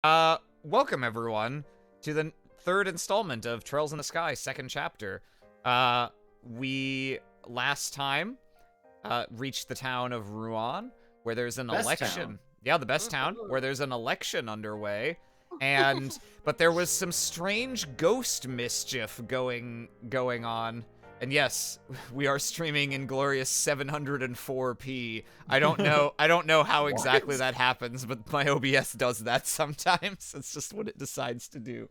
Welcome everyone to the third installment of Trails in the Sky, second chapter. We last time reached the town of Rouen, where there's an election. Town. Yeah, the best town, where there's an election underway. But there was some strange ghost mischief going on. And yes, we are streaming in glorious 704p. I don't know how exactly that happens, but my OBS does that sometimes. It's just what it decides to do.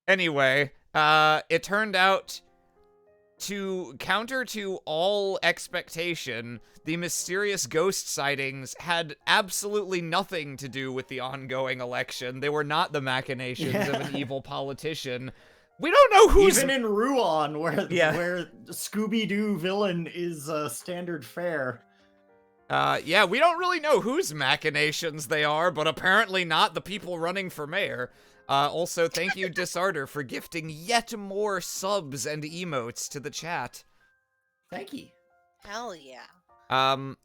Anyway, it turned out to counter to all expectation, the mysterious ghost sightings had absolutely nothing to do with the ongoing election. They were not the machinations of an evil politician. We don't know who's... Even in Rouen, where Scooby-Doo villain is standard fare. Yeah, we don't really know whose machinations they are, but apparently not the people running for mayor. Also, thank you, Disarder, for gifting yet more subs and emotes to the chat. Thank you. Hell yeah. And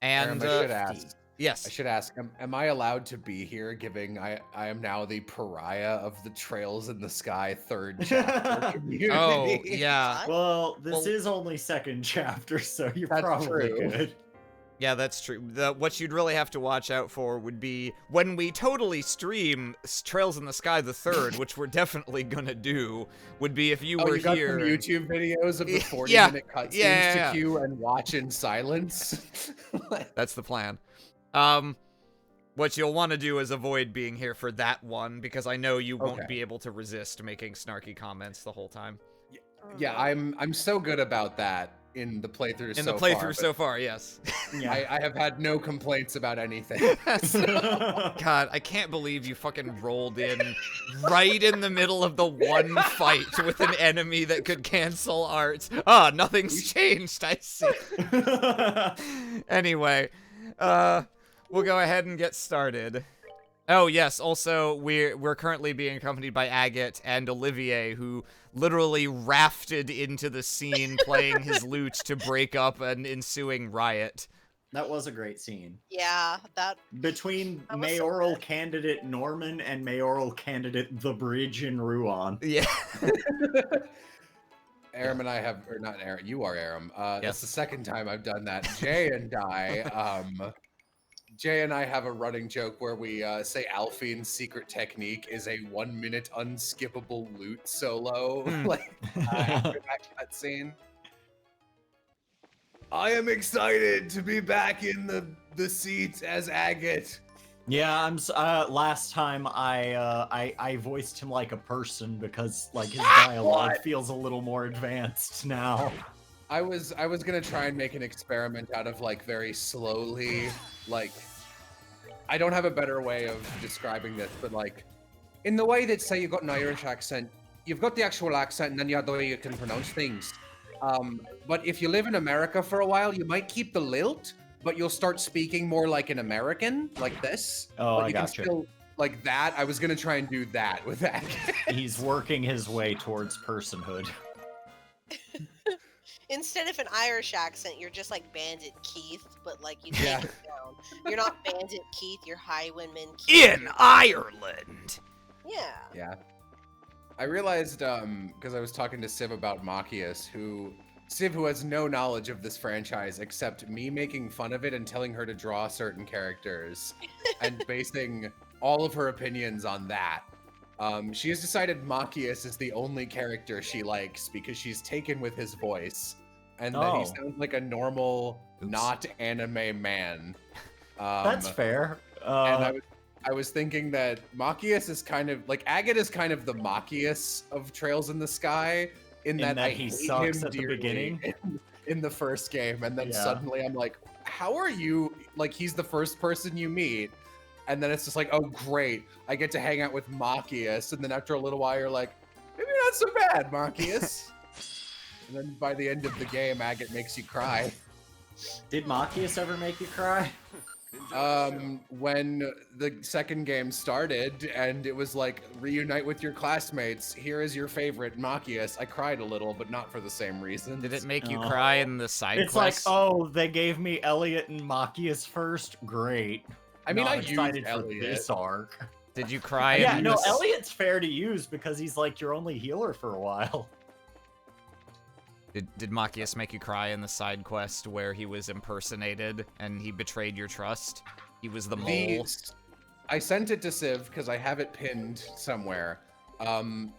I should ask. Yes. I should ask, am I allowed to be here, giving I am now the pariah of the Trails in the Sky third chapter community? Oh, yeah. Well, this is only second chapter, so you're probably good. Yeah, that's true. What you'd really have to watch out for would be when we totally stream Trails in the Sky the third, which we're definitely gonna do, would be if you were you got here. Some YouTube videos of the 40-minute cutscenes to queue and watch in silence? That's the plan. What you'll want to do is avoid being here for that one, because I know you won't be able to resist making snarky comments the whole time. Yeah, I'm so good about that in the playthrough so far, yes. Yeah. I have had no complaints about anything. God, I can't believe you fucking rolled in right in the middle of the one fight with an enemy that could cancel art. Ah, nothing's changed, I see. Anyway, we'll go ahead and get started. Oh yes, also we're currently being accompanied by Agate and Olivier, who literally rafted into the scene playing his lute to break up an ensuing riot. That was a great scene. Yeah, Between that was mayoral candidate Norman and mayoral candidate The Bridge in Rouen. Yeah. Aram and I have, or not Aram, you are Aram. Yes. That's the second time I've done that. Jay and I have a running joke where we say Alfine's secret technique is a 1 minute unskippable lute solo, after that cutscene. I am excited to be back in the seat as Agate. Yeah, last time I voiced him like a person because like his dialogue feels a little more advanced now. I was gonna try and make an experiment out of like very slowly, like, I don't have a better way of describing this, but like, in the way that, say, you've got an Irish accent, you've got the actual accent, and then you have the way you can pronounce things. But if you live in America for a while, you might keep the lilt, but you'll start speaking more like an American, like this. Oh, but I you can gotcha. still, like that. I was gonna try and do that with that. He's working his way towards personhood. instead of an Irish accent, you're just like Bandit Keith, but like you take it down. You're not Bandit Keith, you're Highwayman Keith. In Ireland. Yeah. Yeah. I realized, because I was talking to Civ about Machias, who has no knowledge of this franchise except me making fun of it and telling her to draw certain characters and basing all of her opinions on that. She has decided Machias is the only character she likes because she's taken with his voice and that he sounds like a normal, not anime man. That's fair. And I was thinking that Machias is kind of like Agate is kind of the Machias of Trails in the Sky in that I he hate sucks him at the dearly beginning in the first game, and then suddenly I'm like, how are you? Like, he's the first person you meet, and then it's just like, oh great, I get to hang out with Machias, and then after a little while you're like, maybe not so bad, Machias. And then by the end of the game, Agate makes you cry. Did Machias ever make you cry? When the second game started and it was like, reunite with your classmates, here is your favorite Machias, I cried a little, but not for the same reason. Did it make you cry in the side It's quests? like, oh, they gave me Elliot and Machias first? Great. I mean, not I used excited for Elliot. this arc. Did you cry? Yeah, in no, this- Elliot's fair to use because he's like your only healer for a while. Did Machias make you cry in the side quest where he was impersonated and he betrayed your trust? He was the mole. I sent it to Civ because I have it pinned somewhere.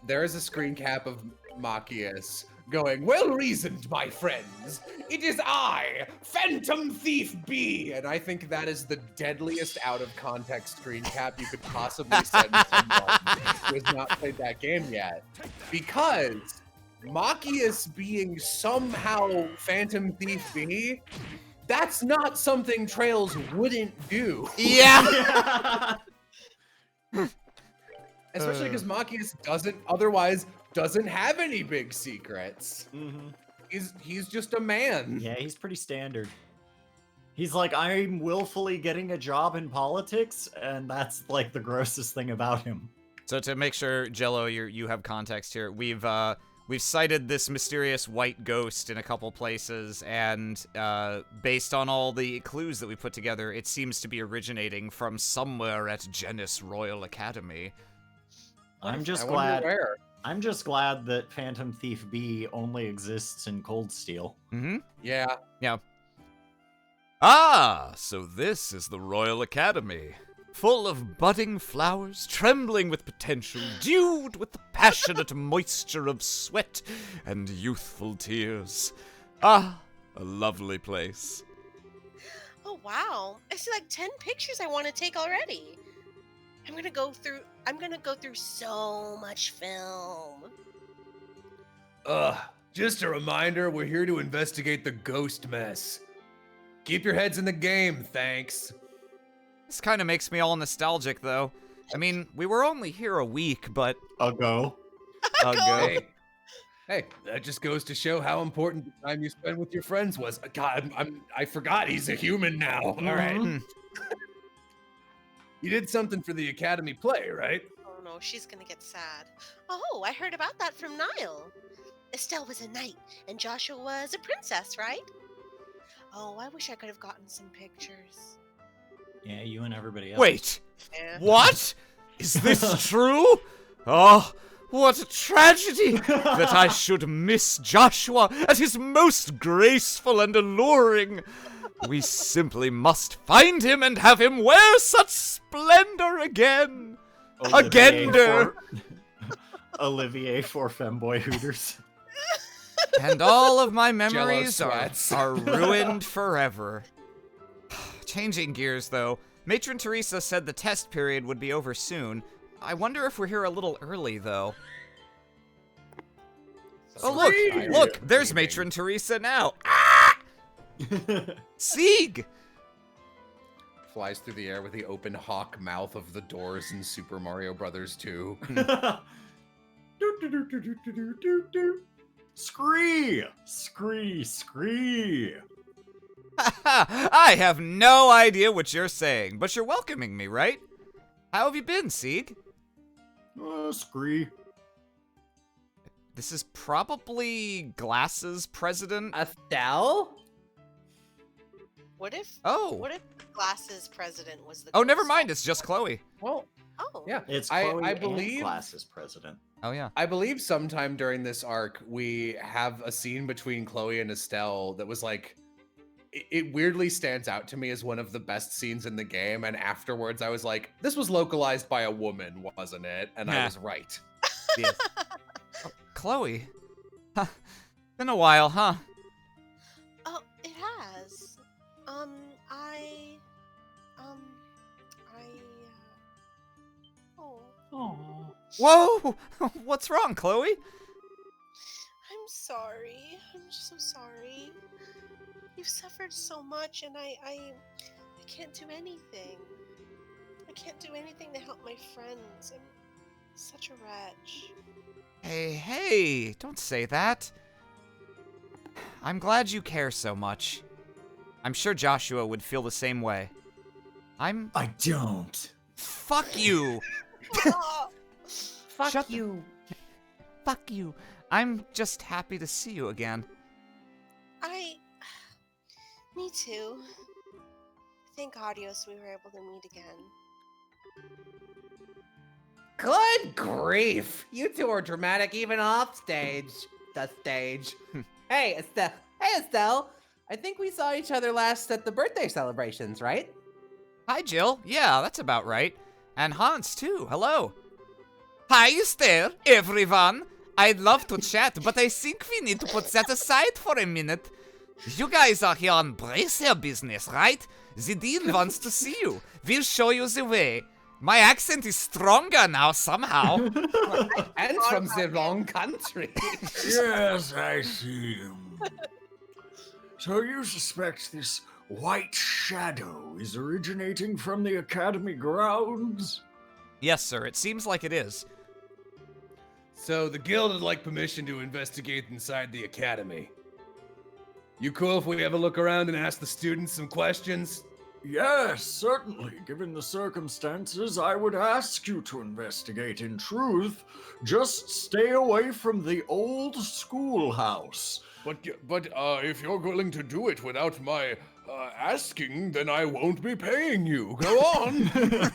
There is a screen cap of Machias going, "Well reasoned, my friends. It is I, Phantom Thief B." And I think that is the deadliest out of context screen cap you could possibly send someone who has not played that game yet. Because Machias being somehow Phantom Thief B, that's not something Trails wouldn't do. Yeah. Especially because Machias doesn't have any big secrets. He's just a man. Yeah, he's pretty standard. He's like, I'm willfully getting a job in politics, and that's like the grossest thing about him. So to make sure, Jello, you have context here, we've cited this mysterious white ghost in a couple places, and based on all the clues that we put together, it seems to be originating from somewhere at Genis Royal Academy. I'm just I glad. wonder where. I'm just glad that Phantom Thief B only exists in Cold Steel. Mm-hmm. Yeah. Yeah. Ah, so this is the Royal Academy. Full of budding flowers, trembling with potential, dewed with the passionate moisture of sweat and youthful tears. Ah, a lovely place. Oh wow! I see like 10 pictures I want to take already. I'm gonna go through so much film. Just a reminder, we're here to investigate the ghost mess. Keep your heads in the game, thanks. This kind of makes me all nostalgic, though. I mean, we were only here a week, but... Ago. Hey, that just goes to show how important the time you spend with your friends was. God, I forgot he's a human now. All right. Mhm. You did something for the Academy play, right? Oh no, she's gonna get sad. Oh, I heard about that from Niall. Estelle was a knight, and Joshua was a princess, right? Oh, I wish I could have gotten some pictures. Yeah, you and everybody else. Wait! Yeah. What? Is this true? Oh, what a tragedy that I should miss Joshua at his most graceful and alluring. We simply must find him and have him wear such splendor again. Agender. Olivier for Femboy Hooters. And all of my memories Jello are, sweats. are ruined forever. Changing gears, though, Matron Teresa said the test period would be over soon. I wonder if we're here a little early, though. Oh, look, there's Matron Teresa now. Ah! Sieg! Flies through the air with the open hawk mouth of the doors in Super Mario Brothers 2. Scree! Scree! Scree! I have no idea what you're saying, but you're welcoming me, right? How have you been, Sieg? Scree. This is probably Glass's president. Estelle? What if Oh. what if Glass's president was the Oh, never ghost? mind. It's just Chloe. Well, Oh. yeah. It's I Chloe believe- and Glass's president. Oh, yeah. I believe sometime during this arc, we have a scene between Chloe and Estelle that was like, it weirdly stands out to me as one of the best scenes in the game. And afterwards, I was like, this was localized by a woman, wasn't it? And I Nah. was right. Yes. Oh, Chloe. Huh. Been a while, huh? Oh, it has. Oh, Whoa! What's wrong, Chloe? I'm sorry. I'm so sorry. You've suffered so much, and I can't do anything. I can't do anything to help my friends. I'm such a wretch. Hey, don't say that. I'm glad you care so much. I'm sure Joshua would feel the same way. I don't. Fuck you! Fuck Shut the- you. Fuck you. I'm just happy to see you again. Me too. thank Adios we were able to meet again. Good grief! You two are dramatic even off stage. The stage. Hey, Estelle. Hey, Estelle. I think we saw each other last at the birthday celebrations, right? Hi, Jill. Yeah, that's about right. And Hans, too. Hello. Hi there, everyone. I'd love to chat, but I think we need to put that aside for a minute. You guys are here on bracer business, right? The dean wants to see you. We'll show you the way. My accent is stronger now, somehow. And from the wrong country. Yes, I see. So you suspect this white shadow is originating from the academy grounds? Yes, sir. It seems like it is. So the guild would like permission to investigate inside the academy. You cool if we have a look around and ask the students some questions? Yes, certainly. Given the circumstances, I would ask you to investigate. In truth, just stay away from the old schoolhouse. But if you're willing to do it without my asking, then I won't be paying you. Go on.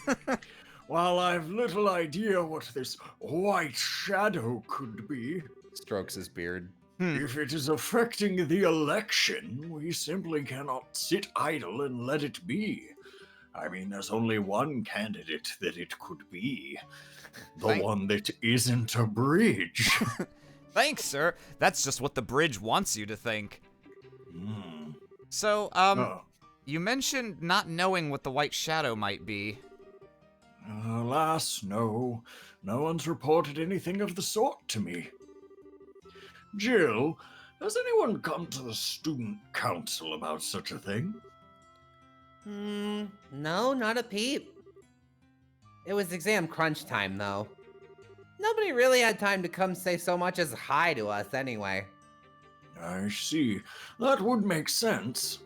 While I've little idea what this white shadow could be, Strokes his beard. if it is affecting the election, we simply cannot sit idle and let it be. I mean, there's only one candidate that it could be. The one that isn't a bridge. Thanks, sir. That's just what the bridge wants you to think. Hmm. So, Oh. you mentioned not knowing what the white shadow might be. Alas, no. No one's reported anything of the sort to me. Jill, has anyone come to the student council about such a thing? No, not a peep. It was exam crunch time, though. Nobody really had time to come say so much as hi to us anyway. I see. That would make sense.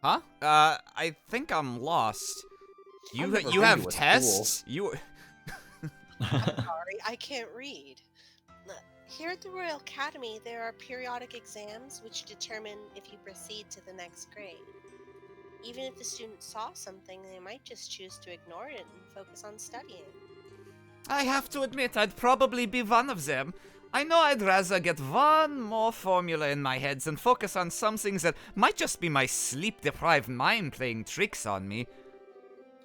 Huh? I think I'm lost. You I've never you been have to a tests? You Sorry, I can't read. Here at the Royal Academy, there are periodic exams which determine if you proceed to the next grade. Even if the student saw something, they might just choose to ignore it and focus on studying. I have to admit, I'd probably be one of them. I know I'd rather get one more formula in my head than focus on some things that might just be my sleep-deprived mind playing tricks on me.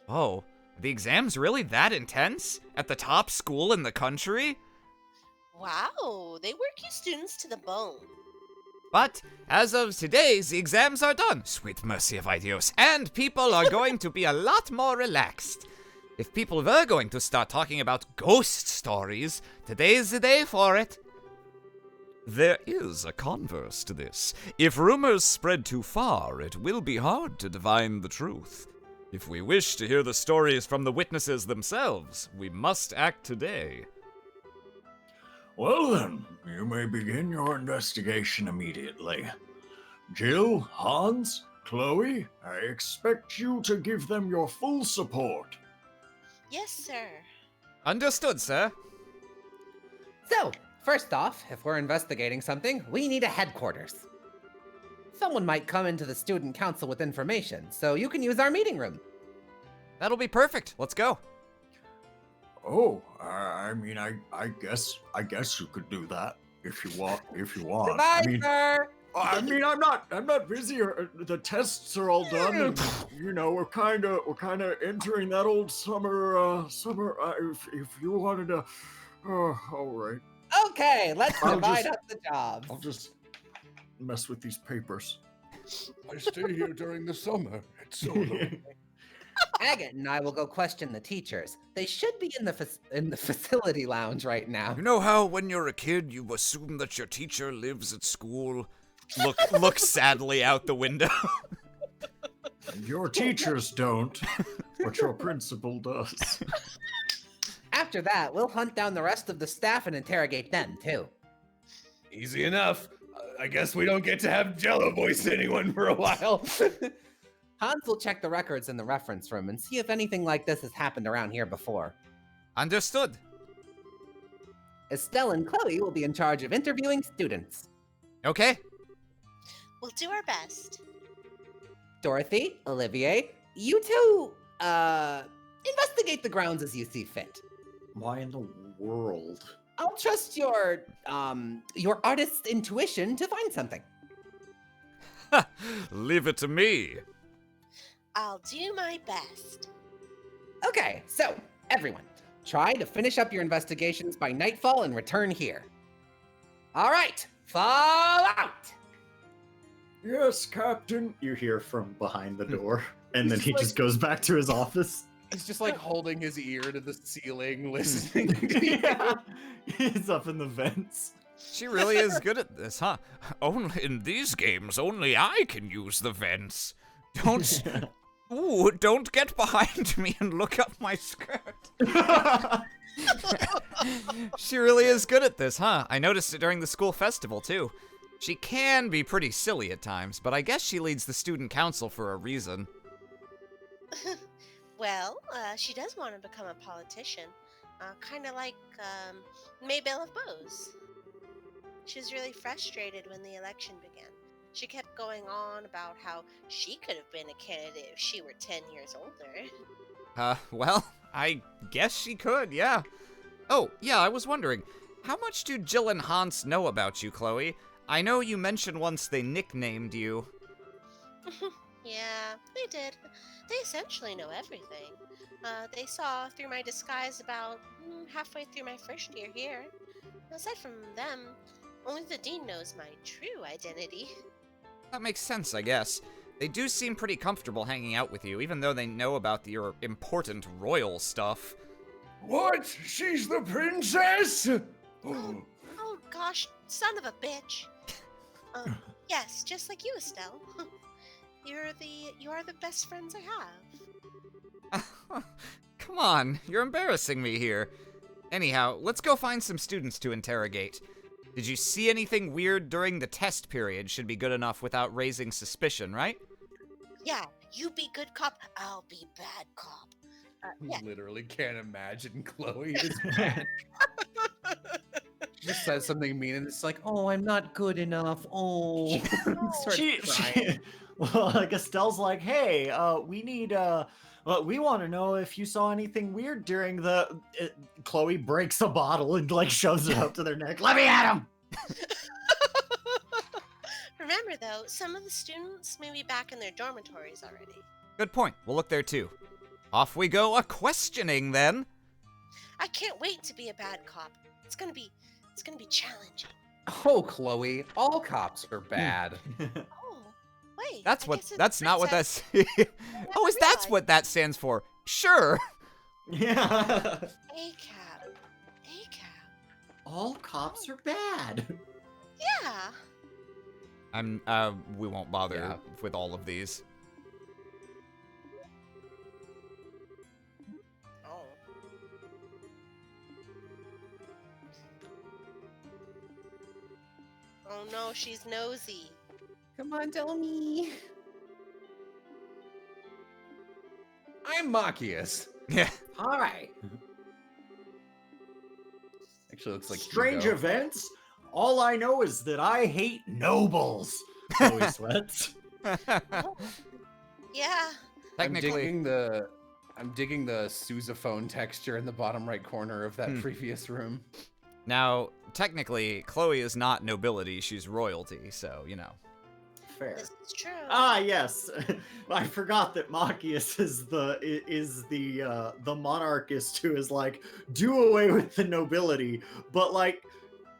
Oh, the exam's really that intense? At the top school in the country? Wow, they work you students to the bone. But, as of today, the exams are done, sweet mercy of Idios, and people are going to be a lot more relaxed. If people were going to start talking about ghost stories, today's the day for it. There is a converse to this. If rumors spread too far, it will be hard to divine the truth. If we wish to hear the stories from the witnesses themselves, we must act today. Well then, you may begin your investigation immediately. Jill, Hans, Chloe, I expect you to give them your full support. Yes, sir. Understood, sir. So, first off, if we're investigating something, we need a headquarters. Someone might come into the student council with information, so you can use our meeting room. That'll be perfect. Let's go. Oh, I mean, I guess you could do that if you want. Goodbye, sir! I'm not busy. The tests are all done, and you know we're kind of entering that old summer. If you wanted to, all right. Okay, let's I'll divide just- up the jobs. I'll just mess with these papers. I stay here during the summer. It's so lonely. Agate and I will go question the teachers. They should be in the facility lounge right now. You know how when you're a kid, you assume that your teacher lives at school? Look sadly out the window. Your teachers don't, but your principal does. After that, we'll hunt down the rest of the staff and interrogate them, too. Easy enough. I guess we don't get to have Jello voice anyone for a while. Hans will check the records in the reference room and see if anything like this has happened around here before. Understood. Estelle and Chloe will be in charge of interviewing students. Okay. We'll do our best. Dorothy, Olivier, you two, investigate the grounds as you see fit. Why in the world? I'll trust your artist's intuition to find something. Leave it to me. I'll do my best. Okay, so, everyone, try to finish up your investigations by nightfall and return here. All right, fall out! Yes, Captain. You hear from behind the door, and then He's he like- just goes back to his office. He's just like holding his ear to the ceiling, listening. Yeah, he's up in the vents. She really is good at this, huh? Only in these games, only I can use the vents. Don't. Ooh, don't get behind me and look up my skirt. She really is good at this, huh? I noticed it during the school festival, too. She can be pretty silly at times, but I guess she leads the student council for a reason. Well, she does want to become a politician, kind of like Maybelle of Bose. She was really frustrated when the election began. She kept going on about how she could have been a candidate if she were 10 years older. Well, I guess she could, yeah. Oh, yeah, I was wondering, how much do Jill and Hans know about you, Chloe? I know you mentioned once they nicknamed you. Yeah, they did. They essentially know everything. They saw through my disguise about halfway through my first year here. Aside from them, only the dean knows my true identity. That makes sense, I guess. They do seem pretty comfortable hanging out with you, even though they know about your important royal stuff. What? She's the princess? Oh gosh, son of a bitch. Yes, just like you, Estelle. You are the best friends I have. Come on, you're embarrassing me here. Anyhow, let's go find some students to interrogate. Did you see anything weird during the test period? Should be good enough without raising suspicion, right? Yeah, you be good cop, I'll be bad cop. Yeah. Literally can't imagine Chloe is bad. She just says something mean and it's like, oh, I'm not good enough. Oh, starts crying. Well, like Estelle's like, hey, we need, we want to know if you saw anything weird during the. Chloe breaks a bottle and like shoves it up to their neck. Let me at him. Remember though, some of the students may be back in their dormitories already. Good point. We'll look there too. Off we go a-questioning then. I can't wait to be a bad cop. It's gonna be challenging. Oh, Chloe, all cops are bad. Oh, wait. That's I what. guess it's That's not what princess. that's. Oh, is that's realized. what that stands for? Sure. Yeah. ACAB. All cops are bad. Yeah. We won't bother Yeah. with all of these. Oh. Oh no, she's nosy. Come on, tell me. I'm Machias. Yeah. All right. Actually looks like Strange Hugo. events. All I know is that I hate nobles. Chloe sweats. Yeah. Technically, I'm digging the sousaphone texture in the bottom right corner of that previous room. now, technically, Chloe is not nobility; she's royalty. So you know. Fair. This is true. Ah, yes. I forgot that Machias is the monarchist who is like, do away with the nobility, but like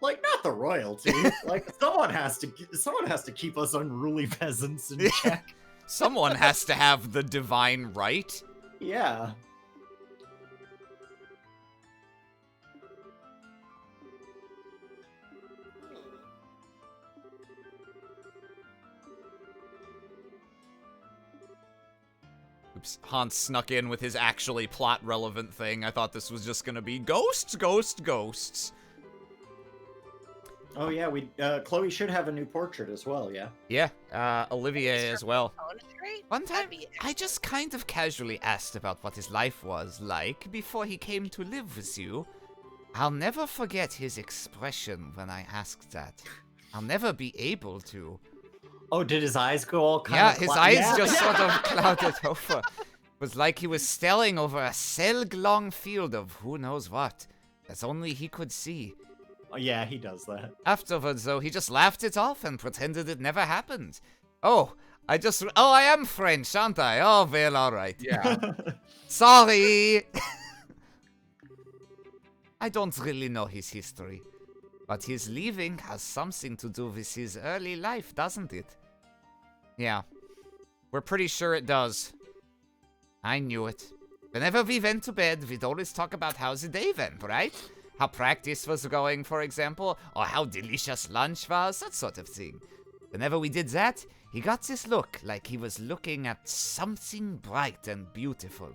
not the royalty. Like someone has to keep us unruly peasants in check. Someone has to have the divine right. Yeah. Oops, Hans snuck in with his actually plot-relevant thing. I thought this was just gonna be ghosts, ghosts, ghosts. Oh yeah, Chloe should have a new portrait as well, yeah. Yeah, Olivier as well. Honestly, One time, that'd be I just kind of casually asked about what his life was like before he came to live with you. I'll never forget his expression when I asked that. I'll never be able to. Oh, did his eyes go all kind Yeah, of his eyes just sort of clouded over. Was like he was staring over a selg-long field of who knows what, as only he could see. Oh, yeah, he does that. Afterwards, though, he just laughed it off and pretended it never happened. Oh, I am French, aren't I? Oh, well, alright. Yeah. Sorry! I don't really know his history, but his leaving has something to do with his early life, doesn't it? Yeah, we're pretty sure it does. I knew it. Whenever we went to bed, we'd always talk about how the day went, right? How practice was going, for example, or how delicious lunch was, that sort of thing. Whenever we did that, he got this look, like he was looking at something bright and beautiful.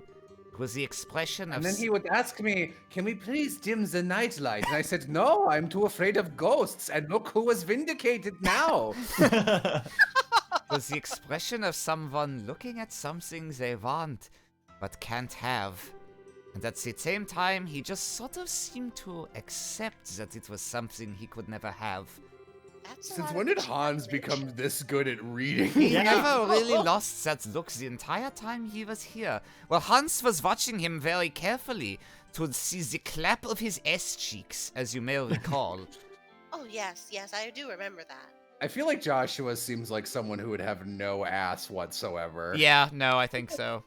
It was the expression of... And then he would ask me, can we please dim the nightlight? And I said, no, I'm too afraid of ghosts. And look who was vindicated now. was the expression of someone looking at something they want, but can't have. And at the same time, he just sort of seemed to accept that it was something he could never have. That's a Since lot when of did Hans courage. become this good at reading? He Yeah. never really lost that look the entire time he was here. Well, Hans was watching him very carefully to see the clap of his S cheeks, as you may recall. Oh, yes, I do remember that. I feel like Joshua seems like someone who would have no ass whatsoever. Yeah, no, I think so.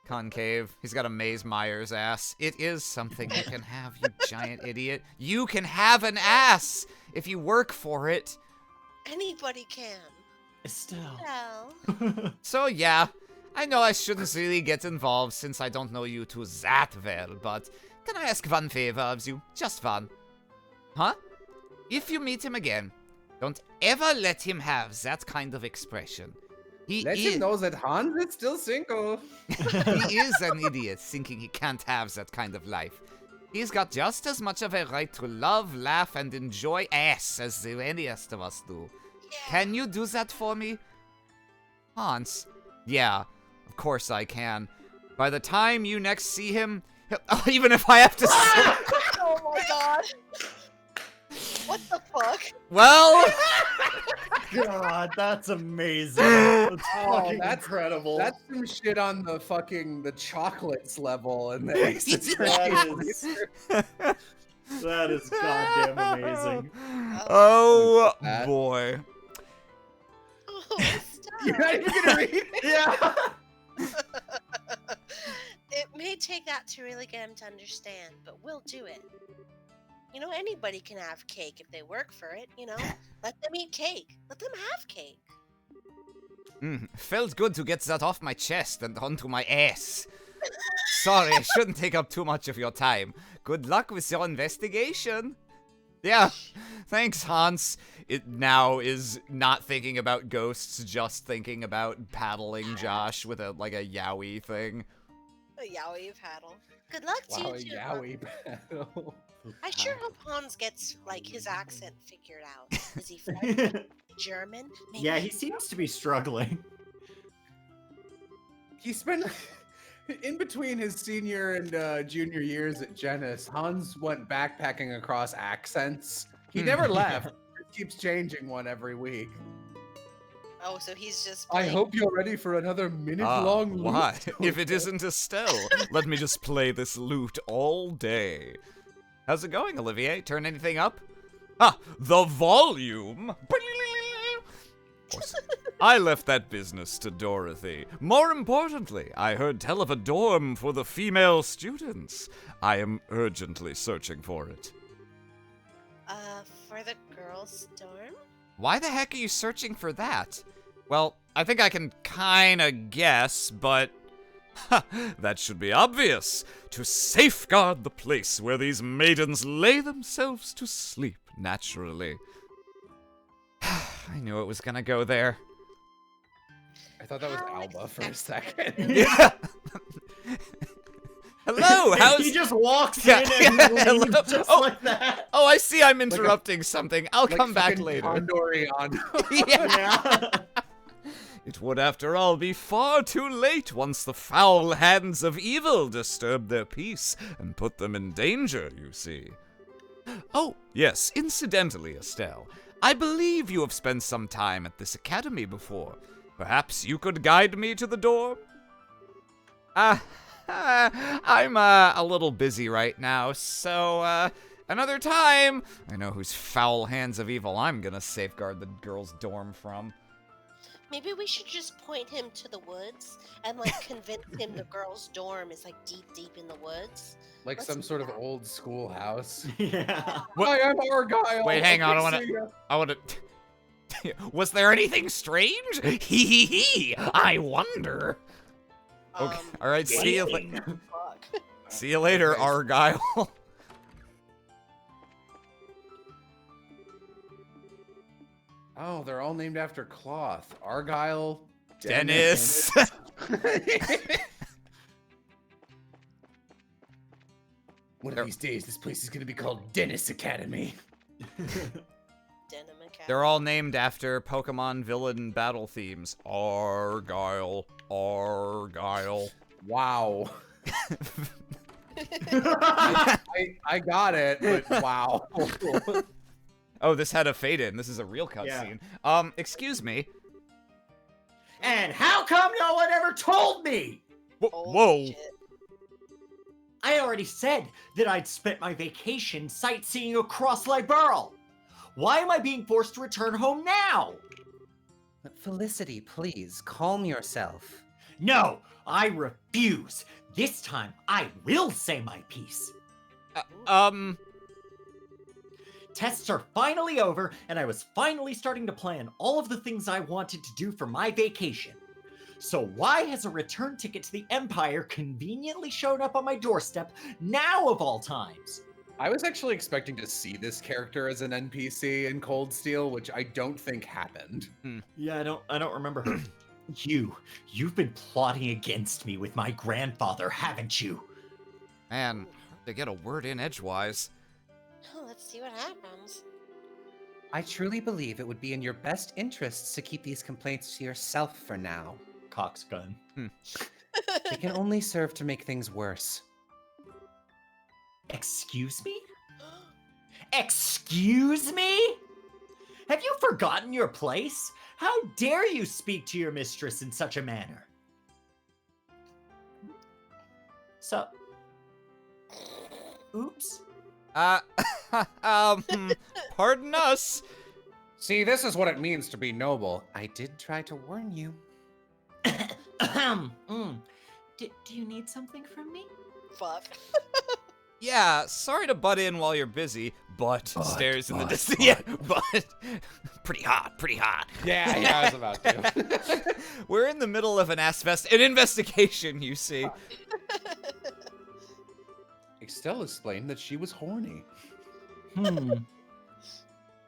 Concave. He's got a Maze Myers ass. It is something you can have, you giant idiot. You can have an ass if you work for it. Anybody can. Estelle. Well, So yeah, I know I shouldn't really get involved since I don't know you two that well, but can I ask one favor of you? Just one. Huh? If you meet him again, don't ever let him have that kind of expression. Let him know that Hans is still single. He is an idiot thinking he can't have that kind of life. He's got just as much of a right to love, laugh, and enjoy ass as the rest of us do. yeah. Can you do that for me? Hans? Yeah, of course I can. By the time you next see him, even if I have to Oh my god. What the fuck? Well, God, that's amazing. That's Oh, fucking that's- incredible. That's some shit on the chocolates level and the Ace That is, that is goddamn amazing. oh That- boy. Oh, stop. You're not even gonna read it? Yeah. It may take that to really get him to understand, but we'll do it. You know, anybody can have cake if they work for it, you know? Let them eat cake. Let them have cake. Felt good to get that off my chest and onto my ass. Sorry, I shouldn't take up too much of your time. Good luck with your investigation. Yeah, thanks, Hans. It now is not thinking about ghosts, just thinking about paddling Josh with a yowie thing. A yaoi paddle. Good luck to Wow, you too. Hans. yowie battle. I sure hope Hans gets, like, his accent figured out. Is he French? German? Maybe Yeah, he seems to be struggling. He spent in between his senior and junior years at Genis, Hans went backpacking across accents. He never left. He keeps changing one every week. Oh, so he's just. I playing- hope you're ready for another minute-long loop. Why? If it isn't Estelle, let me just play this lute all day. How's it going, Olivier? Turn anything up? Ah, the volume! I left that business to Dorothy. More importantly, I heard tell of a dorm for the female students. I am urgently searching for it. For the girls' dorm? Why the heck are you searching for that? Well, I think I can kinda guess, but... Ha! That should be obvious. To safeguard the place where these maidens lay themselves to sleep naturally. I knew it was gonna go there. I thought that was How Alba for a expected. second. Yeah! Hello, how's... He just walks Yeah, in and yeah, leaves hello. just Oh. like that. Oh, I see I'm interrupting something. I'll come back fucking later. Condorian. Yeah. Yeah. It would, after all, be far too late once the foul hands of evil disturbed their peace and put them in danger, you see. Oh, yes, incidentally, Estelle, I believe you have spent some time at this academy before. Perhaps you could guide me to the door? I'm a little busy right now, so another time. I know whose foul hands of evil I'm gonna safeguard the girls' dorm from. Maybe we should just point him to the woods and like convince him the girls' dorm is like deep in the woods. Like Let's some do sort of that. old schoolhouse. Yeah. I am Argyle. Wait, hang on, Okay, see ya. I wanna. Was there anything strange? Hee hee hee! I wonder. Okay, all right. See you. Fuck. See you later, Okay. Argyle. Oh, they're all named after cloth. Argyle, Dennis. One of these days, this place is gonna be called Dennis Academy. Denim Academy. They're all named after Pokemon villain battle themes. Argyle, Argyle. Wow. I got it, but wow. Oh, this had a fade in. This is a real cutscene. Excuse me. And how come no one ever told me? Holy Whoa. shit. I already said that I'd spent my vacation sightseeing across Liberl. Why am I being forced to return home now? Felicity, please, calm yourself. No, I refuse. This time, I will say my piece. Tests are finally over, and I was finally starting to plan all of the things I wanted to do for my vacation. So why has a return ticket to the Empire conveniently shown up on my doorstep now of all times? I was actually expecting to see this character as an NPC in Cold Steel, which I don't think happened. Yeah, I don't remember her. You've been plotting against me with my grandfather, haven't you? Man, to get a word in edgewise. Oh, let's see what happens. I truly believe it would be in your best interests to keep these complaints to yourself for now. Coxgun. They can only serve to make things worse. Excuse me? Excuse me? Have you forgotten your place? How dare you speak to your mistress in such a manner? So, oops. Pardon us. See, this is what it means to be noble. I did try to warn you. Do you need something from me? Fuck. Yeah, sorry to butt in while you're busy, but stares in the but, distance. Yeah, but pretty hot, pretty hot. Yeah, I was about to. We're in the middle of an investigation, you see. Estelle explained that she was horny.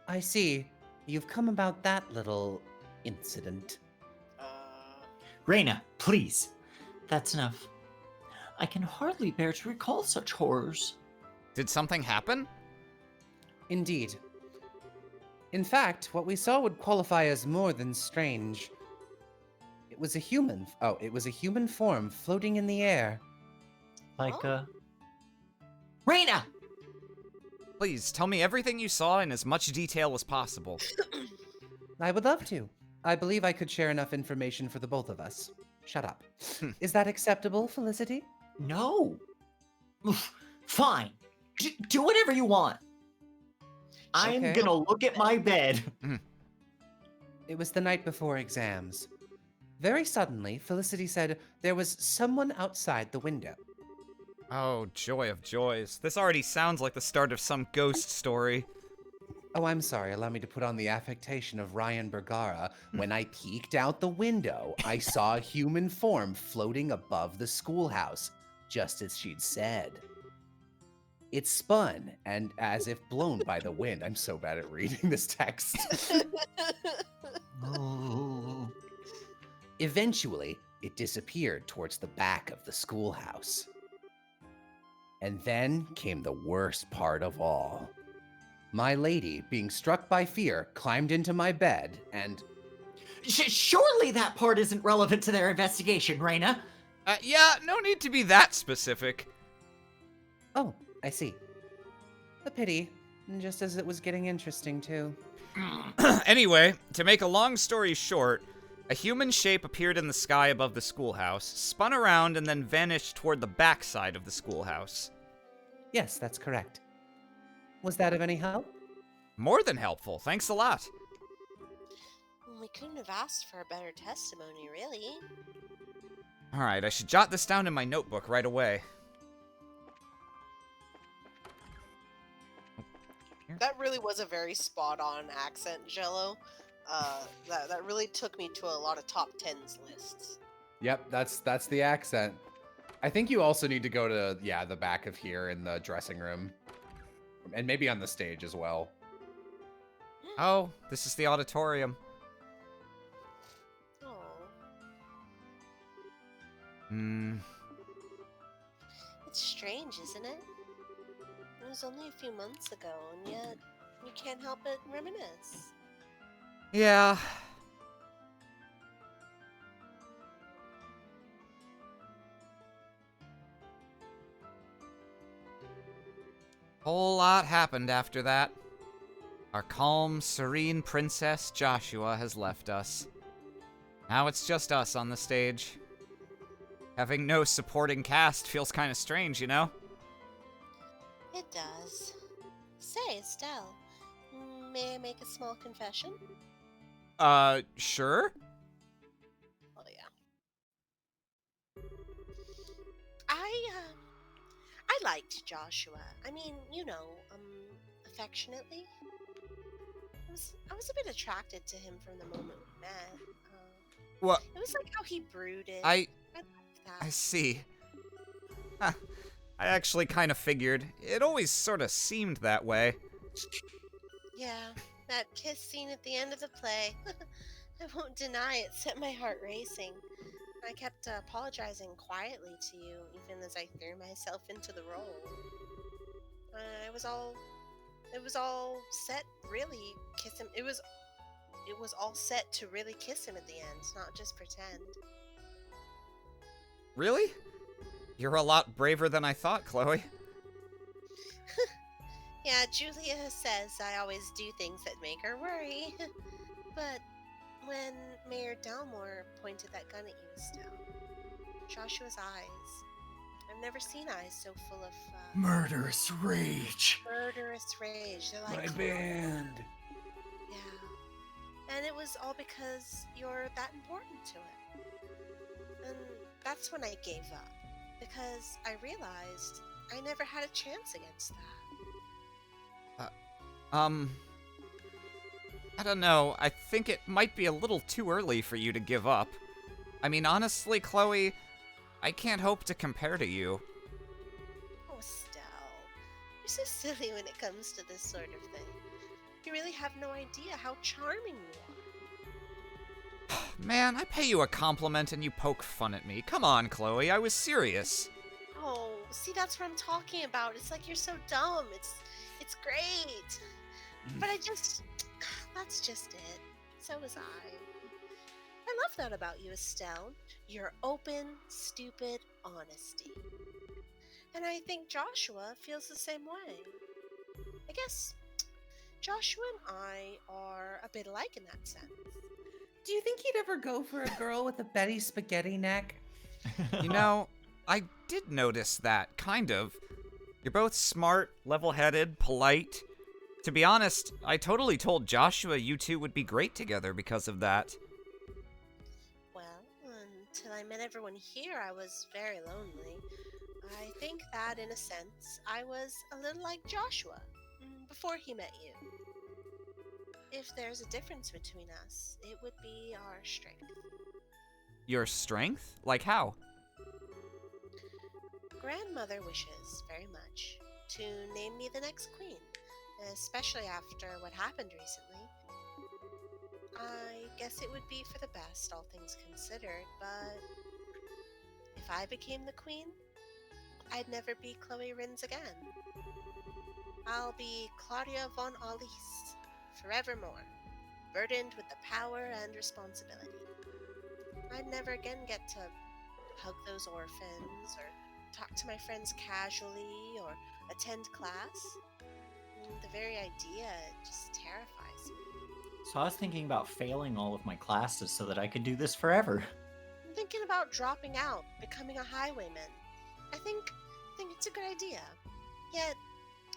I see. You've come about that little incident. Reina, please. That's enough. I can hardly bear to recall such horrors. Did something happen? Indeed. In fact, what we saw would qualify as more than strange. It was a human. Oh, it was a human form floating in the air. Reina! Please, tell me everything you saw in as much detail as possible. I would love to. I believe I could share enough information for the both of us. Shut up. Is that acceptable, Felicity? No. Oof, fine. Do whatever you want. I'm Okay. gonna look at my bed. It was the night before exams. Very suddenly, Felicity said there was someone outside the window. Oh, joy of joys. This already sounds like the start of some ghost story. Oh, I'm sorry. Allow me to put on the affectation of Ryan Bergara. When I peeked out the window, I saw a human form floating above the schoolhouse, just as she'd said. It spun, and as if blown by the wind, I'm so bad at reading this text. Eventually, it disappeared towards the back of the schoolhouse. And then came the worst part of all. My lady, being struck by fear, climbed into my bed and... Surely that part isn't relevant to their investigation, Reina. Yeah, no need to be that specific. Oh, I see. A pity. Just as it was getting interesting, too. Anyway, to make a long story short, A human shape appeared in the sky above the schoolhouse, spun around, and then vanished toward the backside of the schoolhouse. Yes, that's correct. Was that of any help? More than helpful, thanks a lot. We couldn't have asked for a better testimony, really. Alright, I should jot this down in my notebook right away. That really was a very spot-on accent, Jello. That really took me to a lot of top 10s lists. Yep, that's the accent. I think you also need to go to, yeah, the back of here in the dressing room. And maybe on the stage as well. Oh, this is the auditorium. Oh, it's strange, isn't it? It was only a few months ago, and yet you can't help but reminisce. Yeah. Whole lot happened after that. Our calm, serene princess Joshua has left us. Now it's just us on the stage. Having no supporting cast feels kind of strange, you know? It does. Say, Estelle, may I make a small confession? Sure? Oh, yeah. I liked Joshua. I mean, affectionately. I was a bit attracted to him from the moment we met. What? It was like how he brooded. I liked that. see. Huh. I actually kind of figured. It always sort of seemed that way. Yeah, that kiss scene at the end of the play. I won't deny it set my heart racing. I kept apologizing quietly to you, even as I threw myself into the role. It was all set, really. Kiss him. It was all set to really kiss him at the end, not just pretend. Really? You're a lot braver than I thought, Chloe. Yeah, Julia says I always do things that make her worry. But when Mayor Delmore pointed that gun at you, Estelle, Joshua's eyes. I've never seen eyes so full of Murderous rage. murderous rage. They're like, My band. yeah. And it was all because you're that important to it. And that's when I gave up. Because I realized I never had a chance against that. I don't know. I think it might be a little too early for you to give up. I mean, honestly, Chloe, I can't hope to compare to you. Oh, Estelle. You're so silly when it comes to this sort of thing. You really have no idea how charming you are. Man, I pay you a compliment and you poke fun at me. Come on, Chloe, I was serious. Oh, see, that's what I'm talking about. It's like you're so dumb. It's great. But that's just it. So was I. I love that about you, Estelle. Your open, stupid honesty. And I think Joshua feels the same way. I guess Joshua and I are a bit alike in that sense. Do you think he'd ever go for a girl with a Betty Spaghetti neck? You know, I did notice that, kind of. You're both smart, level-headed, polite. To be honest, I totally told Joshua you two would be great together because of that. Well, until I met everyone here, I was very lonely. I think that, in a sense, I was a little like Joshua before he met you. If there's a difference between us, it would be our strength. Your strength? Like how? Grandmother wishes very much to name me the next queen, especially after what happened recently. I guess it would be for the best, all things considered, but if I became the queen, I'd never be Chloe Rins again. I'll be Claudia von Alice, forevermore, burdened with the power and responsibility. I'd never again get to hug those orphans, or talk to my friends casually, or attend class. The very idea just terrifies me. So I was thinking about failing all of my classes so that I could do this forever. I'm thinking about dropping out, becoming a highwayman. I think it's a good idea. Yet,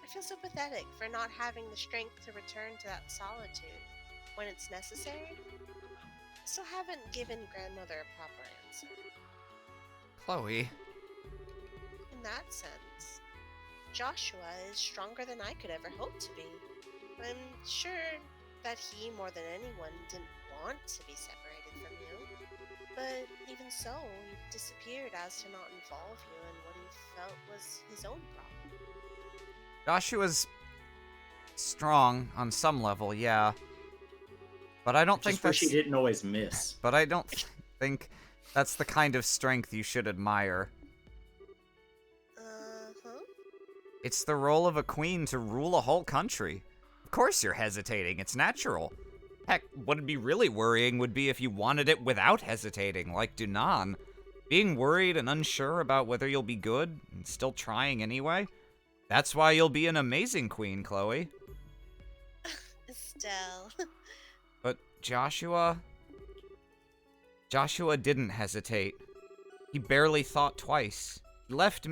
I feel so pathetic for not having the strength to return to that solitude when it's necessary. I still haven't given grandmother a proper answer. Chloe. In that sense, Joshua is stronger than I could ever hope to be. I'm sure that he, more than anyone, didn't want to be separated from you. But even so, he disappeared as to not involve you in what he felt was his own problem. Joshua's strong on some level, yeah. But I don't think Just wish that's... he didn't always miss. But I don't think that's the kind of strength you should admire. Uh-huh. It's the role of a queen to rule a whole country. Of course you're hesitating, it's natural. Heck, what'd be really worrying would be if you wanted it without hesitating, like Dunan. Being worried and unsure about whether you'll be good, and still trying anyway. That's why you'll be an amazing queen, Chloe. Estelle. But Joshua didn't hesitate. He barely thought twice. He left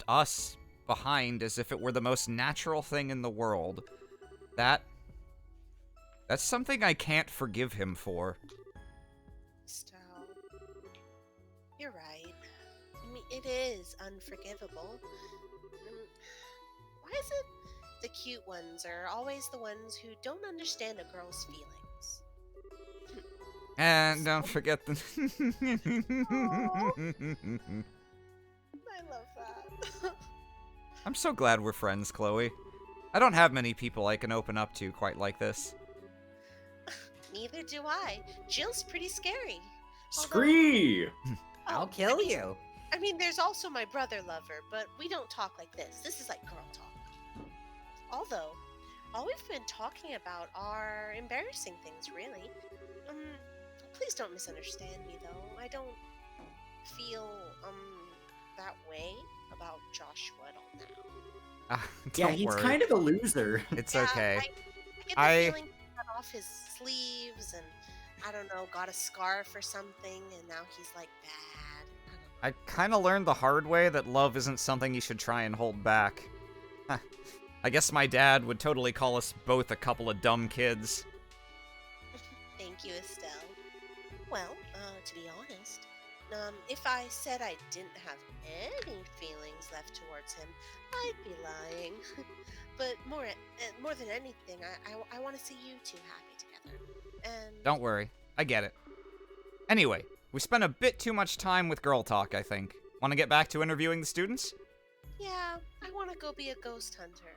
us behind as if it were the most natural thing in the world. That's something I can't forgive him for. Estelle. You're right. I mean, it is unforgivable. Why is it the cute ones are always the ones who don't understand a girl's feelings? And don't forget the... I love that. I'm so glad we're friends, Chloe. I don't have many people I can open up to quite like this. Neither do I. Jill's pretty scary. Scree! I'll kill you. I mean, there's also my brother lover, but we don't talk like this. This is like girl talk. Although, all we've been talking about are embarrassing things, really. Please don't misunderstand me, though. I don't feel, that way about Joshua at all now. Yeah, Don't he's worry. kind of a loser. It's Yeah, okay. I get the feeling he cut off his sleeves and, I don't know, got a scarf or something, and now he's, like, bad. I don't know. I kind of learned the hard way that love isn't something you should try and hold back. I guess my dad would totally call us both a couple of dumb kids. Thank you, Estelle. Well, to be honest, if I said I didn't have any feelings left towards him, I'd be lying. But more than anything, I want to see you two happy together. And Don't worry. I get it. Anyway, we spent a bit too much time with girl talk, I think. Want to get back to interviewing the students? yeah, I want to go be a ghost hunter.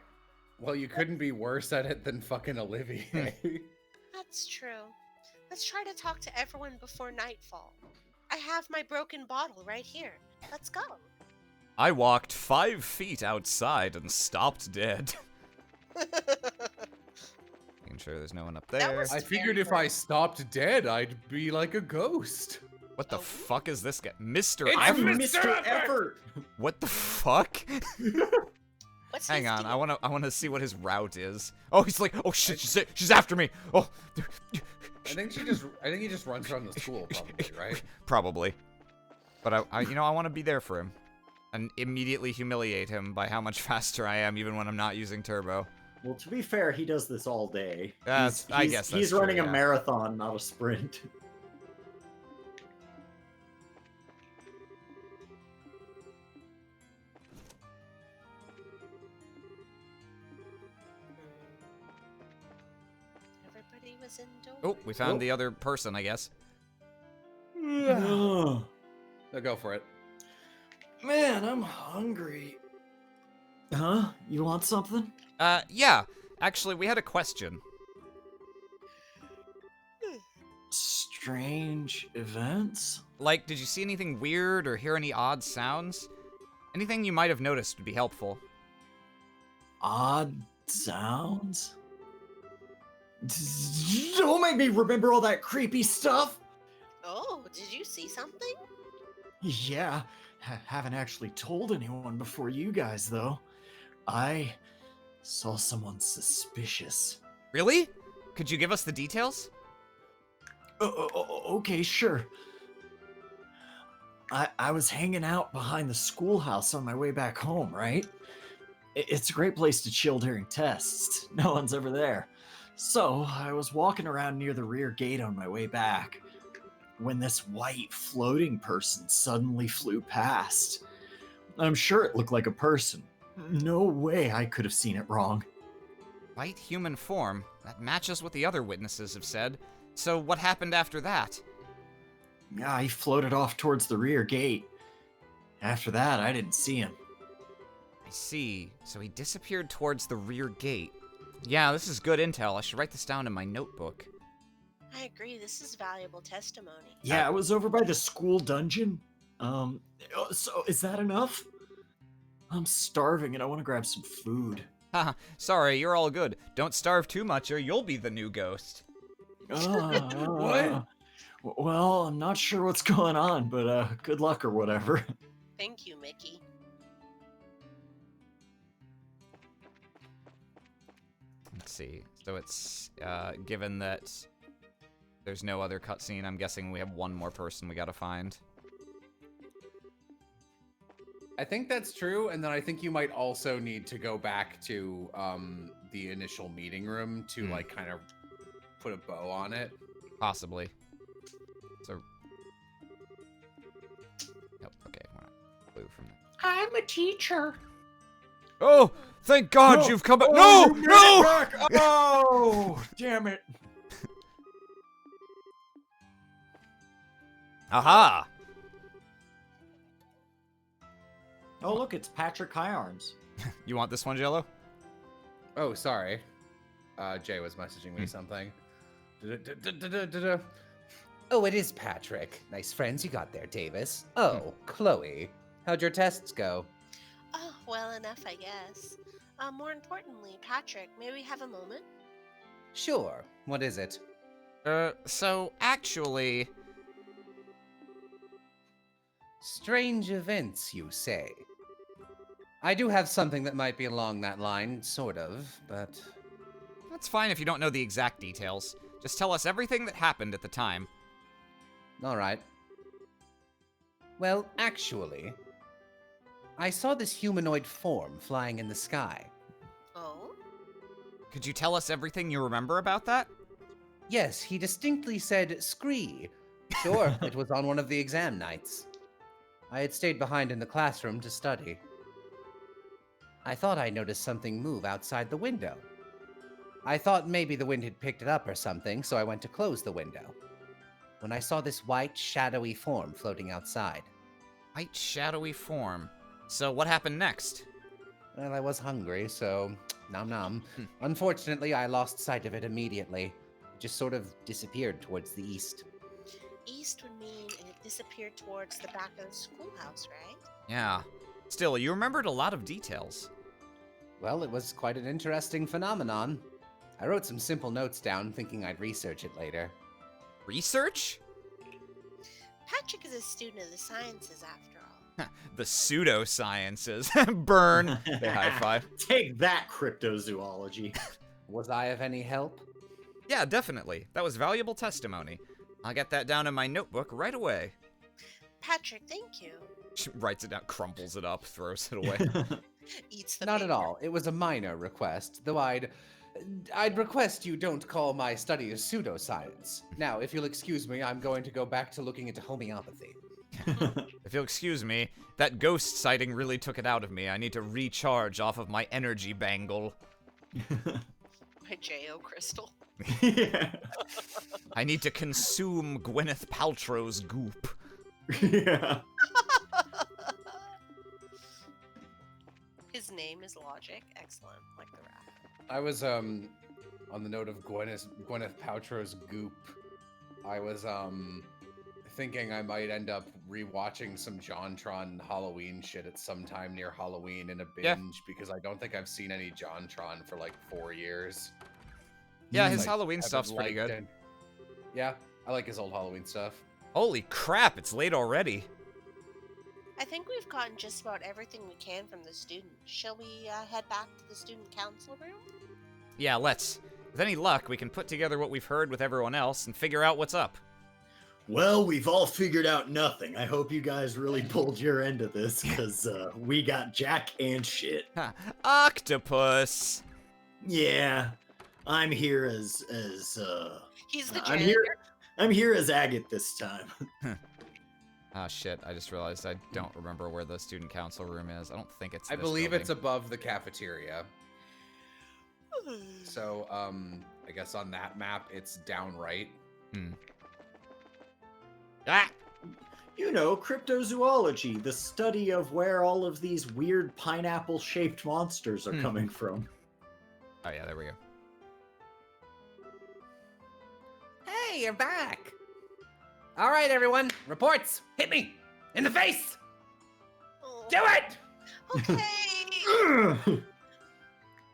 Well, you couldn't be worse at it than fucking Olivier. That's true. Let's try to talk to everyone before nightfall. I have my broken bottle right here. Let's go. I walked 5 feet outside and stopped dead. Making sure there's no one up That there. was- I figured if I stopped dead, I'd be like a ghost. What the Oh. fuck is this guy? Mr. It's I'm Effort? Mr. Effort! What the fuck? What's Hang his on, deal? I wanna see what his route is. Oh, he's like, oh shit, she's after me. Oh, I think he just runs around the school, probably, right? probably. But I want to be there for him, and immediately humiliate him by how much faster I am, even when I'm not using turbo. Well, to be fair, he does this all day. I guess he's that's running true, a yeah. marathon, not a sprint. Everybody was indoors. Oh, we found Nope. the other person, I guess. Oh, No, go for it. man, I'm hungry. Huh? You want something? Yeah. Actually, we had a question. Strange events? Like, did you see anything weird or hear any odd sounds? Anything you might have noticed would be helpful. Odd sounds? Don't make me remember all that creepy stuff. Oh, did you see something? Yeah, haven't actually told anyone before you guys, though. I saw someone suspicious. Really? Could you give us the details? Okay, sure. I was hanging out behind the schoolhouse on my way back home, right? It's a great place to chill during tests. No one's ever there. So I was walking around near the rear gate on my way back when this white floating person suddenly flew past. I'm sure it looked like a person. No way I could have seen it wrong. White human form. That matches what the other witnesses have said. So what happened after that? Yeah, he floated off towards the rear gate. After that, I didn't see him. I see. So he disappeared towards the rear gate. Yeah, this is good intel. I should write this down in my notebook. I agree. This is valuable testimony. Yeah, I was over by the school dungeon. So is that enough? I'm starving and I want to grab some food. Haha, sorry, you're all good. Don't starve too much or you'll be the new ghost. What? Well, I'm not sure what's going on, but good luck or whatever. Thank you, Mickey. Let's see. So it's, given that there's no other cutscene, I'm guessing we have one more person we gotta find. I think that's true, and then I think you might also need to go back to the initial meeting room to like kind of put a bow on it. Possibly. So. Nope. Okay, we're not blue from that. I'm a teacher. Oh, thank God No. you've come back. Oh, No, you made no! it back! Oh, damn it. Aha! Oh, look, it's Patrick Higharms. You want this one, Jello? Oh, sorry. Jay was messaging me something. Oh, it is Patrick. Nice friends you got there, Davis. Oh, Chloe. How'd your tests go? Oh, well enough, I guess. More importantly, Patrick, may we have a moment? Sure. What is it? So actually, Strange events, you say? I do have something that might be along that line, sort of, but... that's fine if you don't know the exact details. Just tell us everything that happened at the time. All right. Well, actually, I saw this humanoid form flying in the sky. Oh? Could you tell us everything you remember about that? Yes, he distinctly said, "Scree." Sure, it was on one of the exam nights. I had stayed behind in the classroom to study. I thought I noticed something move outside the window. I thought maybe the wind had picked it up or something, so I went to close the window. When I saw this white, shadowy form floating outside. White, shadowy form. So what happened next? Well, I was hungry, so nom nom. Unfortunately, I lost sight of it immediately. It just sort of disappeared towards the east. East would mean it disappeared towards the back of the schoolhouse, right? Yeah. Still, you remembered a lot of details. Well, it was quite an interesting phenomenon. I wrote some simple notes down, thinking I'd research it later. Research? Patrick is a student of the sciences, after all. The pseudosciences. Burn. Say high five. Take that, cryptozoology. Was I of any help? Yeah, definitely. That was valuable testimony. I'll get that down in my notebook right away. Patrick, thank you. She writes it down, crumples it up, throws it away. Eats the Not at paper. all. It was a minor request, though I'd request you don't call my study a pseudoscience. Now, if you'll excuse me, I'm going to go back to looking into homeopathy. If you'll excuse me, that ghost sighting really took it out of me. I need to recharge off of my energy bangle. My J.O. Crystal. Yeah. I need to consume Gwyneth Paltrow's goop. Yeah. His name is Logic. Excellent. Like the rapper. I was on the note of Gwyneth Paltrow's goop. I was thinking I might end up rewatching some JonTron Halloween shit at some time near Halloween in a binge Yeah. because I don't think I've seen any JonTron for like 4 years. Yeah, his Like, Halloween haven't stuff's pretty liked good. it. Yeah, I like his old Halloween stuff. Holy crap, it's late already. I think we've gotten just about everything we can from the student. Shall we head back to the student council room? Yeah, let's. With any luck, we can put together what we've heard with everyone else and figure out what's up. Well, we've all figured out nothing. I hope you guys really pulled your end of this, because we got jack and shit. Octopus! Yeah, I'm here as He's the I'm janitor. I'm here as Agate this time. Ah, shit, I just realized I don't remember where the student council room is. I don't think it's I this believe it's building. above the cafeteria. So, I guess on that map, it's down right. Ah! You know, cryptozoology, the study of where all of these weird pineapple-shaped monsters are coming from. Oh yeah, there we go. Hey, you're back. All right, everyone. Reports. Hit me. In the face. Oh, Do it. okay.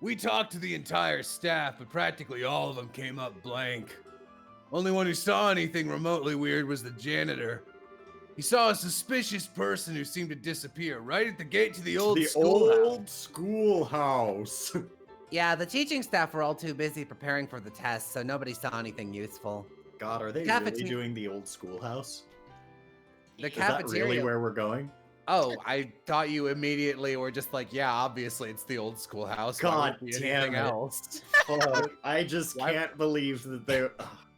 We talked to the entire staff, but practically all of them came up blank. Only one who saw anything remotely weird was the janitor. He saw a suspicious person who seemed to disappear right at the gate to the old schoolhouse. Yeah, the teaching staff were all too busy preparing for the test, so nobody saw anything useful. God, are they Cafete- really doing the old schoolhouse? The Is that cafeteria. really where we're going? Oh, I thought you immediately were just like, yeah, obviously it's the old schoolhouse. Why God would it be damn anything it. else? Fuck, I just can't believe that they.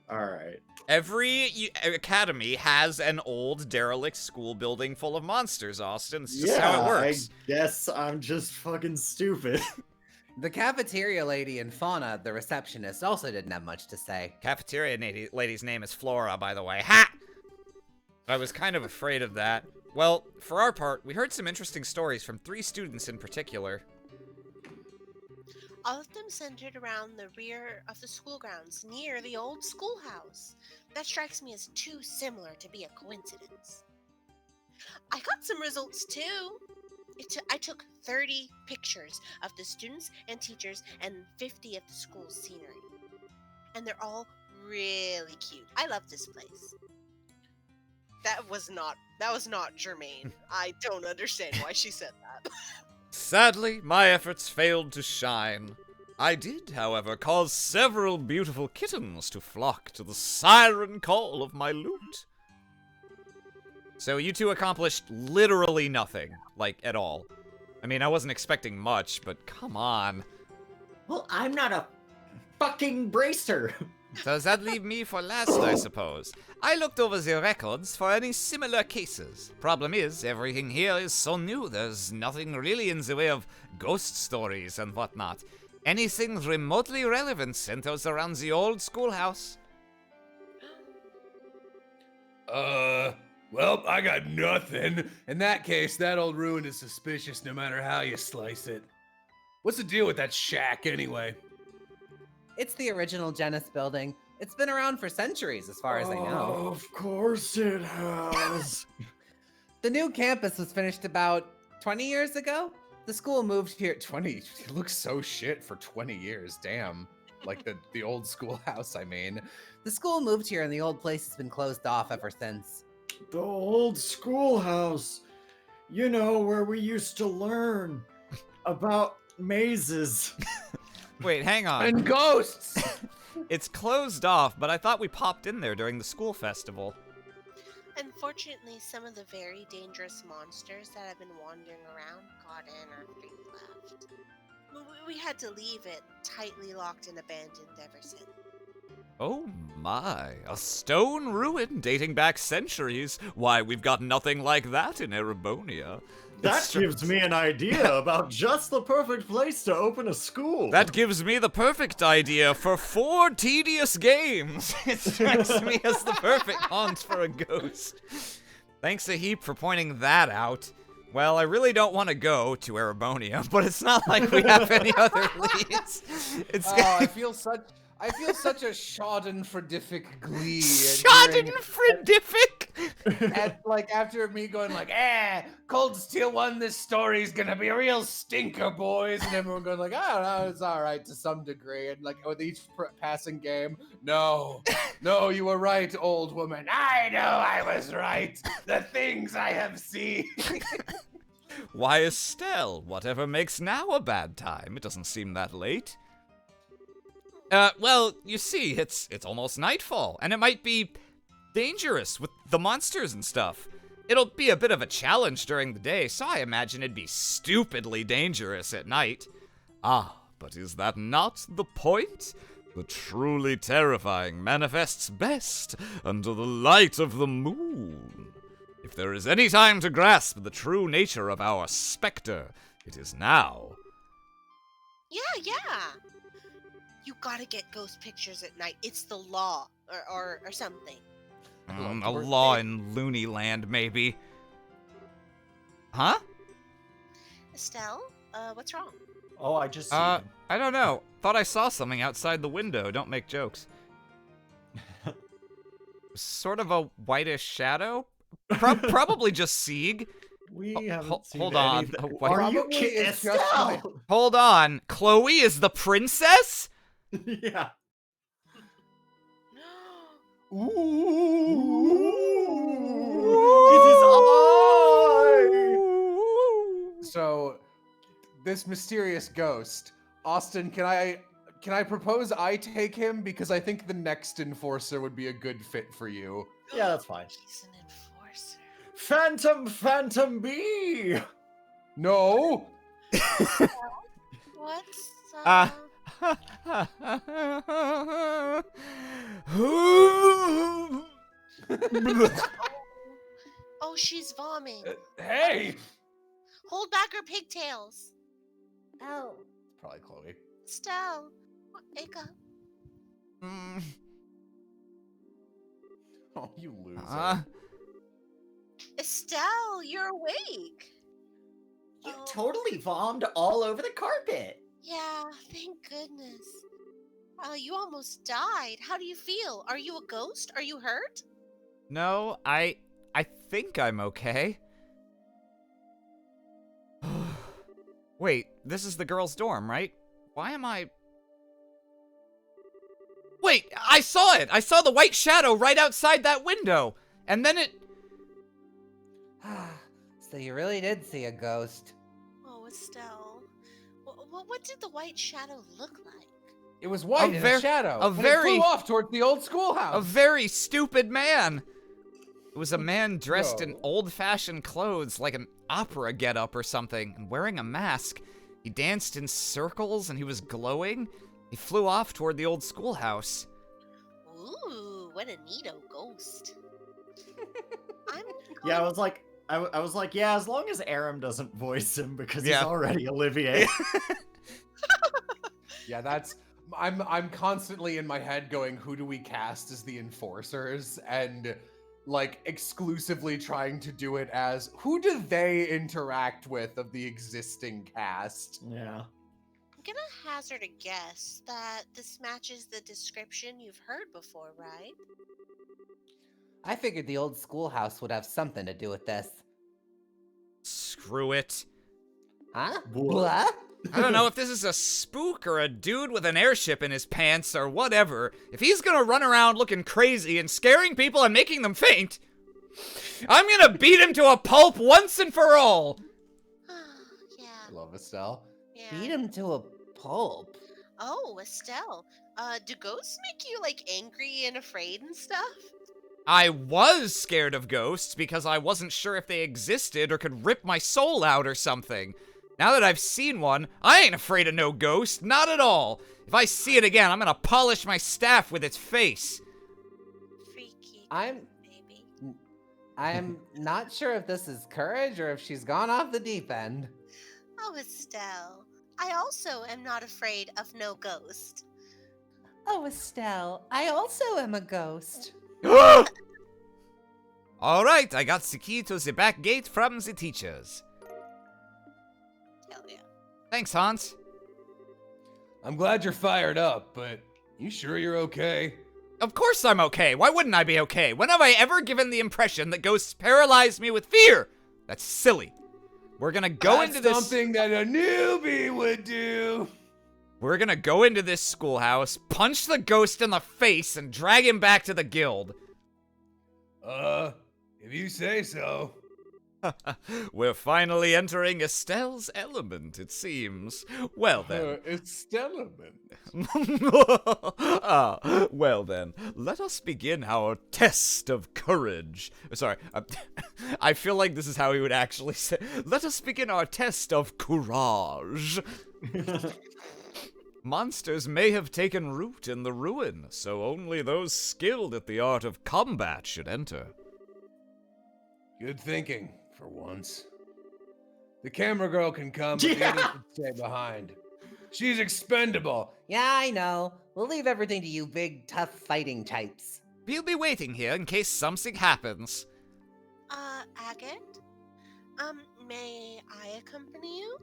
All right. Every academy has an old derelict school building full of monsters, Austin. It's just how it works. I guess I'm just fucking stupid. The cafeteria lady and Fauna, the receptionist, also didn't have much to say. Cafeteria lady's name is Flora, by the way. Ha! I was kind of afraid of that. Well, for our part, we heard some interesting stories from 3 students in particular. All of them centered around the rear of the school grounds near the old schoolhouse. That strikes me as too similar to be a coincidence. I got some results too. I took 30 pictures of the students and teachers and 50 of the school's scenery. And they're all really cute. I love this place. That was not germane. I don't understand why she said that. Sadly, my efforts failed to shine. I did, however, cause several beautiful kittens to flock to the siren call of my lute. So you two accomplished literally nothing, like, at all. I mean, I wasn't expecting much, but come on. Well, I'm not a fucking bracer. Does that leave me for last, I suppose? I looked over the records for any similar cases. Problem is, everything here is so new, there's nothing really in the way of ghost stories and whatnot. Anything remotely relevant centers around the old schoolhouse. Well, I got nothing. In that case, that old ruin is suspicious no matter how you slice it. What's the deal with that shack, anyway? It's the original Genis building. It's been around for centuries, as far as I know. Of course it has. The new campus was finished about 20 years ago. The school moved here 20. It looks so shit for 20 years. Damn. Like the old schoolhouse, I mean. The school moved here and the old place has been closed off ever since. The old schoolhouse. You know, where we used to learn about mazes. Wait, hang on. And ghosts! It's closed off, but I thought we popped in there during the school festival. Unfortunately, some of the very dangerous monsters that have been wandering around got in after you left. We had to leave it tightly locked and abandoned ever since. Oh my, a stone ruin dating back centuries. Why, we've got nothing like that in Erebonia. That gives me an idea about just the perfect place to open a school. That gives me the perfect idea for 4 tedious games. It strikes me as the perfect haunt for a ghost. Thanks a heap for pointing that out. Well, I really don't want to go to Erebonia, but it's not like we have any other leads. I feel such a schadenfreudific glee. Schadenfreudific? And like after me going like, Cold Steel won this story's gonna be a real stinker, boys, and everyone going like, I don't know, it's all right to some degree, and like with each passing game, no, you were right, old woman. I know I was right. The things I have seen. Why, Estelle, whatever makes now a bad time? It doesn't seem that late. Well, you see, it's almost nightfall, and it might be dangerous with the monsters and stuff. It'll be a bit of a challenge during the day, so I imagine it'd be stupidly dangerous at night. Ah, but is that not the point? The truly terrifying manifests best under the light of the moon. If there is any time to grasp the true nature of our specter, it is now. Yeah. You gotta get ghost pictures at night. It's the law, or something. A law in Looney Land, maybe. Huh? Estelle, what's wrong? Oh, I just see him. I don't know. Thought I saw something outside the window. Don't make jokes. Sort of a whitish shadow? Probably just Sieg. We Ho- haven't seen hold on. anything. What- Are you Probably kidding? it's just Estelle! Hold on. Chloe is the princess? Yeah. It is I! So, this mysterious ghost, Austin, can I propose I take him, because I think the next enforcer would be a good fit for you. Yeah, that's fine. He's an enforcer. Phantom Bee! No. What's Oh, she's vomiting. Hey. Hold back her pigtails. Oh. Probably Chloe. Estelle, wake up. Oh, you loser. Estelle, you're awake. You Oh. totally vommed all over the carpet. Yeah, thank goodness. You almost died. How do you feel? Are you a ghost? Are you hurt? No, I think I'm okay. Wait, this is the girls' dorm, right? Why am I... Wait, I saw it! I saw the white shadow right outside that window! And then it... So you really did see a ghost. Oh, Estelle. What did the white shadow look like? It was white in a shadow. a and very- it flew off towards the old schoolhouse. A very stupid man! It was a man dressed in No. old-fashioned clothes, like an opera getup or something, and wearing a mask. He danced in circles, and he was glowing. He flew off toward the old schoolhouse. Ooh, what a neato ghost. I'm Yeah, I going- was like, I was like, yeah, as long as Aram doesn't voice him because Yeah. he's already Olivier. Yeah, that's. I'm constantly in my head going, who do we cast as the enforcers? And like exclusively trying to do it as who do they interact with of the existing cast? Yeah. I'm gonna hazard a guess that this matches the description you've heard before, right? I figured the old schoolhouse would have something to do with this. Screw it. Huh? What? Blah? I don't know if this is a spook or a dude with an airship in his pants or whatever. If he's gonna run around looking crazy and scaring people and making them faint, I'm gonna beat him to a pulp once and for all. Yeah. I love Estelle. Yeah. Beat him to a pulp. Oh, Estelle. Do ghosts make you like angry and afraid and stuff? I was scared of ghosts because I wasn't sure if they existed or could rip my soul out or something. Now that I've seen one, I ain't afraid of no ghost, not at all. If I see it again, I'm gonna polish my staff with its face. Freaky. I'm Baby. I'm not sure if this is courage or if she's gone off the deep end. Oh, Estelle. I also am not afraid of no ghost. Oh, Estelle, I also am a ghost. All right, I got the key to the back gate from the teachers. Hell yeah. Thanks, Hans. I'm glad you're fired up, but you sure you're okay? Of course I'm okay. Why wouldn't I be okay? When have I ever given the impression that ghosts paralyze me with fear? That's silly. We're gonna go That's into this. something that a newbie would do. We're gonna go into this schoolhouse, punch the ghost in the face, and drag him back to the guild. If you say so. We're finally entering Estelle's element, it seems. Well then. It's Stellarman. Well then, let us begin our test of courage. Sorry, I feel like this is how he would actually say. Let us begin our test of courage. Monsters may have taken root in the ruin, so only those skilled at the art of combat should enter. Good thinking, for once. The camera girl can come, but the others can stay behind. She's expendable. Yeah, I know. We'll leave everything to you big, tough fighting types. We'll be waiting here in case something happens. Agate? May I accompany you?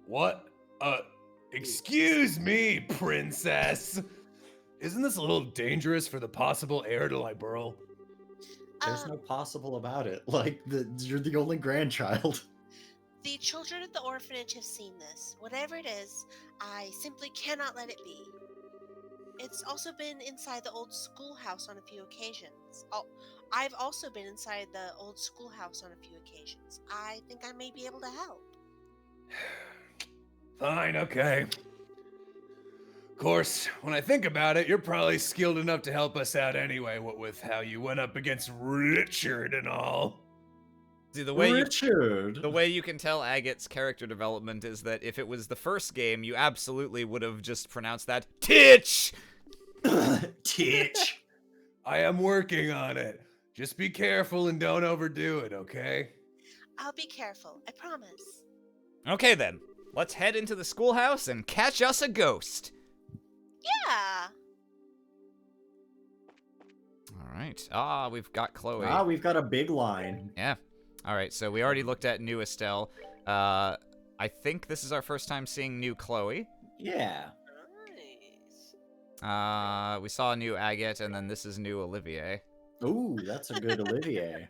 What? Excuse me, princess. Isn't this a little dangerous for the possible heir to Liberl? There's no possible about it. Like, you're the only grandchild. The children at the orphanage have seen this. Whatever it is, I simply cannot let it be. It's also been inside the old schoolhouse on a few occasions. I've also been inside the old schoolhouse on a few occasions. I think I may be able to help. Fine, okay. Of course, when I think about it, you're probably skilled enough to help us out anyway, what with how you went up against Richard and all. See, the way Richard. the way you can tell Agate's character development is that if it was the first game, you absolutely would have just pronounced that Titch! Titch. I am working on it. Just be careful and don't overdo it, okay? I'll be careful, I promise. Okay then, let's head into the schoolhouse and catch us a ghost. Yeah. Alright, we've got Chloe. We've got a big line. Yeah. Alright, so we already looked at new Estelle. I think this is our first time seeing new Chloe. Yeah. Nice. We saw new Agate, and then this is new Olivier. Ooh, that's a good Olivier.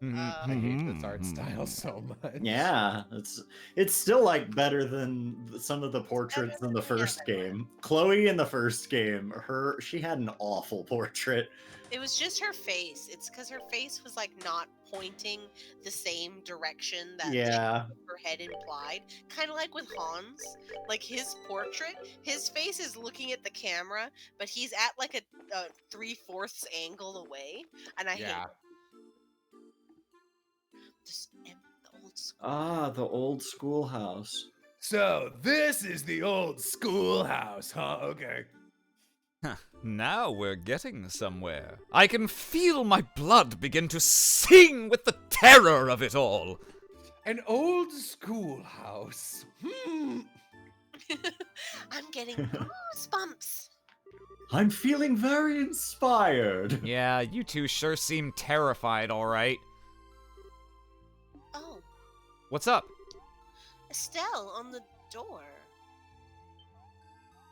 I hate this art style so much. Yeah, it's still like better than some of the portraits in the first game. Chloe in the first game, she had an awful portrait. It was just her face. It's because her face was like not pointing the same direction that Yeah. her head implied. Kind of like with Hans. Like his portrait, his face is looking at the camera, but he's at like a 3/4 angle away. And I hate it. Just the old school. The old schoolhouse. So, this is the old schoolhouse, huh? Okay. Now we're getting somewhere. I can feel my blood begin to sing with the terror of it all. An old schoolhouse. I'm getting goosebumps. I'm feeling very inspired. Yeah, you two sure seem terrified, alright. Oh, What's up? Estelle on the door.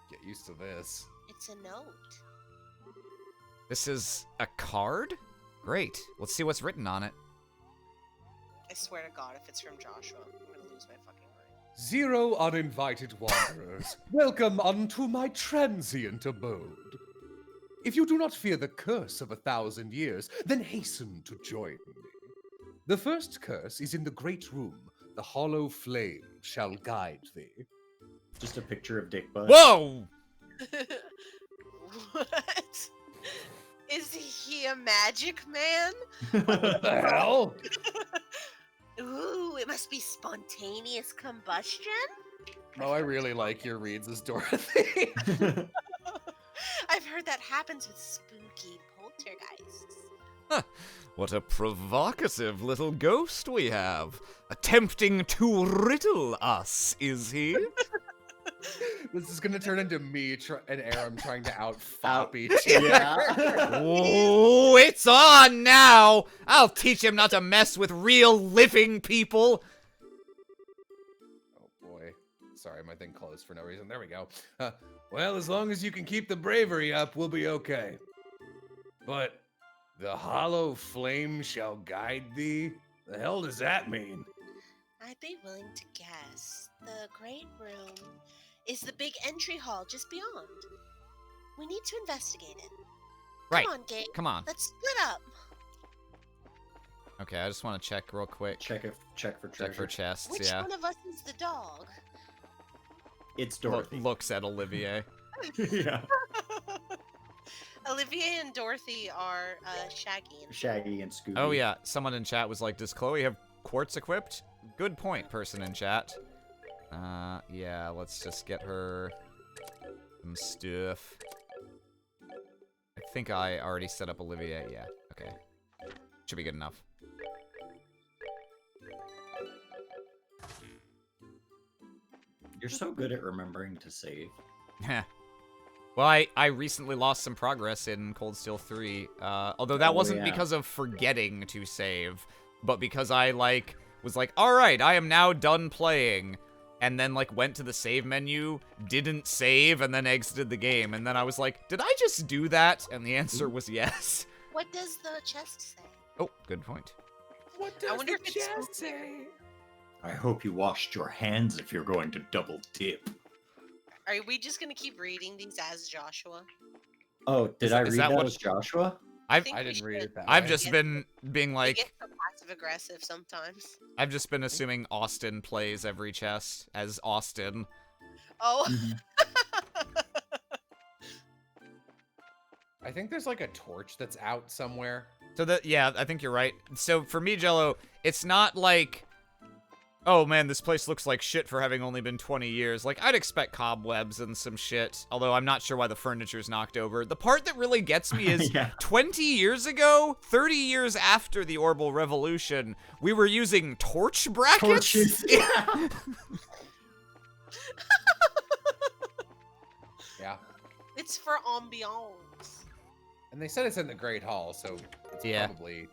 Get used to this. It's a note. This is a card? Great. Let's see what's written on it. I swear to God, if it's from Joshua, I'm gonna lose my fucking mind. 0 uninvited wanderers, welcome unto my transient abode. If you do not fear the curse of 1,000 years, then hasten to join me. The first curse is in the great room. The hollow flame shall guide thee. Just a picture of Dick Butt. Whoa! What? Is he a magic man? What the hell? Ooh, it must be spontaneous combustion? Oh, I really like your reads as Dorothy. I've heard that happens with spooky poltergeists. What a provocative little ghost we have. Attempting to riddle us, is he? This is gonna turn into me and Aram trying to out-fop Out- each other. Yeah. Oh, it's on now! I'll teach him not to mess with real living people. Oh boy. Sorry, my thing closed for no reason. There we go. Well, as long as you can keep the bravery up, we'll be okay. But the hollow flame shall guide thee? The hell does that mean? I'd be willing to guess the great room is the big entry hall just beyond. We need to investigate it. Right. Come on, gang. Come on. Let's split up. Okay, I just want to check real quick. Check for treasure. Check for chests, Which yeah. one of us is the dog? It's Dorothy. Looks at Olivier. Yeah. Olivier and Dorothy are Shaggy and Shaggy and Scooby. Oh yeah, someone in chat was like, does Chloe have quartz equipped? Good point, person in chat. Yeah, let's just get her some stuff. I think I already set up Olivier, yeah, okay. Should be good enough. You're so good at remembering to save. Well, I recently lost some progress in Cold Steel 3, although that Oh, wasn't yeah. because of forgetting to save, but because I, like, was like, alright, I am now done playing, and then, like, went to the save menu, didn't save, and then exited the game, and then I was like, did I just do that? And the answer was yes. What does the chest say? Oh, good point. What I wonder if it's say? I hope you washed your hands if you're going to double dip. Are we just gonna keep reading these as Joshua? Oh, did I Is read that that what- as Joshua? I've think I we didn't read should. it that I've way. just Yes. been being They like, get so passive aggressive sometimes. I've just been assuming Austin plays every chest as Austin. Oh. I think there's like a torch that's out somewhere. So that, yeah, I think you're right. So for me, Jello, it's not like, oh man, this place looks like shit for having only been 20 years. Like, I'd expect cobwebs and some shit, although I'm not sure why the furniture's knocked over. The part that really gets me is Yeah. 20 years ago, 30 years after the Orbital Revolution, we were using torch brackets? Torches. Yeah. Yeah. It's for ambiance. And they said it's in the Great Hall, so it's Yeah. probably...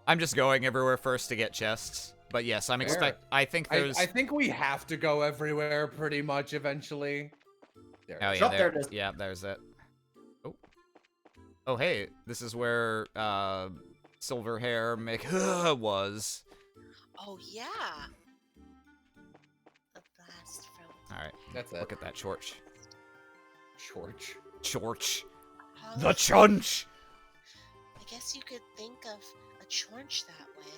I'm just going everywhere first to get chests. But yes, I'm Fair. I think there's... I think we have to go everywhere pretty much eventually. There. Oh, it is. yeah, Oh, there it is. Yeah, there's it. Oh. Oh, hey, this is where, Silver Hair was. Oh yeah. A blast from. Alright, That's it. look at that chorch. Chorch. Chorch. Oh, The chunch! I guess you could think of a chorch that way.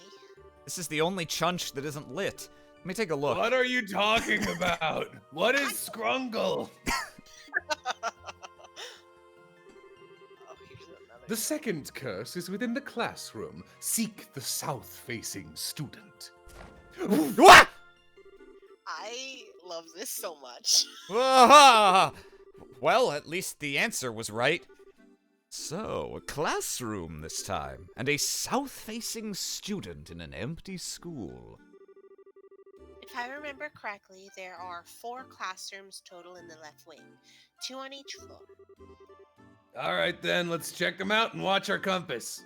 This is the only chunch that isn't lit. Let me take a look. What are you talking about? What is Scrungle? Oh, here's another. The second curse is within the classroom. Seek the south-facing student. Wah! I love this so much. Ah! Well, at least the answer was right. So, a classroom this time, and a south-facing student in an empty school. If I remember correctly, there are 4 classrooms total in the left wing, 2 on each floor. All right, then, let's check them out and watch our compass.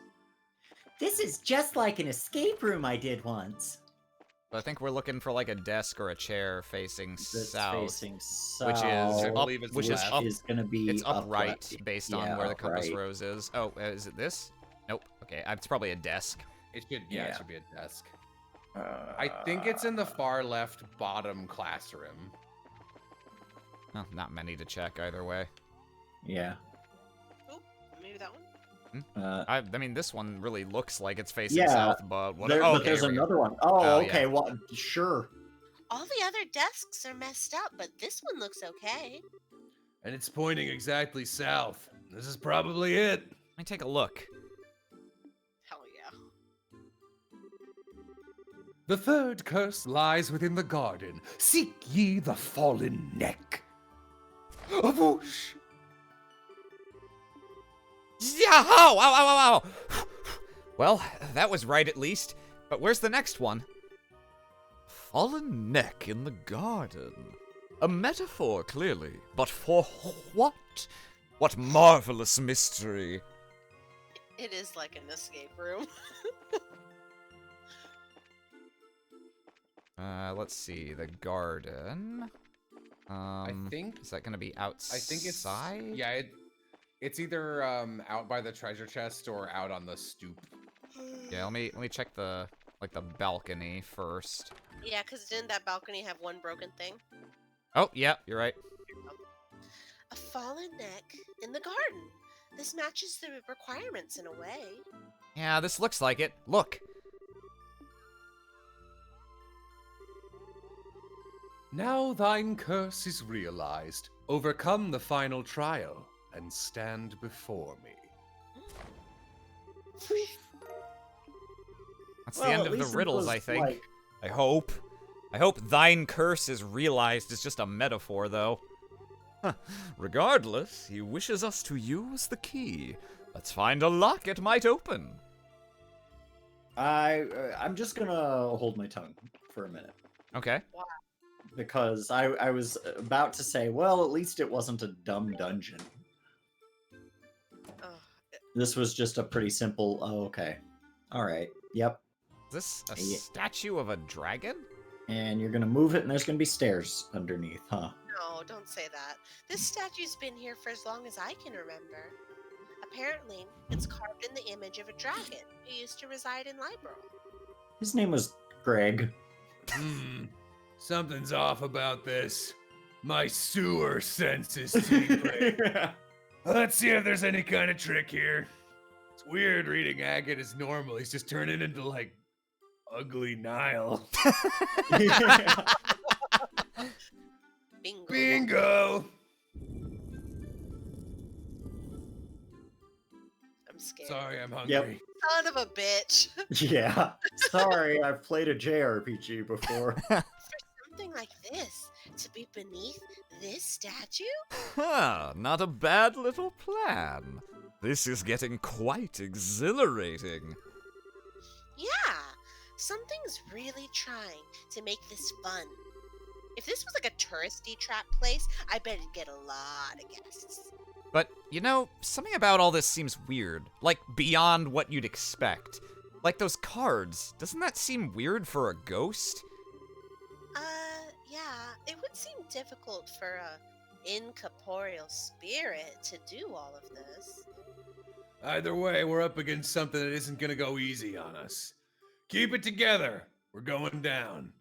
This is just like an escape room I did once. But I think we're looking for like a desk or a chair facing That's south. facing south. Which is I up, believe it's which is left. up. is gonna be It's upright upright. based on Yeah, where the compass upright. rose is. Oh, is it this? Nope. Okay, it's probably a desk. It should, yeah, Yeah. it should be a desk. I think it's in the far left bottom classroom. Oh, not many to check either way. Yeah. Oh, maybe that one? I mean, this one really looks like it's facing Yeah, south, but what? There, Oh, but okay, there's here we go. another one. Oh, Oh, yeah. okay. Well, sure. All the other desks are messed up, but this one looks okay. And it's pointing exactly south. This is probably it. Let me take a look. Hell yeah. The third curse lies within the garden. Seek ye the fallen neck. A whoosh! Yeah! Oh! Ow! Ow! Ow! Ow! Well, that was right at least. But where's the next one? Fallen neck in the garden. A metaphor, clearly. But for what? What marvelous mystery. It is like an escape room. Let's see. The garden. I think Is that gonna be outside? I think it's yeah. It's either out by the treasure chest or out on the stoop. Yeah. Let me check the balcony first. Yeah, because didn't that balcony have one broken thing? Oh, yeah. You're right. A fallen neck in the garden. This matches the requirements in a way. Yeah, this looks like it. Look. Now thine curse is realized. Overcome the final trial and stand before me. That's Well, the end at of the least it riddles, was, I think. like- I hope. I hope thine curse is realized is just a metaphor, though. Huh. Regardless, he wishes us to use the key. Let's find a lock it might open. I'm just gonna hold my tongue for a minute. Okay. Because I was about to say, well, at least it wasn't a dumb dungeon. Ugh. This was just a pretty simple, oh, okay. Alright, yep. Is this a Yeah. statue of a dragon? And you're gonna move it and there's gonna be stairs underneath, huh? No, don't say that. This statue's been here for as long as I can remember. Apparently, it's carved in the image of a dragon who used to reside in Libro. His name was Greg. Something's off about this. My sewer sense is tingling. Let's see if there's any kind of trick here. It's weird reading Agate as normal. He's just turning into, like, ugly Nile. Bingo. Bingo! I'm scared. Sorry, I'm hungry. Yep. Son of a bitch. Yeah. Sorry, I've played a JRPG before. For something like this to be beneath this statue? Huh, not a bad little plan. This is getting quite exhilarating. Yeah. Something's really trying to make this fun. If this was like a touristy trap place, I bet it'd get a lot of guests. But, you know, something about all this seems weird. Like, beyond what you'd expect. Like those cards. Doesn't that seem weird for a ghost? Yeah, it would seem difficult for a incorporeal spirit to do all of this. Either way, we're up against something that isn't gonna go easy on us. Keep it together. We're going down.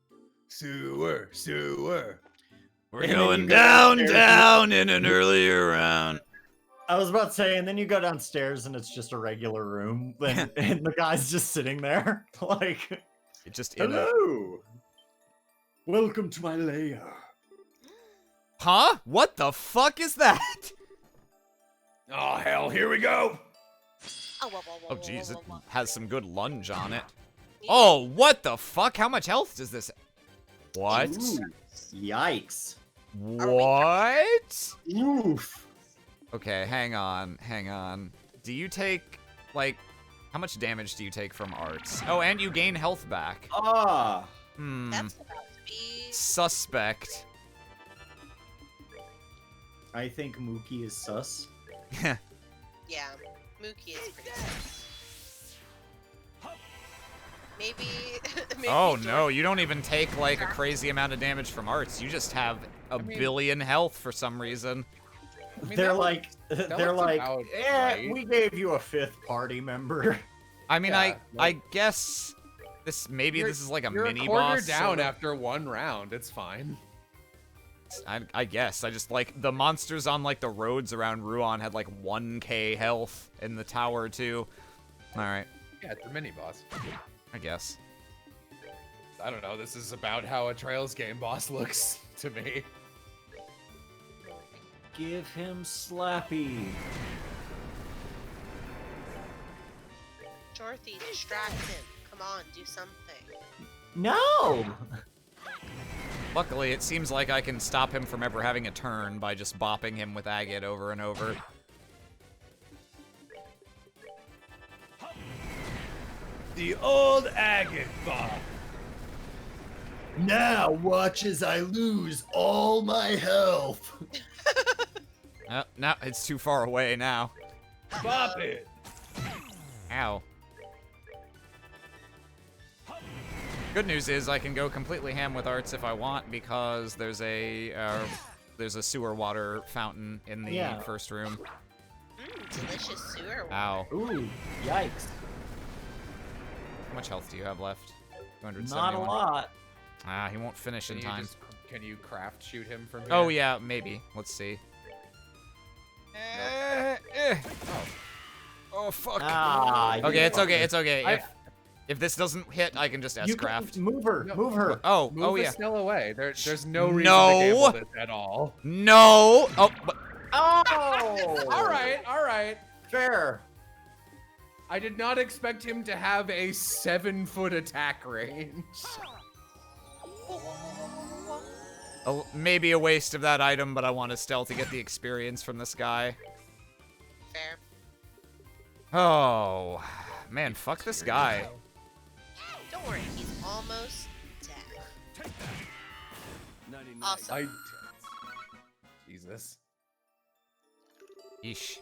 Sewer, sewer. We're And then going you go down, downstairs. down in an earlier round. I was about to say, and then you go downstairs and it's just a regular room, and the guy's just sitting there, like, It just in a... hello, welcome to my lair. Huh? What the fuck is that? Oh, hell, here we go. Oh, whoa, whoa, whoa, Oh, whoa, jeez, it whoa, whoa. has some good lunge on it. Yeah. Oh, what the fuck? How much health does this... What? Ooh, yikes. What? Oof. Okay, hang on, hang on. Do you take, like, how much damage do you take from arts? Oh, and you gain health back. Ah. Hmm. That's about to be. Suspect. I think Mookie is sus. Yeah, Mookie is pretty sus. Maybe. maybe Oh George- no, you don't even take, like, a crazy amount of damage from arts. You just have a mean- billion health for some reason. I mean, they're that like, looks about right. we gave you a fifth party member. I mean, Yeah, I like- guess this, maybe this is like a You're mini a quarter boss. down sort of. after one round. It's fine. I guess. I just, like, the monsters on, like, the roads around Ruan had, like, 1k health in the tower, too. Alright, Yeah, it's a mini boss. I guess. I don't know. This is about how a Trails game boss looks to me. Give him Slappy. Dorothy, distract him. Come on, do something. No. Luckily, it seems like I can stop him from ever having a turn by just bopping him with agate over and over. The old agate bot. Now watch as I lose all my health. No, it's too far away now. Bop it. Ow. Good news is I can go completely ham with arts if I want because there's a sewer water fountain in the Yeah. first room. Delicious sewer water. Ow. Ooh, yikes. How much health do you have left? 271. Not a lot. Ah, he won't finish in time. Can you craft shoot him from here? Oh yeah, maybe. Let's see. Oh fuck. Ah, Okay, it's okay. It's okay. I- If If this doesn't hit, I can just You can S-craft. move her. No. Move her. Oh, Move oh yeah. Estelle away. There's no reason No. to gamble this at all. No! Oh, but Oh. All right, all right. Fair. I did not expect him to have a 7-foot attack range. maybe a waste of that item, but I want Estelle to get the experience from this guy. Fair. Oh, man, fuck this guy. Don't worry, he's almost dead. Awesome. I. Jesus. Yeesh.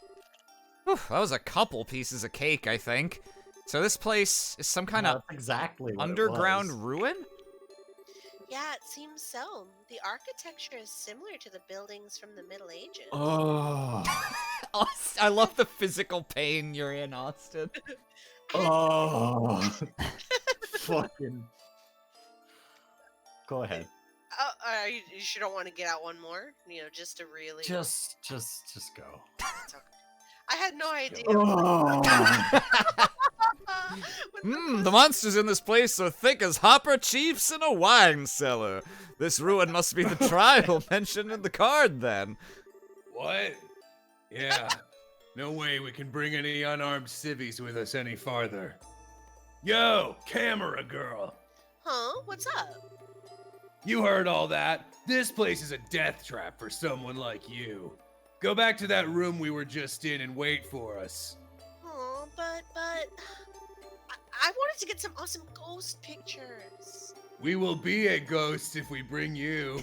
Whew, that was a couple pieces of cake, I think. So this place is some kind of That's exactly what it underground was. ruin? Yeah, it seems so. The architecture is similar to the buildings from the Middle Ages. Oh. I love the physical pain you're in, Austin. Oh. Fucking. Go ahead. You sure don't want to get out one more? You know, just to really. Just go. It's okay. I had no idea. Oh. The monsters in this place are thick as hopper chiefs in a wine cellar. This ruin must be the trial mentioned in the card, then. What? Yeah. No way we can bring any unarmed civvies with us any farther. Yo, camera girl. Huh? What's up? You heard all that. This place is a death trap for someone like you. Go back to that room we were just in and wait for us. Oh, but I wanted to get some awesome ghost pictures. We will be a ghost if we bring you.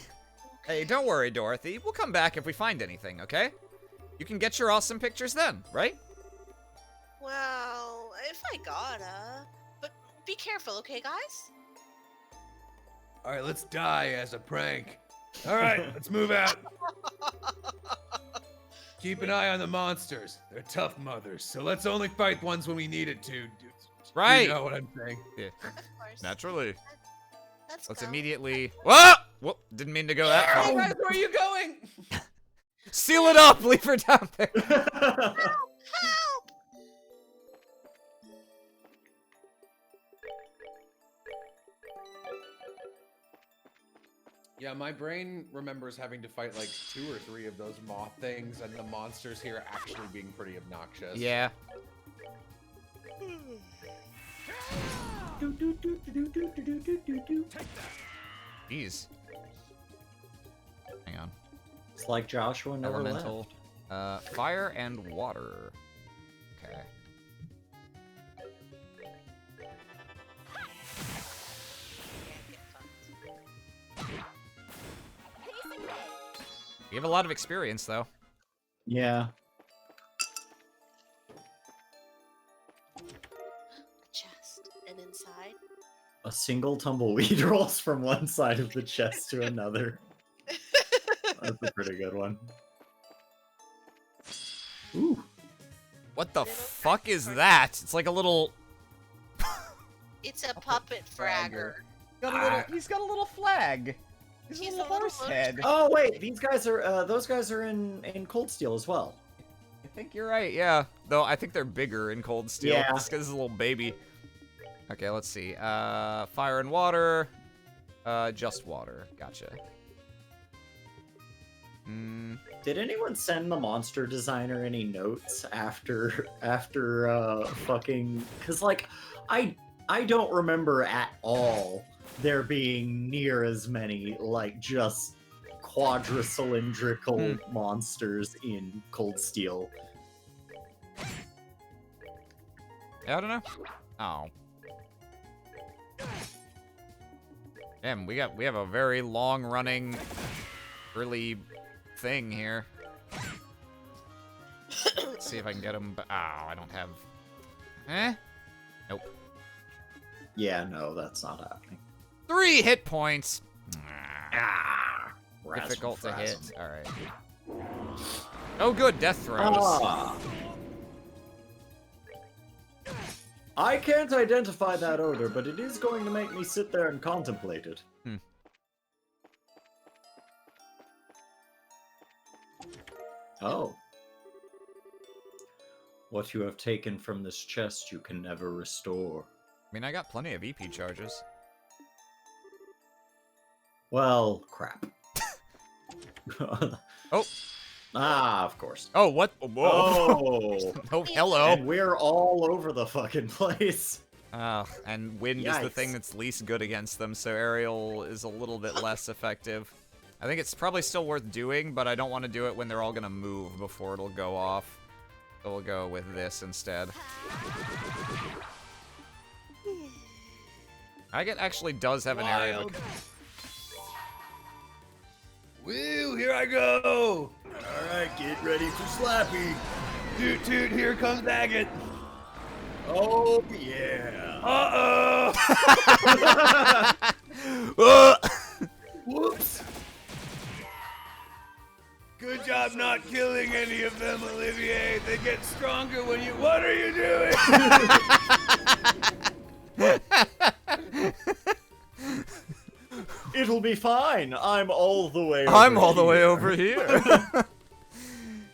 Hey, don't worry, Dorothy. We'll come back if we find anything, okay? You can get your awesome pictures then, right? Well, if I gotta. But be careful, okay, guys? All right, let's die as a prank. All right, let's move out. Keep an eye on the monsters. They're tough mothers, so let's only fight ones when we need it to. Right. You know what I'm saying. Yeah. Of course. Naturally. Let's go. Immediately. Whoa! Whoop! Didn't mean to go that Hey, far. guys, where are you going? Seal it up. Leave her down there. Help! Yeah, my brain remembers having to fight like 2 or 3 of those moth things, and the monsters here actually being pretty obnoxious. Yeah. Jeez. Hang on. It's like Joshua never Elemental. Fire and water. Okay. You have a lot of experience, though. Yeah. A chest. And inside? A single tumbleweed rolls from one side of the chest to another. That's a pretty good one. Ooh. What the fuck is that? It's like a little... It's a puppet fragger. He's got a little flag. He's He's a a little little horse head. Oh wait, these guys are those guys are in Cold Steel as well. I think you're right, yeah. Though I think they're bigger in Cold Steel. Yeah. This guy's a little baby. Okay, let's see. Fire and water. Just water. Gotcha. Did anyone send the monster designer any notes after fucking? Cause like, I don't remember at all there being near as many like just quadricylindrical monsters in Cold Steel. I don't know. Oh. Damn, we have a very long running early thing here. Let's see if I can get him. Oh, I don't have. Nope. Yeah, no, that's not happening. 3 hit points. Razzle Difficult to hit. frazzle. All right. Oh, good. Death throws. Ah. I can't identify that odor, but it is going to make me sit there and contemplate it. Oh. What you have taken from this chest you can never restore. mean, I got plenty of EP charges. Well, crap. Oh. Ah, of course. Oh, what? Whoa. Oh. Oh, hello. And we're all over the fucking place. And wind is the thing Yikes. that's least good against them, so aerial is a little bit less effective. I think it's probably still worth doing, but I don't want to do it when they're all gonna move before it'll go off. So we'll go with this instead. Agate actually does have an area. Wild. Woo, here I go! Alright, get ready for Slappy. Toot toot, here comes Agate! Oh, yeah. Uh-oh! Whoops! Good job not killing any of them, Olivier. They get stronger when you... What are you doing? It'll be fine. I'm all the way I'm all the way over here.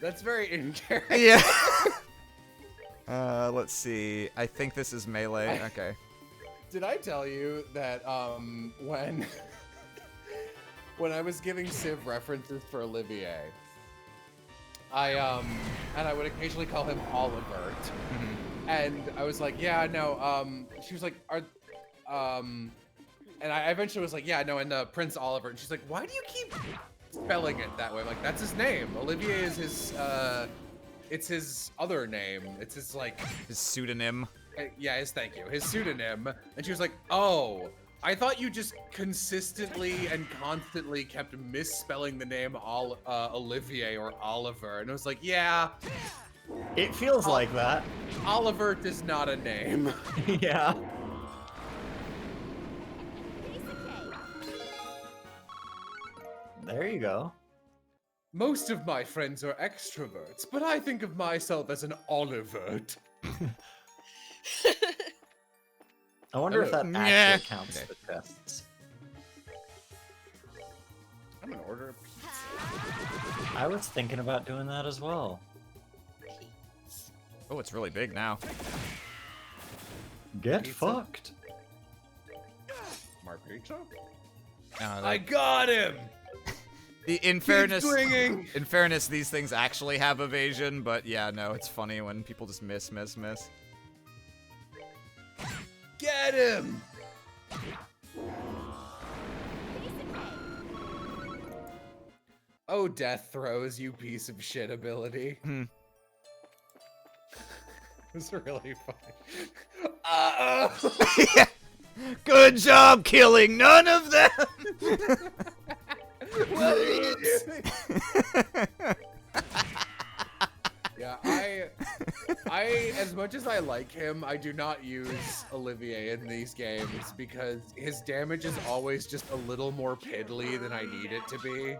That's very in character. Yeah. Let's see. I think this is melee. Okay. Did I tell you that when when I was giving Civ references for Olivier, and I would occasionally call him Oliver, and I was like, yeah, no, she was like, and I eventually was like, yeah, no, and Prince Oliver, and she's like, why do you keep spelling it that way? I'm like, that's his name. Olivier is his, it's his other name. It's his, like... His pseudonym. Yeah, thank you. His pseudonym. And she was like, oh, I thought you just consistently and constantly kept misspelling the name Olivier or Oliver. And I was like, yeah. It feels like that. Oliver is not a name. Yeah. There you go. Most of my friends are extroverts, but I think of myself as an Olivert. I wonder if that Yeah. actually counts Okay. for tests. I'm gonna order a pizza. I was thinking about doing that as well. Oh, it's really big now. Get Pizza? fucked. More pizza? I got him! In Keep fairness, swinging! in fairness, these things actually have evasion, but yeah, no, it's funny when people just miss. Get him! Oh, death throws, you piece of shit ability. It's really funny. Uh-oh! Good job killing none of them. What are you doing? Yeah, I, as much as I like him, I do not use Olivier in these games because his damage is always just a little more piddly than I need it to be.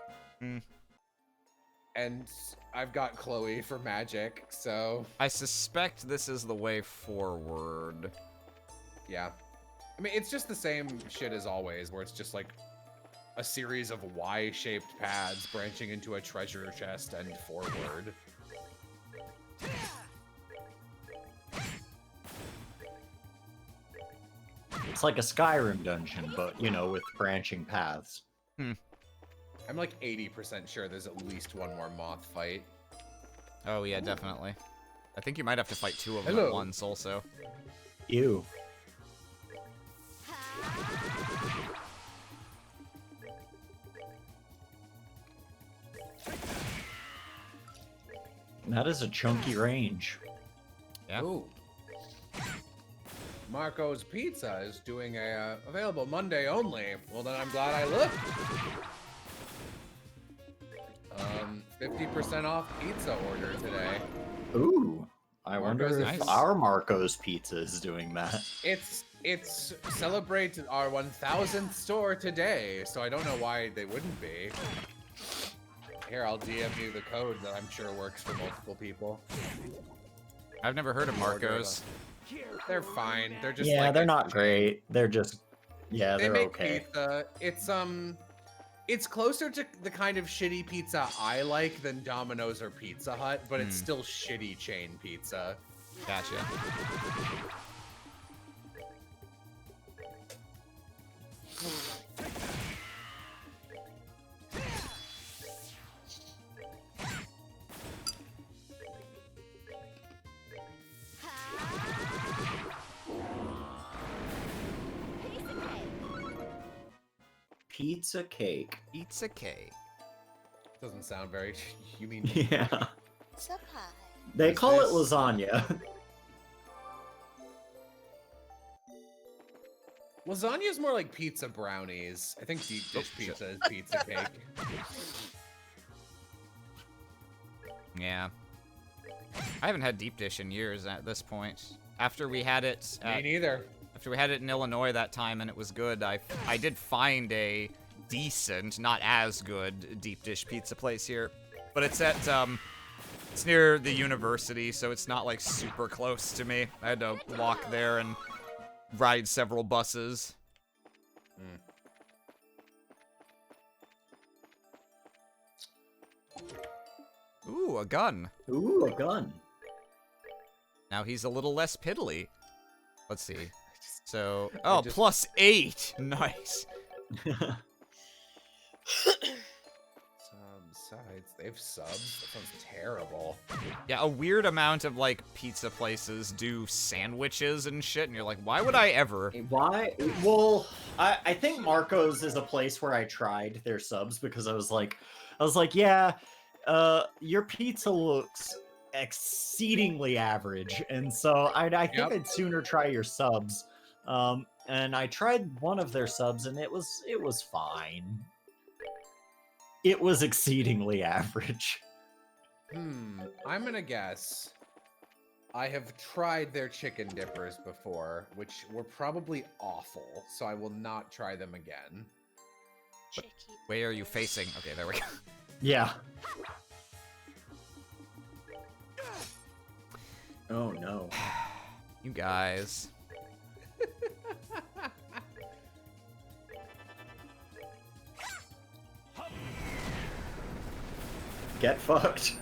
And I've got Chloe for magic, so I suspect this is the way forward. yeah. I mean, it's just the same shit as always, where it's just like a series of Y-shaped paths branching into a treasure chest and forward. It's like a Skyrim dungeon, but, you know, with branching paths. I'm like 80% sure there's at least one more moth fight. Oh yeah, definitely. I think you might have to fight two of them Hello. at once also. Ew. That is a chunky range. Yeah. Ooh. Marco's Pizza is doing a available Monday only. Well, then I'm glad I looked. 50% off pizza order today. Ooh. I wonder Marco's if nice. our Marco's Pizza is doing that. It's celebrate our 1000th store today, so I don't know why they wouldn't be. Here, I'll DM you the code that I'm sure works for multiple people. I've never heard of Marco's. They're fine. They're just Yeah, like they're a- not great. They're just, yeah, They they're make okay. pizza. It's closer to the kind of shitty pizza I like than Domino's or Pizza Hut, but it's still shitty chain pizza. Gotcha. pizza cake. Pizza cake. Doesn't sound very. You mean? Yeah. It's a pie. They What's call it this? lasagna. Lasagna is more like pizza brownies. I think deep dish shit. pizza is pizza cake. Yeah. I haven't had deep dish in years at this point. After we had it Me at, neither. after we had it in Illinois that time and it was good, I did find a decent, not as good deep dish pizza place here. But it's at it's near the university, so it's not like super close to me. I had to walk there and ride several buses. Ooh, a gun. Ooh, a gun. Now he's a little less piddly. Let's see. So, I oh, just- +8. Nice. Sides. They have subs. That sounds terrible. Yeah, a weird amount of like pizza places do sandwiches and shit, and you're like, why would I ever? Why? Well, I think Marco's is a place where I tried their subs because I was like, yeah, your pizza looks exceedingly average, and so I think Yep. I'd sooner try your subs. And I tried one of their subs, and it was fine. It was exceedingly average. I'm gonna guess. I have tried their chicken dippers before, which were probably awful, so I will not try them again. Chicky. Where are you facing? Okay, there we go. Yeah. Oh no. You guys. Get fucked.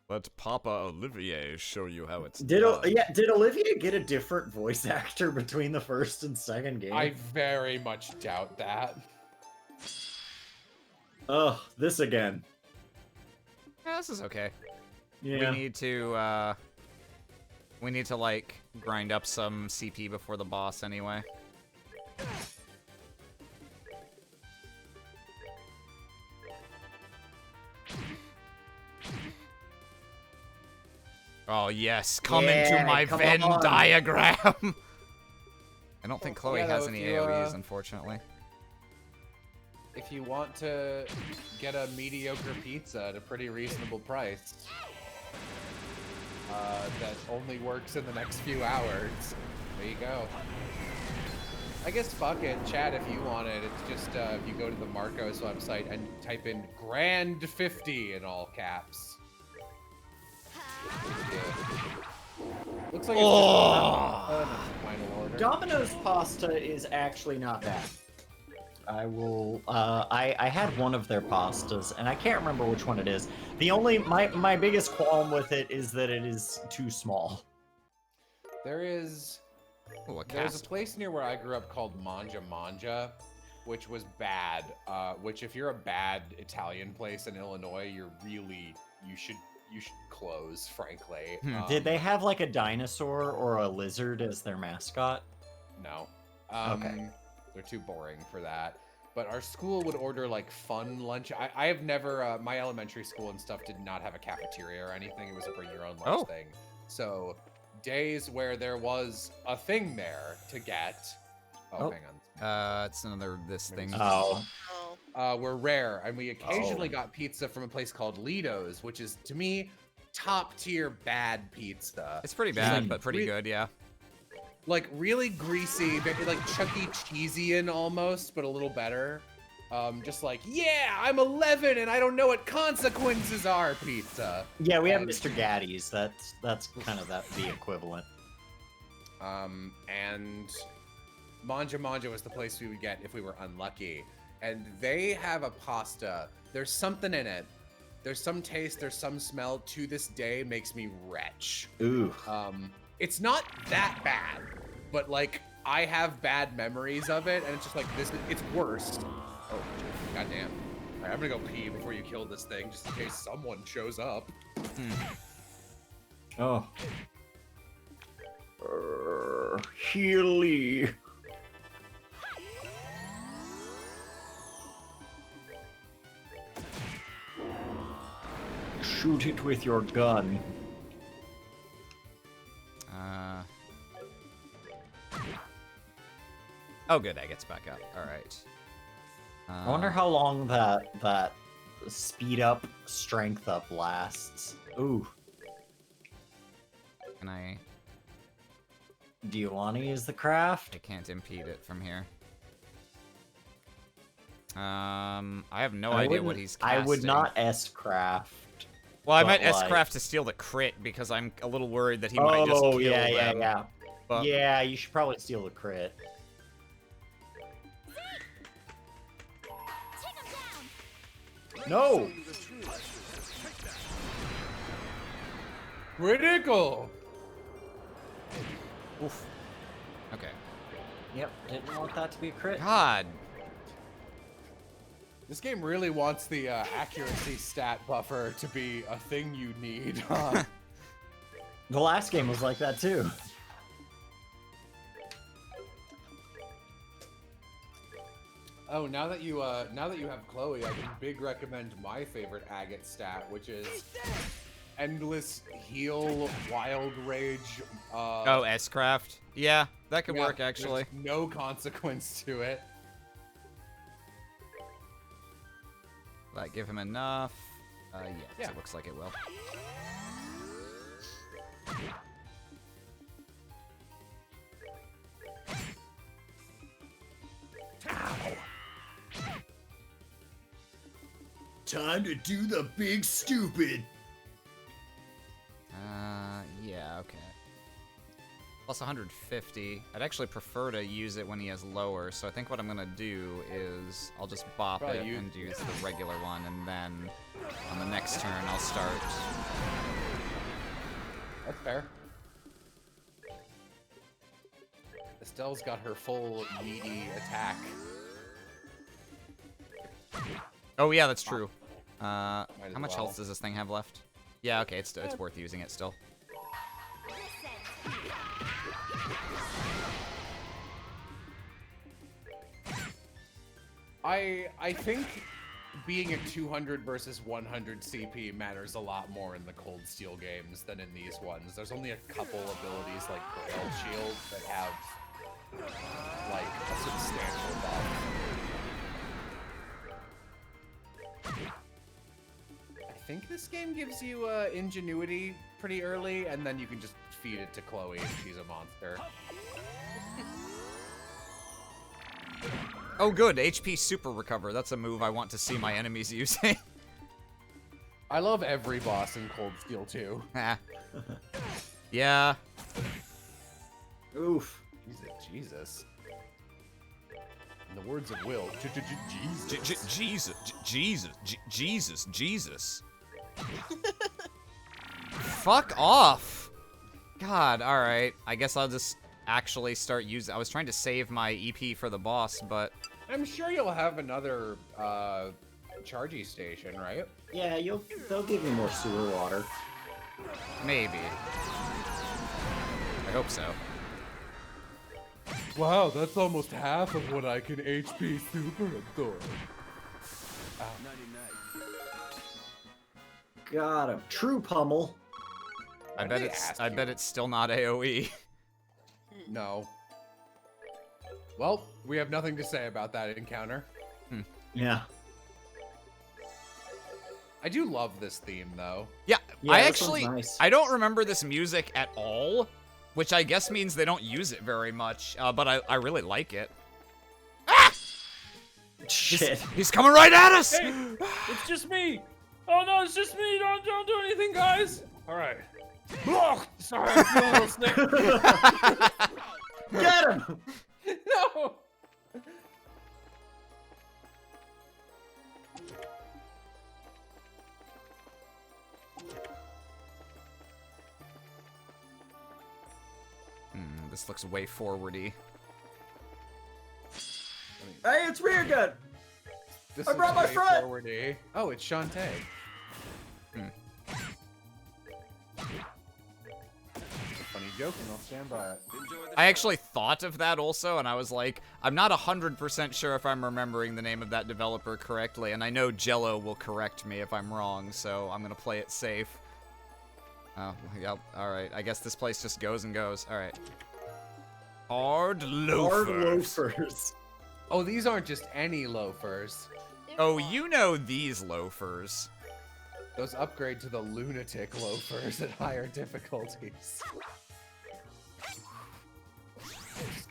Let Papa Olivier show you how it's Did Olivia get a different voice actor between the first and second game? I very much doubt that. Ugh, this again. Yeah, this is okay. Yeah. We need to like grind up some CP before the boss anyway. Oh yes, come into Yeah, my come Venn on. diagram. I don't think Chloe Yeah, has though, any if you, AoEs, unfortunately. If you want to get a mediocre pizza at a pretty reasonable price, that only works in the next few hours, there you go. I guess fuck it, chat if you want it. It's just if you go to the Marcos website and type in Grand 50 in all caps. Looks like it's Oh. just a final order. Domino's pasta is actually not bad. I will. I had one of their pastas, and I can't remember which one it is. My biggest qualm with it is that it is too small. There's Ooh, a a cast. place near where I grew up called Manja Manja, which was bad. Which if you're a bad Italian place in Illinois, you should close, frankly. Did they have like a dinosaur or a lizard as their mascot? No. Okay. They're too boring for that. But our school would order like fun lunch. I have never, my elementary school and stuff did not have a cafeteria or anything. It was a bring your own lunch Oh. thing. So days where there was a thing there to get. Oh. Hang on. It's another this thing. Oh. Oh. Were rare, and we occasionally got pizza from a place called Lido's, which is to me top tier bad pizza. It's pretty bad, like but pretty re- good, yeah. Like really greasy, very like Chuck E. Cheeseian almost, but a little better. Just like, yeah, I'm 11 and I don't know what consequences are pizza. Yeah, we have And- Mr. Gaddy's. That's kind of the equivalent. And Manja Manja was the place we would get if we were unlucky. And they have a pasta. There's something in it. There's some taste, there's some smell to this day makes me retch. Ooh. It's not that bad, but like I have bad memories of it, and it's just like this. It's worse. Oh, goddamn! All right, I'm gonna go pee before you kill this thing, just in case someone shows up. Oh. Healy. shoot it with your gun. Oh, good. That gets back up. All right. I wonder how long that speed up, strength up lasts. Ooh. Can I? Do you want to use the craft? I can't impede it from here. I have no idea what he's casting. I would not S-craft. Well, I but, might like- S-craft to steal the crit because I'm a little worried that he might just Oh, kill yeah, them. yeah. But Yeah, you should probably steal the crit. No! Critical. Oof. Okay. Yep, didn't want that to be a crit. God. This game really wants the accuracy stat buffer to be a thing you need, huh? The last game was like that too. Oh, now that you have Chloe, I can big recommend my favorite agate stat, which is endless heal, wild rage. Oh, S-craft. Yeah, that could yeah, work actually. there's no consequence to it. Will that give him enough? Yes, Yeah. it looks like it will. Time to do the big stupid. Yeah, okay. Plus 150. I'd actually prefer to use it when he has lower, so I think what I'm gonna do is I'll just bop Probably it and use the regular one, and then on the next turn I'll start. That's fair. Estelle's got her full meaty attack. Oh yeah, that's true. How as much well. health does this thing have left? Yeah, okay, it's worth using it still. I think being at 200 versus 100 CP matters a lot more in the Cold Steel games than in these ones. There's only a couple abilities like Grail Shield that have like a substantial buff. I think this game gives you ingenuity pretty early, and then you can just feed it to Chloe and she's a monster. Oh good, HP super recover. That's a move I want to see my enemies using. I love every boss in Cold Steel 2. Ah. Yeah. Oof. Jesus. In the words of Will, Jesus. Fuck off. God, alright. I guess I'll just actually start using. I was trying to save my EP for the boss, but I'm sure you'll have another chargy station, right? Yeah, they'll give you more sewer water. maybe. I hope so. Wow, that's almost half of what I can HP super absorb. Got him. True pummel. I Why bet did they it's ask I you? bet it's still not AoE. No. Well, we have nothing to say about that encounter. Yeah. I do love this theme, though. Yeah, Yeah, I this actually one's nice. I don't remember this music at all, which I guess means they don't use it very much. But I really like it. Shit. He's coming right at us. Hey, it's just me. Oh no, it's just me. Don't do anything, guys. All right. Oh, sorry, I feel a little sick. Get him! No! This looks way forwardy. Hey, it's me again! This I brought my looks way friend! forward-y. Oh, it's Shantae. It's a funny funny joke, and I'll stand by it. I actually thought of that also, and I was like, I'm not 100% sure if I'm remembering the name of that developer correctly, and I know Jello will correct me if I'm wrong, so I'm gonna play it safe. Oh, yep, alright. I guess this place just goes and goes. Alright. Hard loafers. Hard loafers. Oh, these aren't just any loafers. They're Oh, fun. you know these loafers. Those upgrade to the lunatic loafers at higher difficulties.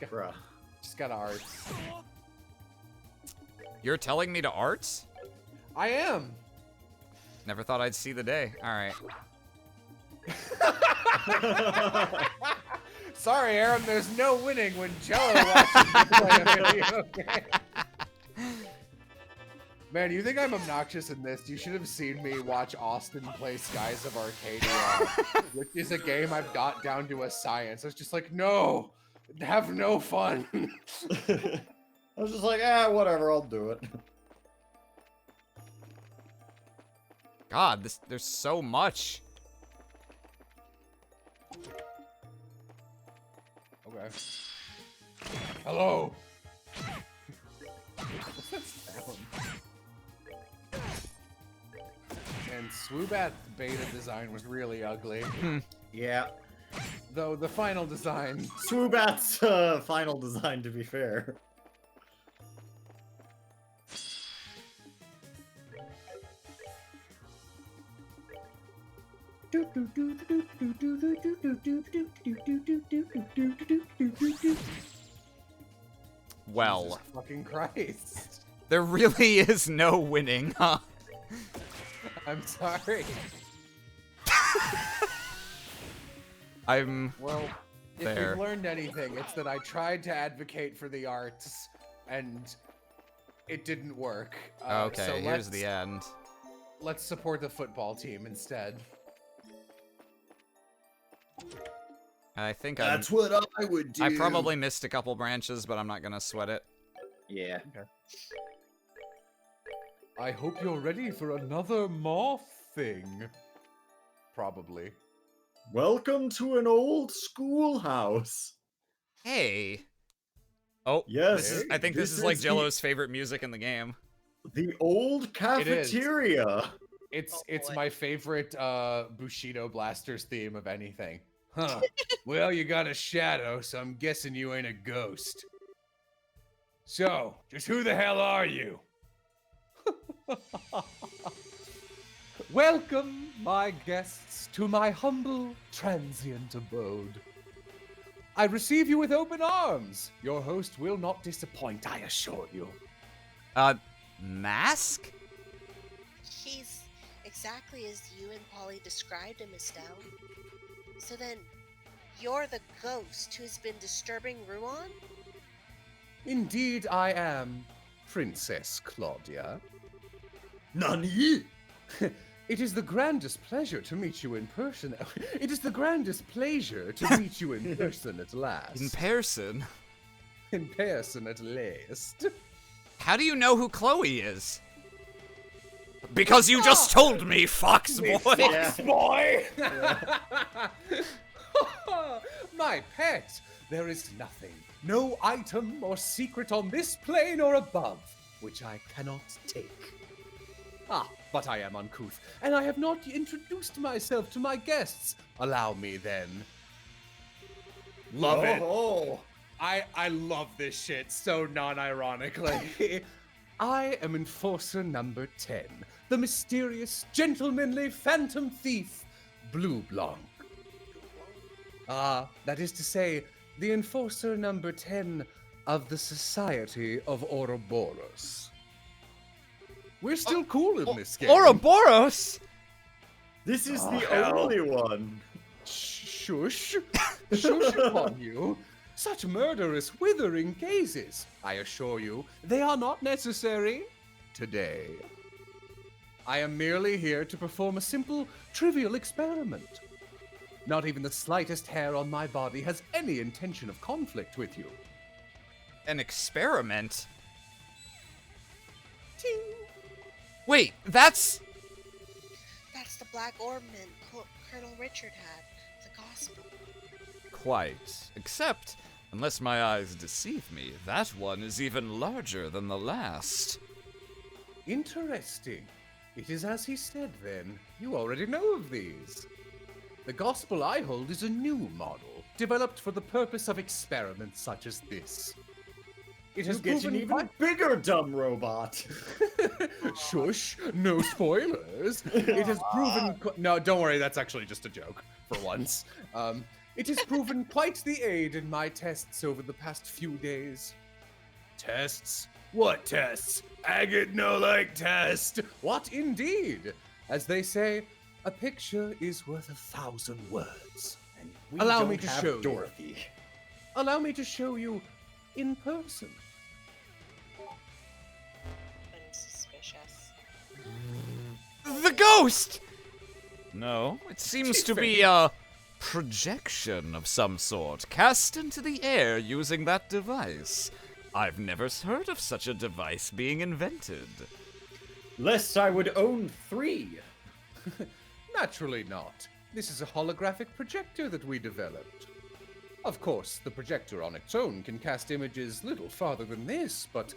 Bruh. Just got arts. You're telling me to arts? I am. Never thought I'd see the day. Alright. Sorry, Aaron, there's no winning when Jello watches you play a video game. Man, you think I'm obnoxious in this? You should have seen me watch Austin play Skies of Arcadia, which is a game I've got down to a science. I was just like, no, have no fun. I was just like, whatever, I'll do it. God, there's so much. Okay. Hello. What's that sound? And Swoobat's beta design was really ugly. Yeah. Though the final design. Swoobat's final design, to be fair. Well, Jesus fucking Christ. there really is no winning, huh? I'm sorry. I'm... Well, if Fair. we've learned anything, it's that I tried to advocate for the arts, and it didn't work. Okay, so here's the end. Let's support the football team instead. I think That's what I would do. I probably missed a couple branches, but I'm not gonna sweat it. Yeah. I hope you're ready for another moth thing. Probably. Welcome to an old schoolhouse. Hey. Oh, Yes. I think this this is like is Jello's favorite music in the game. The old is. cafeteria. It's Oh, it's boy. my favorite Bushido Blasters theme of anything. Huh. Well, you got a shadow, so I'm guessing you ain't a ghost. So, just who the hell are you? Welcome, my guests, to my humble, transient abode. I receive you with open arms. Your host will not disappoint, I assure you. Mask? He's exactly as you and Polly described him, Estelle. So then, you're the ghost who's been disturbing Ruan? Indeed, I am, Princess Claudia. Nani? It is the grandest pleasure to meet you in person. It is the grandest pleasure to meet you in person at last. In person? In person at least. How do you know who Chloe is? Because you just told me, Fox Boy! Yeah. Boy! My pet, there is nothing, no item or secret on this plane or above, which I cannot take. Ah, but I am uncouth, and I have not introduced myself to my guests. Allow me then. Love it. Oh. I love this shit so non-ironically. I am Enforcer number 10, the mysterious, gentlemanly phantom thief, Blue Blanc. That is to say, the Enforcer number 10 of the Society of Ouroboros. We're still cool in this game. Ouroboros? This is Oh, the hell. only one. Shush. Shush upon you. Such murderous, withering gazes. I assure you, they are not necessary today. I am merely here to perform a simple, trivial experiment. Not even the slightest hair on my body has any intention of conflict with you. An experiment? Ting. Wait, that's... That's the black ornament Colonel Richard had, the gospel. quite. Except, unless my eyes deceive me, that one is even larger than the last. Interesting. It is as he said then. You already know of these. The gospel I hold is a new model, developed for the purpose of experiments such as this. It has You get an proven even bigger dumb robot. Shush, no spoilers. It has proven. No, don't worry, that's actually just a joke for once. It has proven quite the aid in my tests over the past few days. Tests? What tests? Agate no like test. What indeed? As they say, a picture is worth 1,000 words. And we Allow don't me to have show you. Dorothy. Allow me to show you in person. Unsuspicious. The ghost! No, it seems She's to be a projection of some sort, cast into the air using that device. I've never heard of such a device being invented. Lest I would own 3. Naturally not. This is a holographic projector that we developed. Of course, the projector on its own can cast images little farther than this, but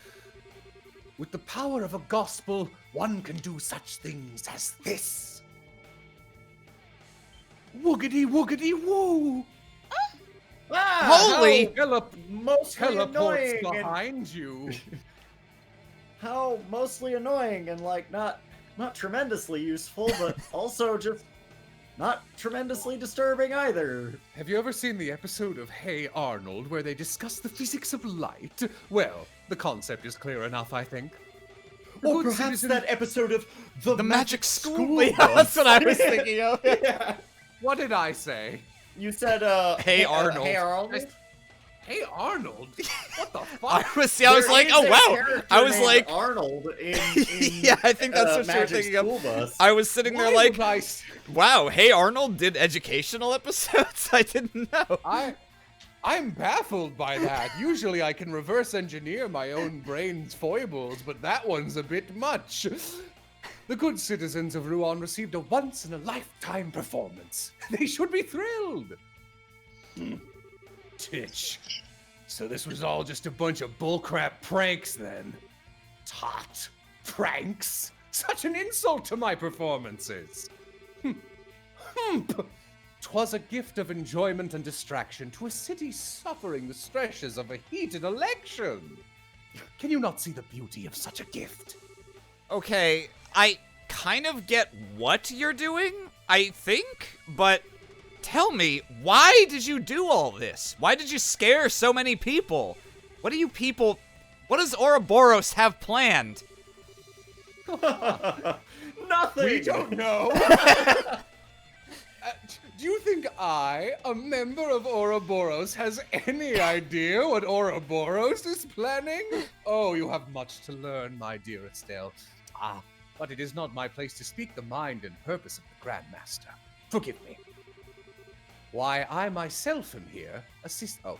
with the power of a gospel, one can do such things as this. Woogity woogity woo! Holy- Mostly Teleports annoying and behind you. how mostly annoying and like not tremendously useful, but also just not tremendously disturbing either. Have you ever seen the episode of Hey Arnold where they discuss the physics of light? Well, the concept is clear enough, I think. A Or good perhaps citizen- that episode of The Magic School School. Yeah, Bus. that's what I was thinking of. Yeah. What did I say? You said, Hey, Arnold. Hey Arnold? Hey Arnold? What the I fuck? was There like, is oh a wow. character I was named like, Arnold in yeah, I think that's what you were Magic thinking of. School Bus. I was sitting there Why like, would I s- wow, Hey Arnold did educational episodes? I didn't know. I'm baffled by that. Usually I can reverse engineer my own brain's foibles, but that one's a bit much. The good citizens of Rouen received a once-in-a-lifetime performance. They should be thrilled. Titch. So this was all just a bunch of bullcrap pranks then? Tot. Pranks? Such an insult to my performances. Humph. 'Twas a gift of enjoyment and distraction to a city suffering the stresses of a heated election. Can you not see the beauty of such a gift? Okay, I kind of get what you're doing, I think, but tell me, why did you do all this? Why did you scare so many people? What does Ouroboros have planned? Nothing. We don't know. Do you think I, a member of Ouroboros, has any idea what Ouroboros is planning? Oh, you have much to learn, my dear Estelle. But it is not my place to speak the mind and purpose of the Grand Master. Forgive me. Why I myself am here assisting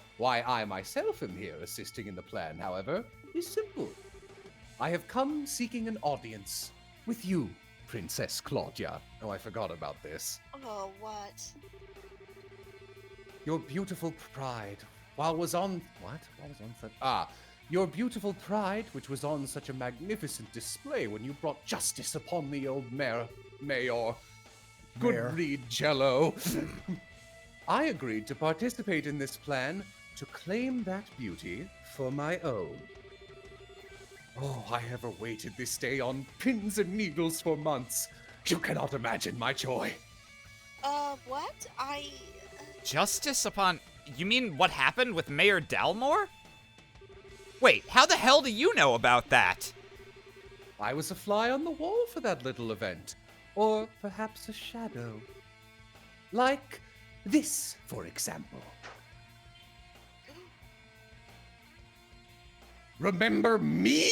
in the plan, however, is simple. I have come seeking an audience with you, Princess Claudia. Oh, I forgot about this. Oh, what? Your beautiful pride, your beautiful pride, which was on such a magnificent display when you brought justice upon the old mayor. Good Mayor. read, Jello. I agreed to participate in this plan to claim that beauty for my own. Oh, I have awaited this day on pins and needles for months. You cannot imagine my joy. What? Justice upon... You mean what happened with Mayor Dalmore? Wait, how the hell do you know about that? I was a fly on the wall for that little event. Or perhaps a shadow. Like this, for example. Remember me?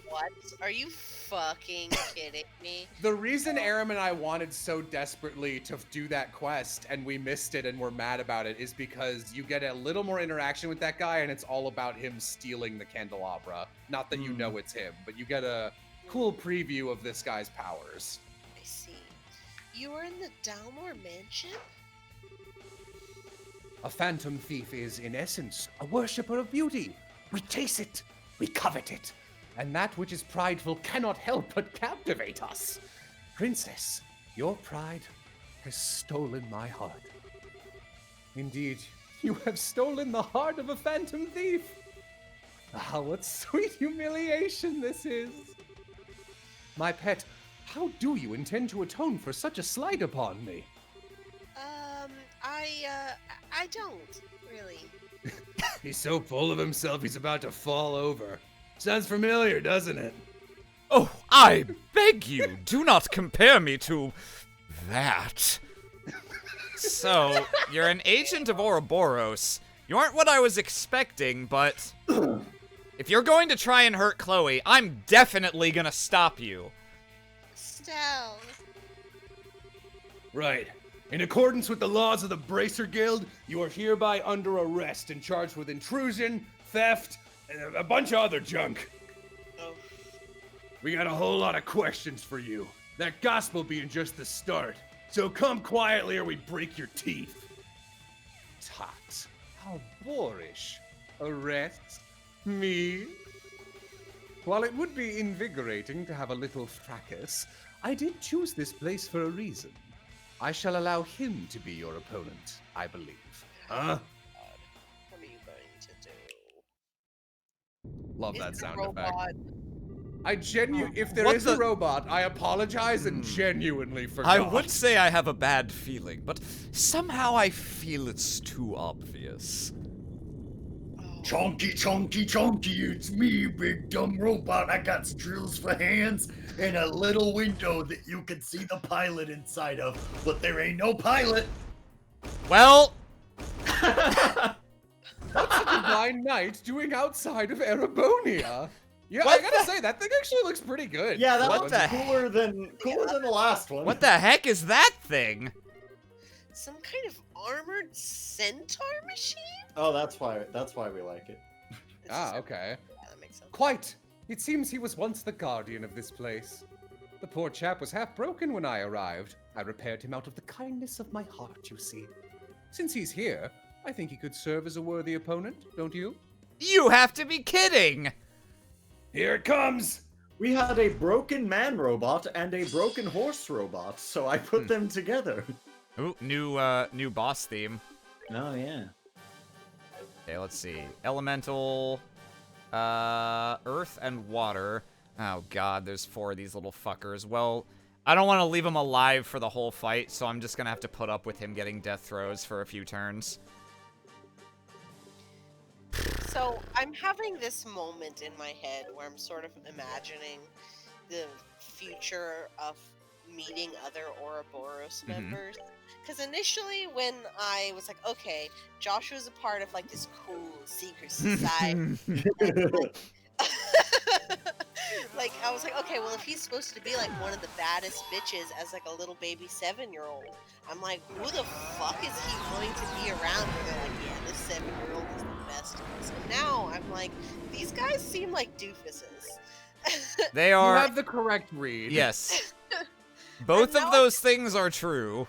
What? Are you fucking kidding me? The reason Aram and I wanted so desperately to do that quest and we missed it and we're mad about it is because you get a little more interaction with that guy and it's all about him stealing the candelabra. Not that you know it's him, but you get a cool preview of this guy's powers. I see. You were in the Dalmore mansion? A phantom thief is, in essence, a worshipper of beauty. We chase it, we covet it, and that which is prideful cannot help but captivate us. Princess, your pride has stolen my heart. Indeed, you have stolen the heart of a phantom thief. Ah, what sweet humiliation this is. My pet, how do you intend to atone for such a slight upon me? I don't really. He's so full of himself, he's about to fall over. Sounds familiar, doesn't it? Oh, I beg you, do not compare me to that. So, you're an agent of Ouroboros. You aren't what I was expecting, but if you're going to try and hurt Chloe, I'm definitely gonna stop you. Stell. Right. In accordance with the laws of the Bracer Guild, you are hereby under arrest and charged with intrusion, theft, and a bunch of other junk. Oh. We got a whole lot of questions for you. That gospel being just the start. So come quietly or we break your teeth. Tut, how boorish. Arrest me? While it would be invigorating to have a little fracas, I did choose this place for a reason. I shall allow him to be your opponent, I believe. Huh? What are you going to do? Love Is that it a sound effect. robot? If there What is a the- robot, I apologize and genuinely forgot. I would say I have a bad feeling, but somehow I feel it's too obvious. Chonky, chonky, chonky, it's me, big dumb robot. I got drills for hands and a little window that you can see the pilot inside of, but there ain't no pilot. Well, What's the Divine Knight doing outside of Erebonia? Yeah, What I gotta the- say, that thing actually looks pretty good. Yeah, that What one's the cooler than the last one. what the heck is that thing? Some kind of armored centaur machine? Oh, that's why we like it. It's Ah, just- okay. Yeah, that makes sense. Quite. It seems he was once the guardian of this place. The poor chap was half broken when I arrived. I repaired him out of the kindness of my heart, you see. Since he's here, I think he could serve as a worthy opponent, don't you? You have to be kidding! Here it comes! We had a broken man robot and a broken horse robot, so I put them together. Ooh, new boss theme. Oh yeah. Okay, let's see. Elemental, earth and water. Oh god, there's 4 of these little fuckers. Well, I don't want to leave him alive for the whole fight, so I'm just gonna have to put up with him getting death throws for a few turns. So I'm having this moment in my head where I'm sort of imagining the future of meeting other Ouroboros members. Because initially, when I was like, okay, Joshua's a part of like this cool secret society. Like, I was like, okay, well, if he's supposed to be like one of the baddest bitches as like a little baby 7-year-old, I'm like, who the fuck is he going to be around where they're like, yeah, this 7-year-old is the best. So now I'm like, these guys seem like doofuses. They You are. have the correct read. Yes. Both now of those things are true.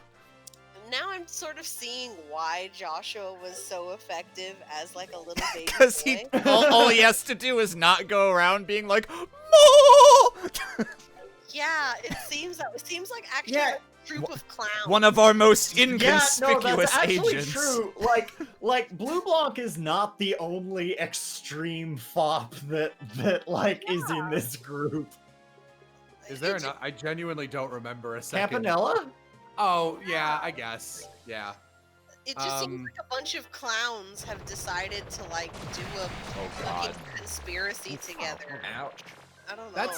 Now I'm sort of seeing why Joshua was so effective as like a little baby Because boy. all he has to do is not go around being like, "Mo!" Yeah, it seems like actually Yeah. a troop of clowns. One of our most Yeah, no, inconspicuous that's actually agents. true. Like Blue Blanc is not the only extreme fop that is in this group. Is there It an? I genuinely don't remember a second. Campanella? Oh, yeah, I guess. Yeah. It just seems Um, like a bunch of clowns have decided to like do a fucking conspiracy together. Ouch. I don't know.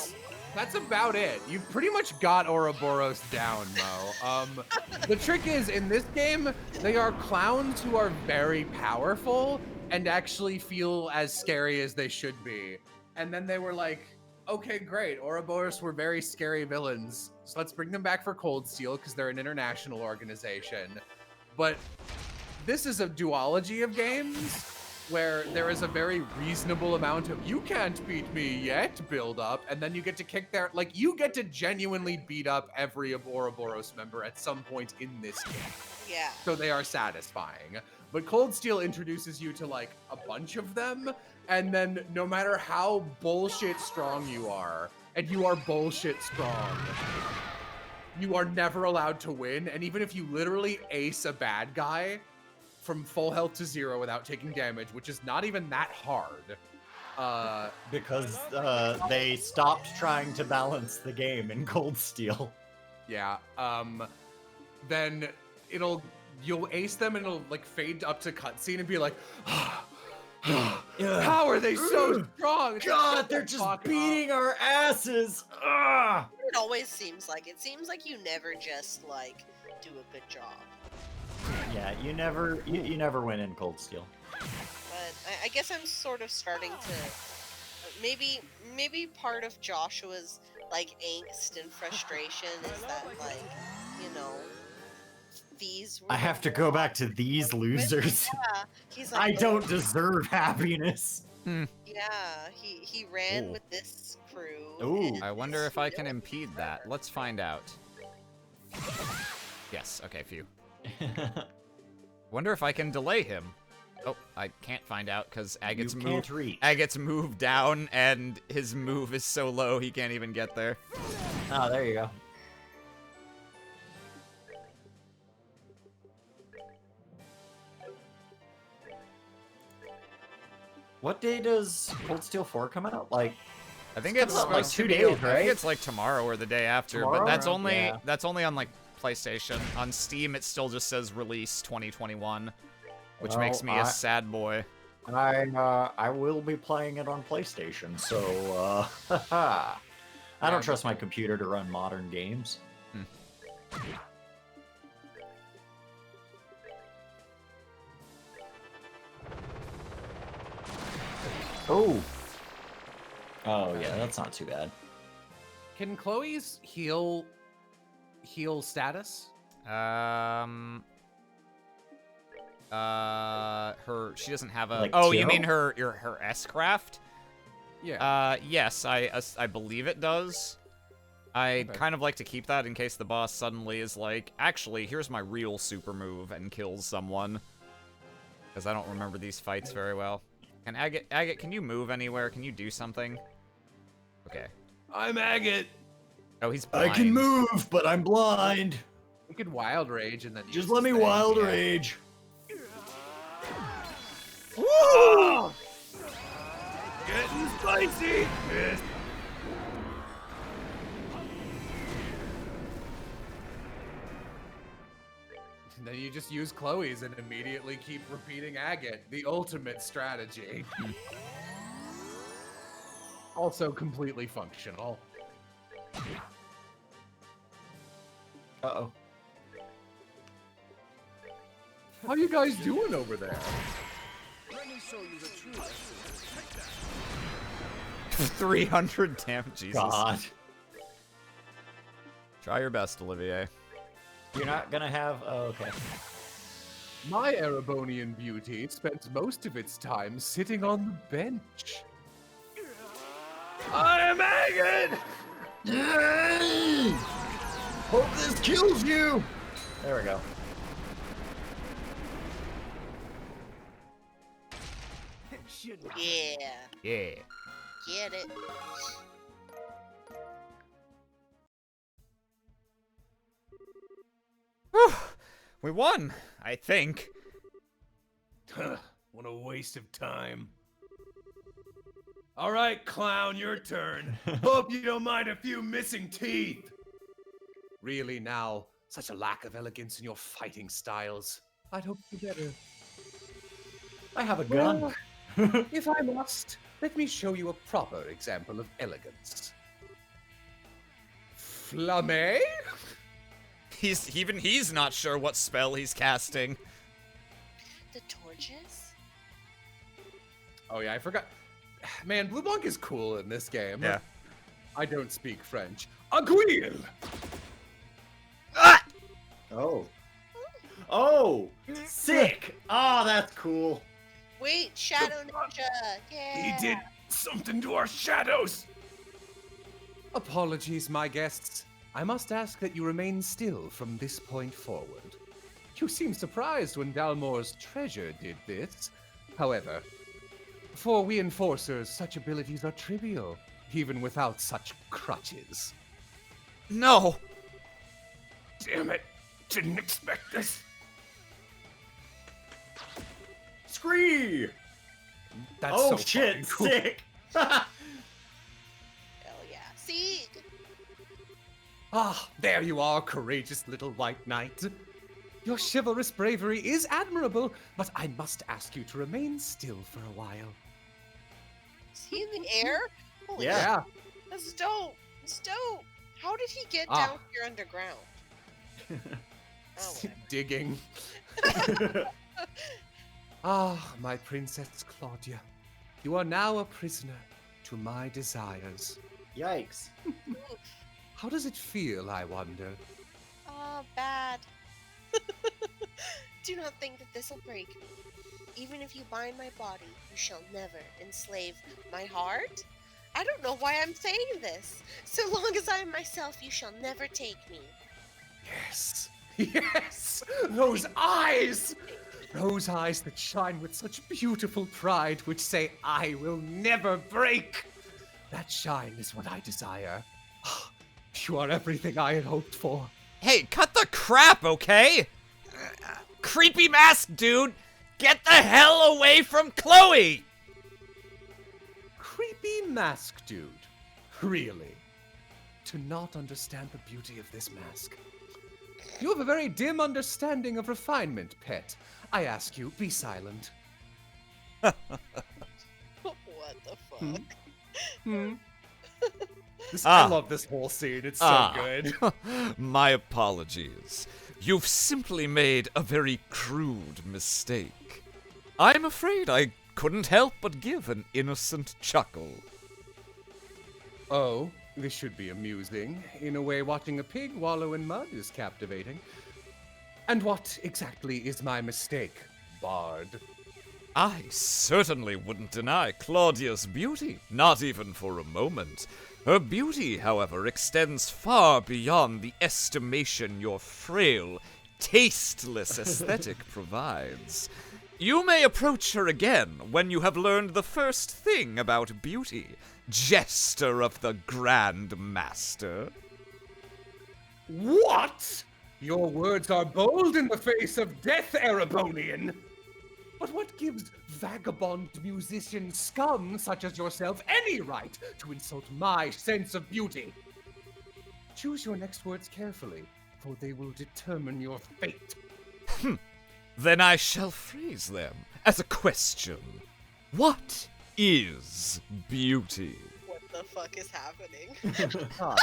That's about it. You've pretty much got Ouroboros down, Mo. The trick is, in this game, they are clowns who are very powerful and actually feel as scary as they should be. And then they were like, okay, great. Ouroboros were very scary villains, so let's bring them back for Cold Steel because they're an international organization. But this is a duology of games, where there is a very reasonable amount of "you can't beat me yet" build up, and then you get to kick their you get to genuinely beat up every Ouroboros member at some point in this game. Yeah. So they are satisfying. But Cold Steel introduces you to like a bunch of them, and then no matter how bullshit strong you are, and you are bullshit strong, you are never allowed to win. And even if you literally ace a bad guy from full health to 0 without taking damage, which is not even that hard, Because they stopped trying to balance the game in Cold Steel. yeah, then you'll ace them and it'll like fade up to cutscene and be like, how are they so strong? It's like, God, shut they're the just fuck beating up. our asses. Ugh. It always seems like. It seems like you never just like do a good job. Yeah, you never win in Cold Steel. But I guess I'm sort of starting to maybe part of Joshua's like angst and frustration is that like, you know, these were I the have to go back to ones these I worked with. losers. Yeah. He's like, I "Oh, don't deserve happiness. Yeah, he ran Ooh. with this crew. Ooh. and I wonder it's if I can still- impede that. Let's find out. Yes, okay, phew. Wonder if I can delay him. Oh, I can't find out because You Agate's can't reach. Agate's moved down and his move is so low he can't even get there. Oh, there you go. What day does Cold Steel 4 come out? Like, I think It's it's coming out in, like, supposed to 2 be. days, I think right? it's like tomorrow or the day after, but Tomorrow? that's only Yeah. on like PlayStation. On Steam, it still just says release 2021, which Well, makes me a sad boy. I will be playing it on PlayStation, so I don't trust my computer to run modern games. Oh. Oh yeah, that's not too bad. Can Chloe's heal status? She doesn't have a. Like oh, you kill? mean her S craft? Yeah. Yes, I believe it does. I Okay. kind of like to keep that in case the boss suddenly is like, actually, here's my real super move and kills someone. Because I don't remember these fights very well. And Agate, can you move anywhere? Can you do something? Okay. I'm Agate. Oh, he's I blind. can move, but I'm blind. You could wild rage and then Just use let this me thing. wild yeah. rage. Woo! Getting spicy. And then you just use Chloe's and immediately keep repeating Agate, the ultimate strategy. Also completely functional. Uh-oh. How you guys doing over there? 300 damage, Jesus. God. Try your best, Olivier. You're not gonna have... Oh, okay. My Erebonian beauty spends most of its time sitting on the bench. I am Agate. Yay! Hope this kills you. There we go. Yeah. Yeah. Get it. Whew. We won, I think. What a waste of time. All right, clown, your turn. Hope you don't mind a few missing teeth. Really now, such a lack of elegance in your fighting styles. I'd hope for better. I have a gun. Well, if I must, let me show you a proper example of elegance. Flamme? He's not sure what spell he's casting. The torches? Oh yeah, I forgot. Man, Blue Blanc is cool in this game. Yeah. I don't speak French. Aguille! Oh. Oh! Sick! Oh, that's cool. Wait, Shadow Yeah. He did something to our shadows. Apologies, my guests. I must ask that you remain still from this point forward. You seem surprised when Dalmore's treasure did this. However, for we enforcers, such abilities are trivial, even without such crutches. No. Damn it. Didn't expect this. Scree! That's Oh so shit, fucking cool. sick! Hell yeah. See? Ah, there you are, courageous little white knight. Your chivalrous bravery is admirable, but I must ask you to remain still for a while. Is he in the air? Holy Yeah. shit, that's dope. It's dope. How did he get Ah. down here underground? Oh, whatever. Digging. Ah, my Princess Claudia. You are now a prisoner to my desires. Yikes. How does it feel, I wonder? Oh, bad. Do not think that this will break me. Even if you bind my body, you shall never enslave my heart. I don't know why I'm saying this. So long as I am myself, you shall never take me. Yes. Yes! Those eyes! Those eyes that shine with such beautiful pride, which say, I will never break! That shine is what I desire. You are everything I had hoped for. Hey, cut the crap, okay? Creepy mask dude, get the hell away from Chloe! Creepy mask dude. Really? To not understand the beauty of this mask. You have a very dim understanding of refinement, pet. I ask you, be silent. What the fuck? I love this whole scene. It's so good. My apologies. You've simply made a very crude mistake. I'm afraid I couldn't help but give an innocent chuckle. Oh, this should be amusing. In a way, watching a pig wallow in mud is captivating. And what exactly is my mistake, Bard? I certainly wouldn't deny Claudia's beauty, not even for a moment. Her beauty, however, extends far beyond the estimation your frail, tasteless aesthetic provides. You may approach her again when you have learned the first thing about beauty, Jester of the Grand Master. What? Your words are bold in the face of death, Erebonian. But what gives vagabond musician scum such as yourself any right to insult my sense of beauty? Choose your next words carefully, for they will determine your fate. Then I shall phrase them as a question. What is beauty? What the fuck is happening? Ah,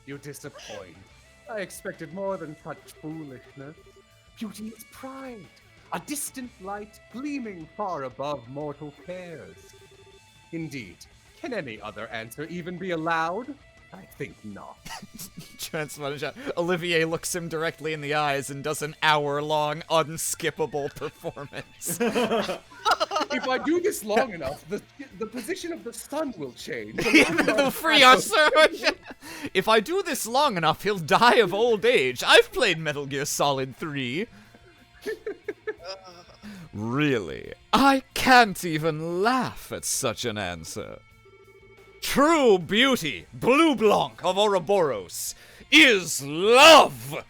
you disappoint. I expected more than such foolishness. Beauty is pride, a distant light gleaming far above mortal cares. Indeed, can any other answer even be allowed? I think not. Transformation shot. Olivier looks him directly in the eyes and does an hour-long, unskippable performance. If I do this long enough, the position of the sun will change. The free surge. If I do this long enough, he'll die of old age. I've played Metal Gear Solid 3. Really? I can't even laugh at such an answer. True beauty, Blue Blanc of Ouroboros, is love!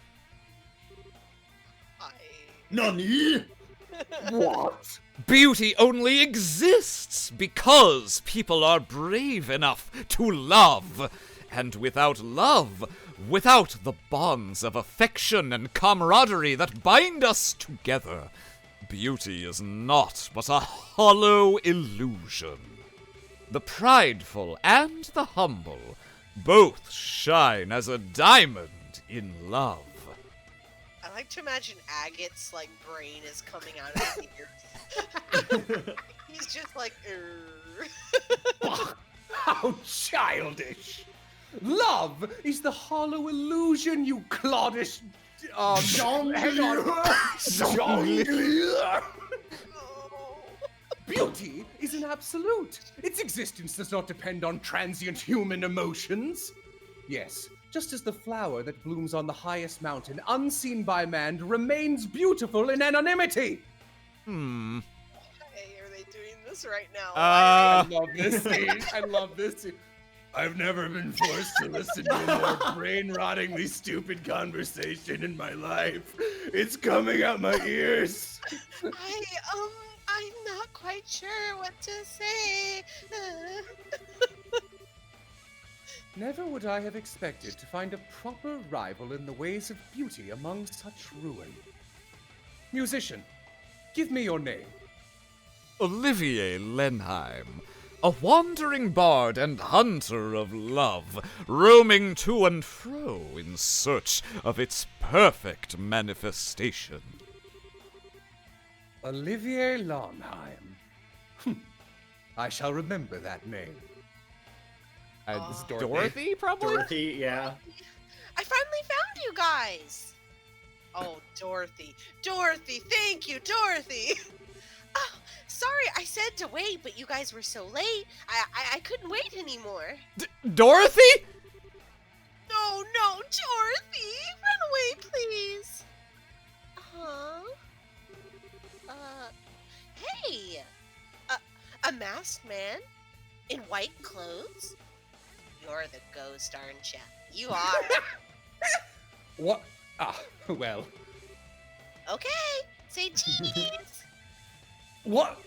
Nani? What? Beauty only exists because people are brave enough to love. And without love, without the bonds of affection and camaraderie that bind us together, beauty is naught but a hollow illusion. The prideful and the humble both shine as a diamond in love. I like to imagine Agate's like brain is coming out of his ears. He's just like, How childish! Love is the hollow illusion, you cloddish. Hang on. oh. Beauty is an absolute. Its existence does not depend on transient human emotions. Yes, just as the flower that blooms on the highest mountain, unseen by man, remains beautiful in anonymity. Hmm. Hey, are they doing this right now? Uh, I love this scene. I love this scene. I've never been forced to listen to a more brain-rottingly stupid conversation in my life. It's coming out my ears. I'm not quite sure what to say. Never would I have expected to find a proper rival in the ways of beauty among such ruin. Musician, give me your name. Olivier Lenheim, a wandering bard and hunter of love, roaming to and fro in search of its perfect manifestation. Olivier Lawnheim. I shall remember that name. This is Dorothy, probably? Dorothy, yeah. I finally found you guys. Oh, Dorothy. Dorothy, thank you, Dorothy. Oh, sorry, I said to wait, but you guys were so late. I couldn't wait anymore. Dorothy? No, Dorothy, run away, please. Huh? Hey, a masked man in white clothes? You're the ghost, aren't you? You are. What? Well. Okay, say cheese. What?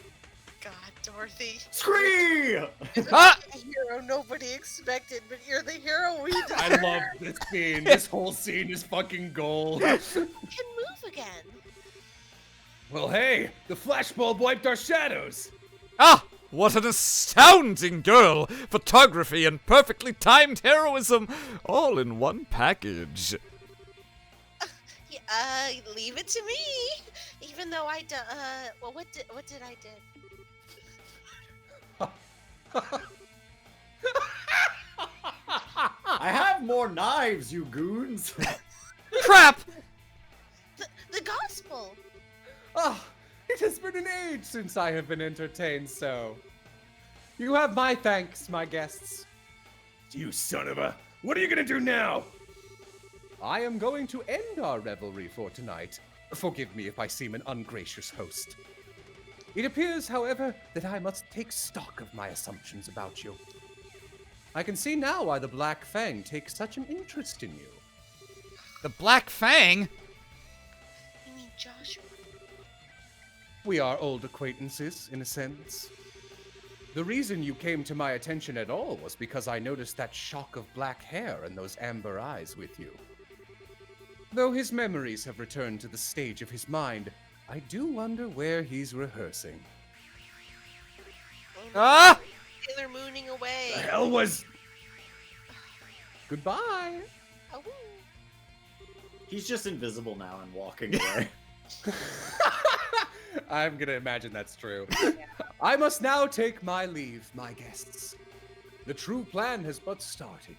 God, Dorothy. Scream! Ah! A hero nobody expected, but you're the hero we deserve. I love this scene. This whole scene is fucking gold. You can move again. Well, hey, the flashbulb wiped our shadows. Ah! What an astounding girl! Photography and perfectly timed heroism, all in one package. Leave it to me. Even though well, what did I do? I have more knives, you goons. Crap! The gospel. Ah, it has been an age since I have been entertained so. You have my thanks, my guests. You son of a... What are you gonna do now? I am going to end our revelry for tonight. Forgive me if I seem an ungracious host. It appears, however, that I must take stock of my assumptions about you. I can see now why the Black Fang takes such an interest in you. The Black Fang? You mean Joshua? We are old acquaintances, in a sense. The reason you came to my attention at all was because I noticed that shock of black hair and those amber eyes with you. Though his memories have returned to the stage of his mind, I do wonder where he's rehearsing. Ah! They're mooning away. The hell was... Goodbye! Oh. He's just invisible now and walking away. I'm gonna imagine that's true. I must now take my leave, my guests. The true plan has but started.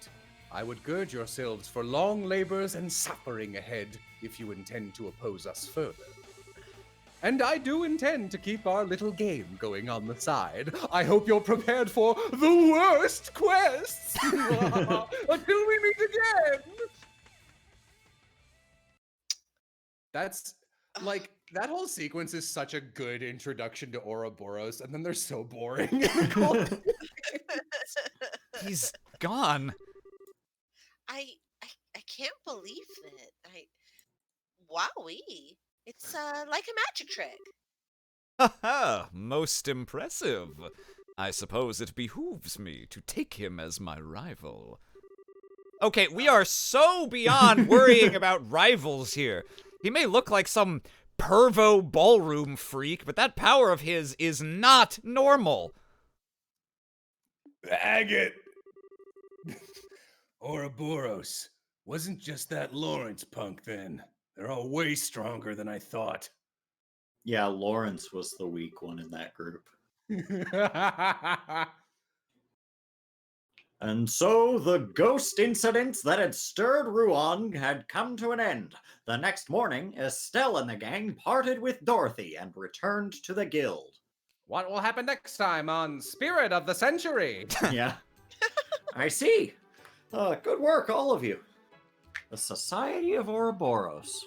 I would gird yourselves for long labors and suffering ahead if you intend to oppose us further. And I do intend to keep our little game going on the side. I hope you're prepared for the worst quests! Until we meet again! That's, like, that whole sequence is such a good introduction to Ouroboros, and then they're so boring. He's gone. I can't believe it. Wowee. It's like a magic trick. Haha, most impressive. I suppose it behooves me to take him as my rival. Okay, we are so beyond worrying about rivals here. He may look like some pervo ballroom freak, but that power of his is not normal. Agate! Ouroboros. Wasn't just that Lawrence punk then. They're all way stronger than I thought. Yeah, Lawrence was the weak one in that group. And so the ghost incidents that had stirred Ruan had come to an end. The next morning, Estelle and the gang parted with Dorothy and returned to the guild. What will happen next time on Spirit of the Century? Yeah. I see. Good work, all of you. The Society of Ouroboros.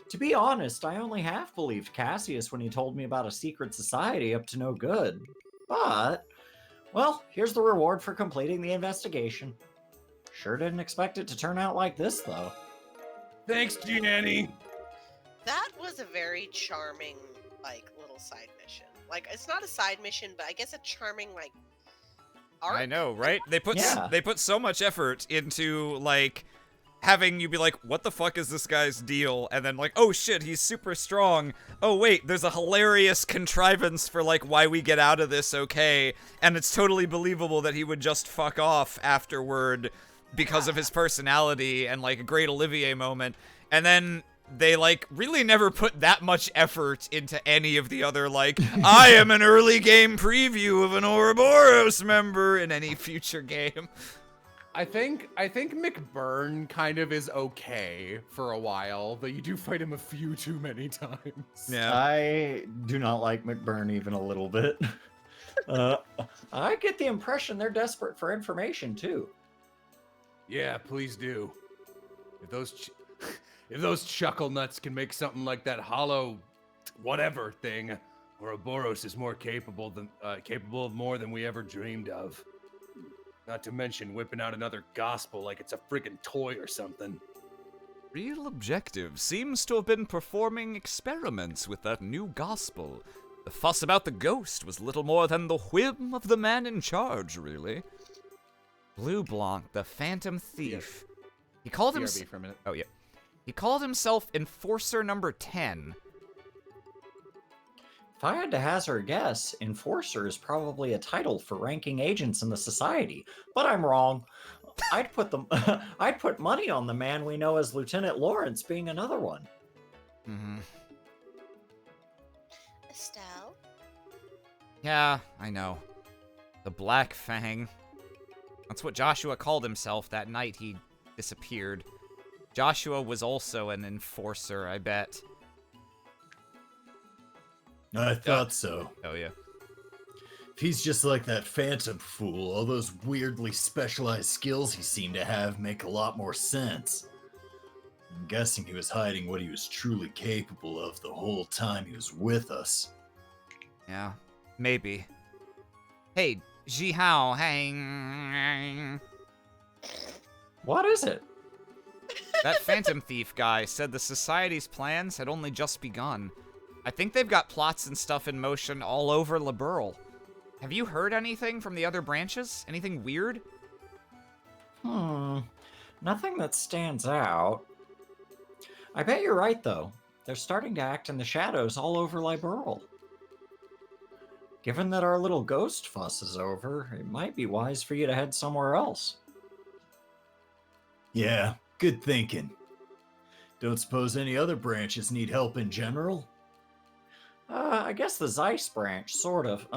To be honest, I only half believed Cassius when he told me about a secret society up to no good. But, well, here's the reward for completing the investigation. Sure didn't expect it to turn out like this, though. Thanks, Gianni. That was a very charming, like, little side mission. Like, it's not a side mission, but I guess a charming, like, arc. I know, right? They put Yeah. they put so much effort into like having you be like, what the fuck is this guy's deal? And then like, oh shit, he's super strong. Oh wait, there's a hilarious contrivance for like why we get out of this okay. And it's totally believable that he would just fuck off afterward because of his personality and like a great Olivier moment. And then they like really never put that much effort into any of the other like, I am an early game preview of an Ouroboros member in any future game. I think McBurn kind of is okay for a while, but you do fight him a few too many times. Yeah. I do not like McBurn even a little bit. I get the impression they're desperate for information, too. Yeah, please do. If those chuckle nuts can make something like that hollow whatever thing, Ouroboros is more capable of more than we ever dreamed of. Not to mention whipping out another gospel like it's a freaking toy or something. Real Objective seems to have been performing experiments with that new gospel. The fuss about the ghost was little more than the whim of the man in charge, really. Blue Blanc, the Phantom Thief. He called himself. BRB for a minute. Oh yeah. He called himself Enforcer Number 10. If I had to hazard a guess, Enforcer is probably a title for ranking agents in the society, but I'm wrong. I'd put money on the man we know as Lieutenant Lawrence being another one. Mm-hmm. Estelle? Yeah, I know. The Black Fang. That's what Joshua called himself that night he disappeared. Joshua was also an enforcer, I bet. I thought so. Oh, yeah. If he's just like that phantom fool, all those weirdly specialized skills he seemed to have make a lot more sense. I'm guessing he was hiding what he was truly capable of the whole time he was with us. Yeah, maybe. Hey, Jihao, hang. What is it? That Phantom Thief guy said the Society's plans had only just begun. I think they've got plots and stuff in motion all over Liberl. Have you heard anything from the other branches? Anything weird? Nothing that stands out. I bet you're right, though. They're starting to act in the shadows all over Liberl. Given that our little ghost fuss is over, it might be wise for you to head somewhere else. Yeah, good thinking. Don't suppose any other branches need help in general? I guess the Zeiss branch, sort of.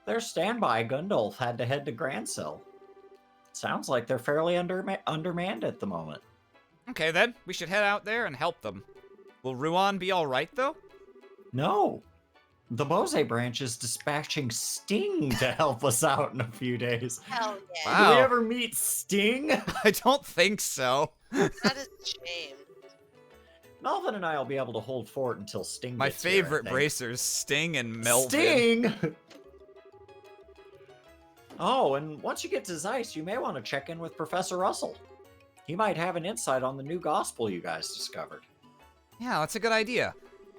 Their standby Gundulf had to head to Grancel. Sounds like they're fairly undermanned at the moment. Okay then, we should head out there and help them. Will Ruan be alright though? No. The Bose branch is dispatching Sting to help us out in a few days. Hell yeah. Wow. Did we ever meet Sting? I don't think so. That is a shame. Melvin and I will be able to hold fort until Sting My gets here, I favorite think. bracers, Sting and Melvin. Sting! Oh, and once you get to Zeiss, you may want to check in with Professor Russell. He might have an insight on the new gospel you guys discovered. Yeah, that's a good idea.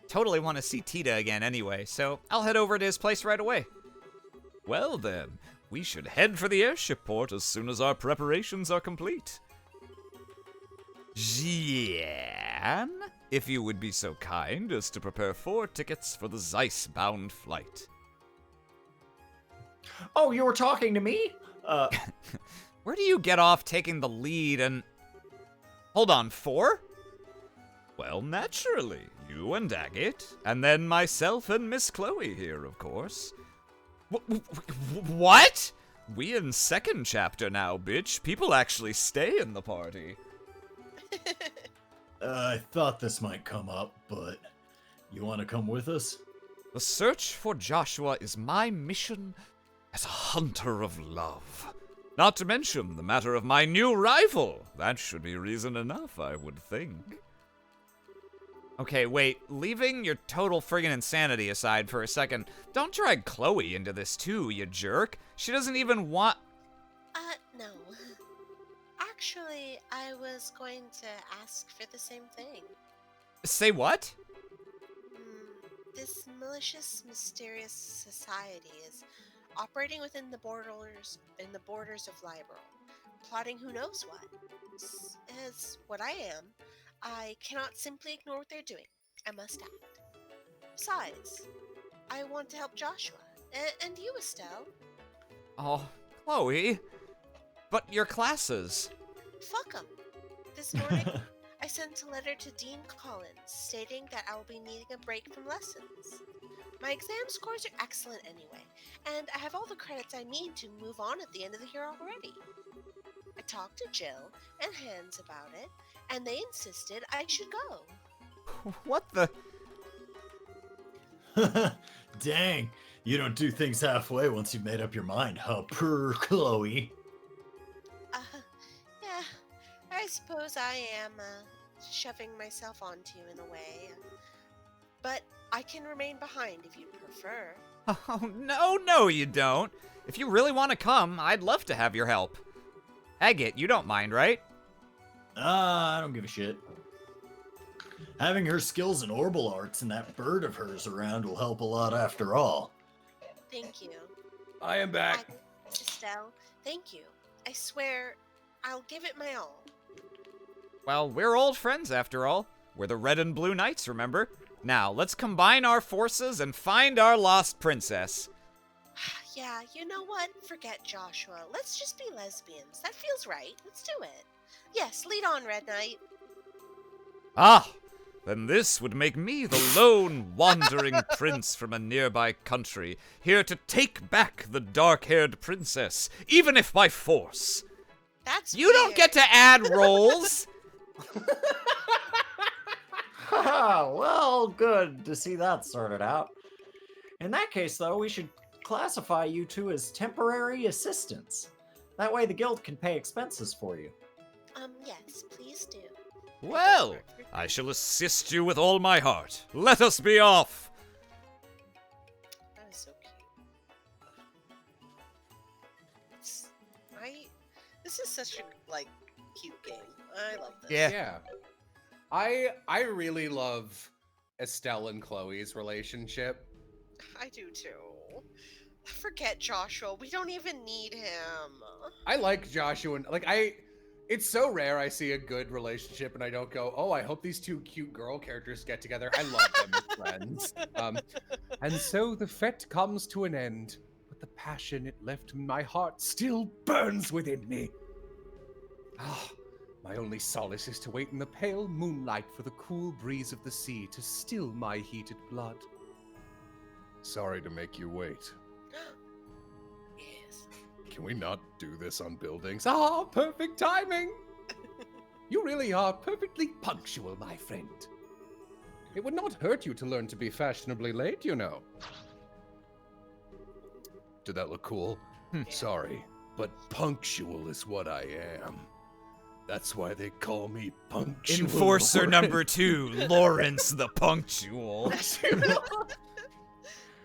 Totally want to see Tita again anyway, so I'll head over to his place right away. Well then, we should head for the airship port as soon as our preparations are complete. Jian, if you would be so kind as to prepare 4 tickets for the Zeiss-bound flight. Oh, you were talking to me? Where do you get off taking the lead and... Hold on, 4? Well, naturally. You and Agate, and then myself and Miss Chloe here, of course. What? We in 2nd chapter now, bitch. People actually stay in the party. I thought this might come up, but you want to come with us? The search for Joshua is my mission as a hunter of love. Not to mention the matter of my new rival. That should be reason enough, I would think. Okay, wait. Leaving your total friggin' insanity aside for a second, don't drag Chloe into this too, you jerk. She doesn't even want... No. Actually, I was going to ask for the same thing. Say what? This malicious, mysterious society is operating within the borders of Libero, plotting who knows what. As what I am, I cannot simply ignore what they're doing. I must act. Besides, I want to help Joshua. And you, Estelle. Oh, Chloe. But your classes. Fuck 'em. This morning, I sent a letter to Dean Collins stating that I will be needing a break from lessons. My exam scores are excellent anyway, and I have all the credits I need to move on at the end of the year already. I talked to Jill and Hans about it, and they insisted I should go. What the... Dang, you don't do things halfway once you've made up your mind, huh, per Chloe? Yeah, I suppose I am shoving myself onto you in a way. But I can remain behind if you prefer. Oh, no, you don't. If you really want to come, I'd love to have your help. Agate, you don't mind, right? I don't give a shit. Having her skills in orbital arts and that bird of hers around will help a lot after all. Thank you. I am back. Estelle, thank you. I swear, I'll give it my all. Well, we're old friends after all. We're the Red and Blue Knights, remember? Now, let's combine our forces and find our lost princess. Yeah, you know what? Forget Joshua. Let's just be lesbians. That feels right. Let's do it. Yes, lead on, Red Knight. Ah, then this would make me the lone wandering prince from a nearby country, here to take back the dark-haired princess, even if by force. That's You don't get to add roles. Well, good to see that sorted out. In that case, though, we should classify you two as temporary assistants. That way the guild can pay expenses for you. Yes, please do. Well, I shall assist you with all my heart. Let us be off. That is so cute. This is such a, cute game. I love this. Yeah. I really love Estelle and Chloe's relationship. I do too. Forget Joshua. We don't even need him. I like Joshua and it's so rare I see a good relationship and I don't go, oh, I hope these two cute girl characters get together. I love them as friends. And so the fete comes to an end, but the passion it left in my heart still burns within me. Ah, my only solace is to wait in the pale moonlight for the cool breeze of the sea to still my heated blood. Sorry to make you wait. Yes. Can we not do this on buildings? Ah, perfect timing! You really are perfectly punctual, my friend. It would not hurt you to learn to be fashionably late, you know. Did that look cool? Sorry, but punctual is what I am. That's why they call me Punctual. Enforcer Lawrence. number 2, Lawrence the Punctual.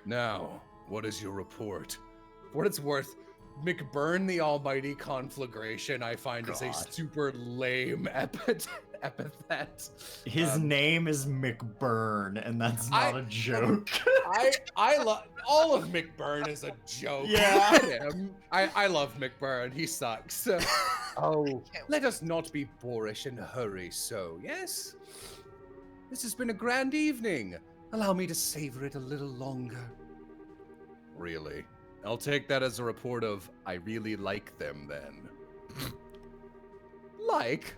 Now, what is your report? For what it's worth, McBurn the Almighty Conflagration I find is a super lame epithet. His name is McBurn, and that's not a joke. I love all of McBurn is a joke. Yeah. Look at him. I love McBurn. He sucks. Oh, let us not be boorish and hurry so, yes? This has been a grand evening. Allow me to savor it a little longer. Really? I'll take that as a report of, I really like them then. Like?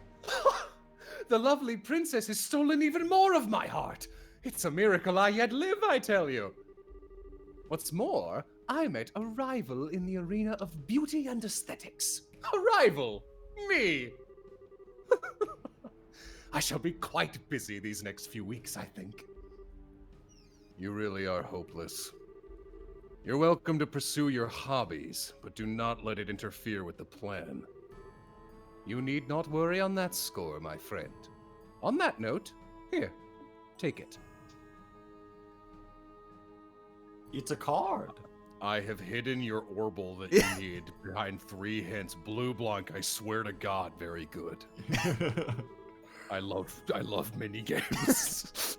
The lovely princess has stolen even more of my heart. It's a miracle I yet live, I tell you. What's more, I met a rival in the arena of beauty and aesthetics. A rival? Me? I shall be quite busy these next few weeks, I think. You really are hopeless. You're welcome to pursue your hobbies, but do not let it interfere with the plan. You need not worry on that score, my friend. On that note, here, take it. It's a card. I have hidden your orbital that you need behind 3 hints. Blue Blanc, I swear to God, very good. I love minigames.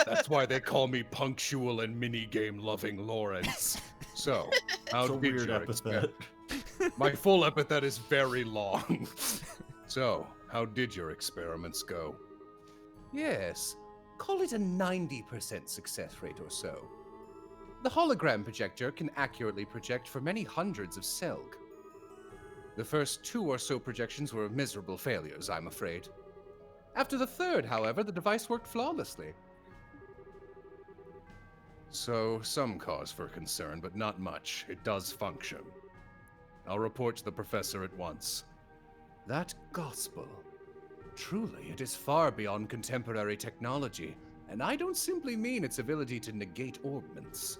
That's why they call me punctual and minigame loving Lawrence. So, how It's a did weird your epithet. My full epithet is very long. So, how did your experiments go? Yes, call it a 90% success rate or so. The hologram projector can accurately project for many hundreds of Selg. The first 2 or so projections were miserable failures, I'm afraid. After the third, however, the device worked flawlessly. So, some cause for concern, but not much. It does function. I'll report to the professor at once. That gospel. Truly, it is far beyond contemporary technology, and I don't simply mean its ability to negate augments.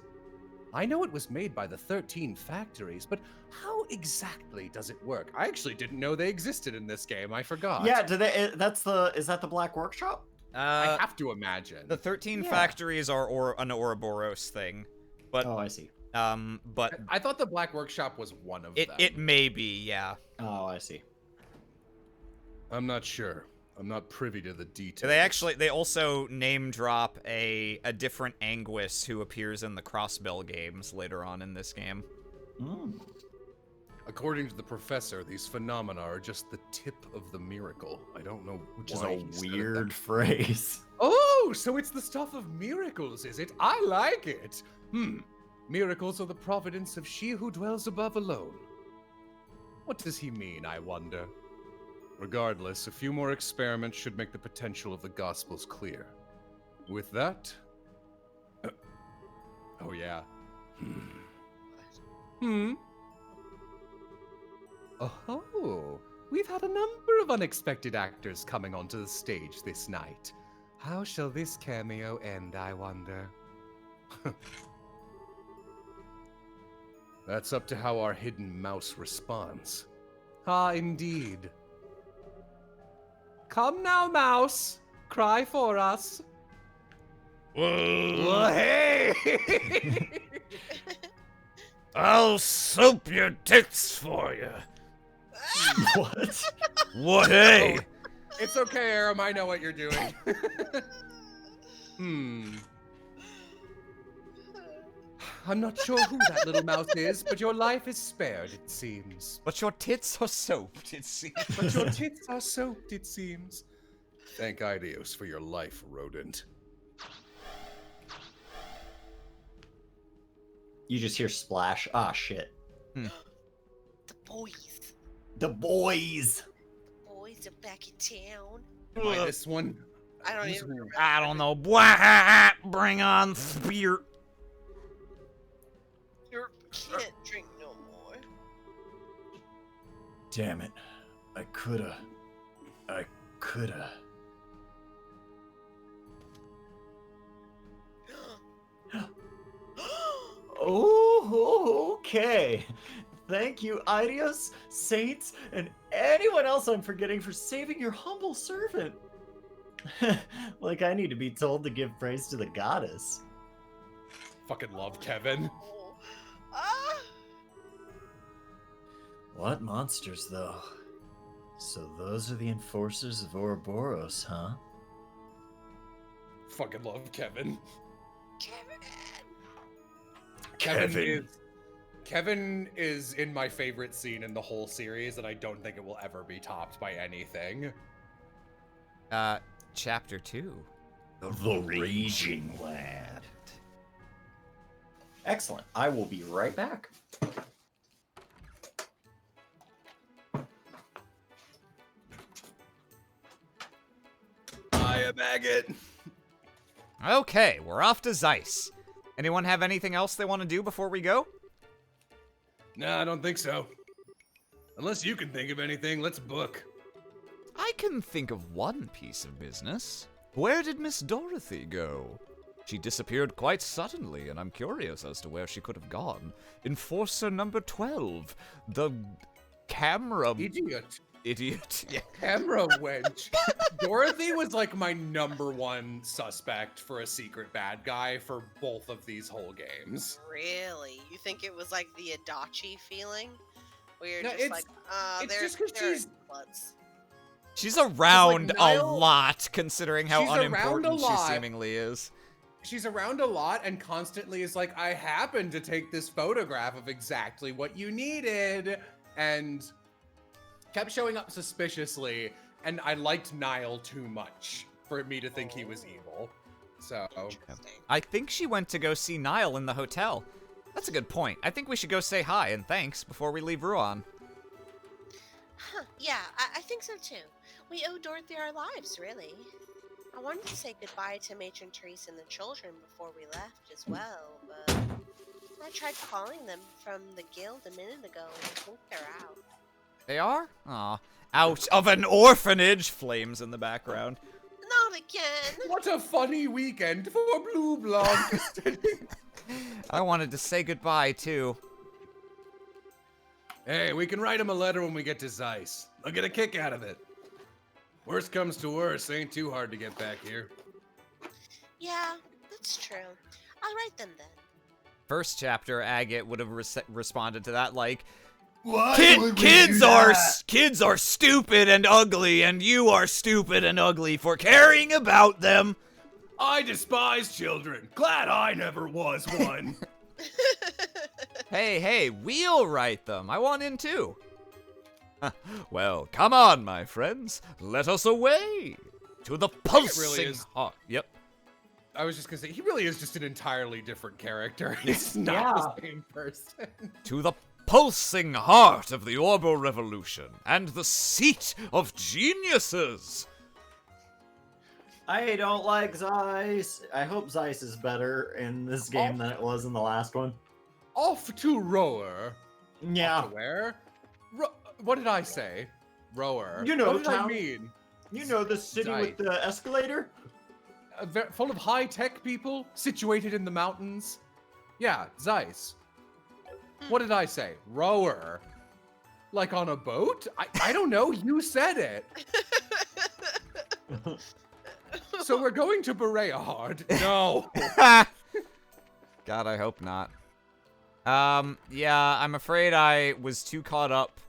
I know it was made by the 13 factories, but how exactly does it work? I actually didn't know they existed in this game. I forgot. Yeah, is that the Black Workshop? I have to imagine. The 13 Yeah. factories are an Ouroboros thing, but Oh, I see. but I thought the Black Workshop was one of them. it may be, yeah. Oh, I see. I'm not sure. I'm not privy to the details. They also name drop a different Anguis who appears in the Crossbell games later on in this game. Mm. According to the professor, these phenomena are just the tip of the miracle. I don't know Which is why a he said it weird that- phrase. Oh, so it's the stuff of miracles, is it? I like it. Miracles are the providence of she who dwells above alone. What does he mean, I wonder? Regardless, a few more experiments should make the potential of the Gospels clear. With that... oh yeah. Oh, we've had a number of unexpected actors coming onto the stage this night. How shall this cameo end, I wonder? That's up to how our hidden mouse responds. Ah, indeed. Come now, mouse. Cry for us. Well, hey! I'll soap your tits for you. What? What? Hey? It's okay, Aram. I know what you're doing. I'm not sure who that little mouse is, but your life is spared, it seems. But your tits are soaped, it seems. But your tits are soaked, it seems. Thank Idios for your life, rodent. You just hear splash. Ah, shit. The boys. The boys. Boys are back in town. Am I this one? I don't Who's even who? remember. I don't know. Blah, bring on spear. You can't drink no more. Damn it. I coulda. Oh, okay. Thank you, Idios, Saints, and anyone else I'm forgetting for saving your humble servant. Like I need to be told to give praise to the goddess. Fucking love Kevin. Oh. Ah! What monsters, though? So those are the enforcers of Ouroboros, huh? Fucking love Kevin. Kevin! Kevin is in my favorite scene in the whole series, and I don't think it will ever be topped by anything. Chapter 2. The Raging Land. Excellent. I will be right back. I am maggot. Okay, we're off to Zeiss. Anyone have anything else they want to do before we go? No, I don't think so. Unless you can think of anything, let's book. I can think of one piece of business. Where did Miss Dorothy go? She disappeared quite suddenly, and I'm curious as to where she could have gone. Enforcer number 12, the camera Idiot. idiot. Yeah. Camera wench. Dorothy was like my #1 suspect for a secret bad guy for both of these whole games. Really? You think it was like the Adachi feeling? Where you're No, just like, it's they're, just 'cause they're she's- bloods. She's around Niall- a lot, considering how She's around a unimportant she lot. seemingly is. She's around a lot and constantly is like, I happened to take this photograph of exactly what you needed. And kept showing up suspiciously. And I liked Niall too much for me to think he was evil. So, Interesting. I think she went to go see Niall in the hotel. That's a good point. I think we should go say hi and thanks before we leave Ruan. Huh, yeah, I think so too. We owe Dorothy our lives, really. I wanted to say goodbye to Matron Therese and the children before we left as well, but I tried calling them from the guild a minute ago and I think they're out. They are? Aw. Out of an orphanage! Flames in the background. Not again! what a funny weekend for Blue Blonde. I wanted to say goodbye, too. Hey, we can write him a letter when we get to Zeiss. I'll get a kick out of it. Worst comes to worst, ain't too hard to get back here. Yeah, that's true. I'll write them then. First chapter, Agate would have responded to that like, Why would we kids do are that? kids are stupid and ugly, and you are stupid and ugly for caring about them. I despise children. Glad I never was one. Hey, we'll write them. I want in too. Well, come on, my friends. Let us away to the pulsing is. heart. Yep. I was just gonna say, he really is just an entirely different character. He's not the same person. To the pulsing heart of the Orbo Revolution and the seat of geniuses. I don't like Zeiss. I hope Zeiss is better in this game than it was in the last one. Off to Rower. Yeah. Off to where? What did I say? Rower. You know, what did I town. mean? You know the city with the escalator? Full of high-tech people, situated in the mountains. Yeah, Zeiss. What did I say? Rower. Like on a boat? I don't know, you said it. So we're going to Bereahard? No. God, I hope not. Yeah, I'm afraid I was too caught up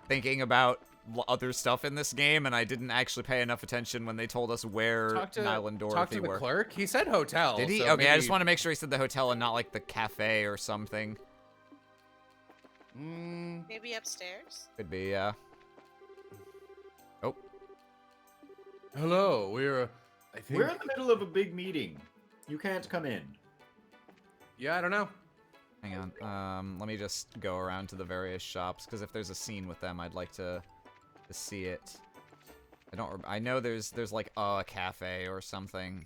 thinking about other stuff in this game, and I didn't actually pay enough attention when they told us where Niall and Talk Dorothy to the were. clerk? He said hotel. Did he? so Okay, I just maybe- want to make sure he said the hotel and not like the cafe or something. Maybe upstairs? Could be, yeah. Oh, Hello, I think. We're in the middle of a big meeting. You can't come in. Yeah, I don't know. hang on. Let me just go around to the various shops, because if there's a scene with them, I'd like to see it. I know there's like a cafe or something.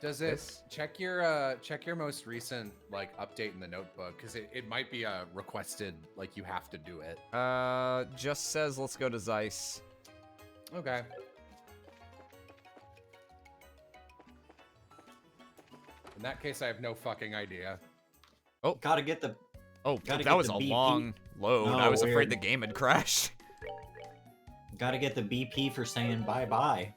Does it This? check your most recent like update in the notebook? Because it might be requested, like you have to do it. Just says let's go to Zeiss. Okay. In that case, I have no fucking idea. Gotta get the. Oh, Gotta that get was the a BP. long load. No, I was afraid weird. the game had crashed. Gotta get the BP for saying bye bye.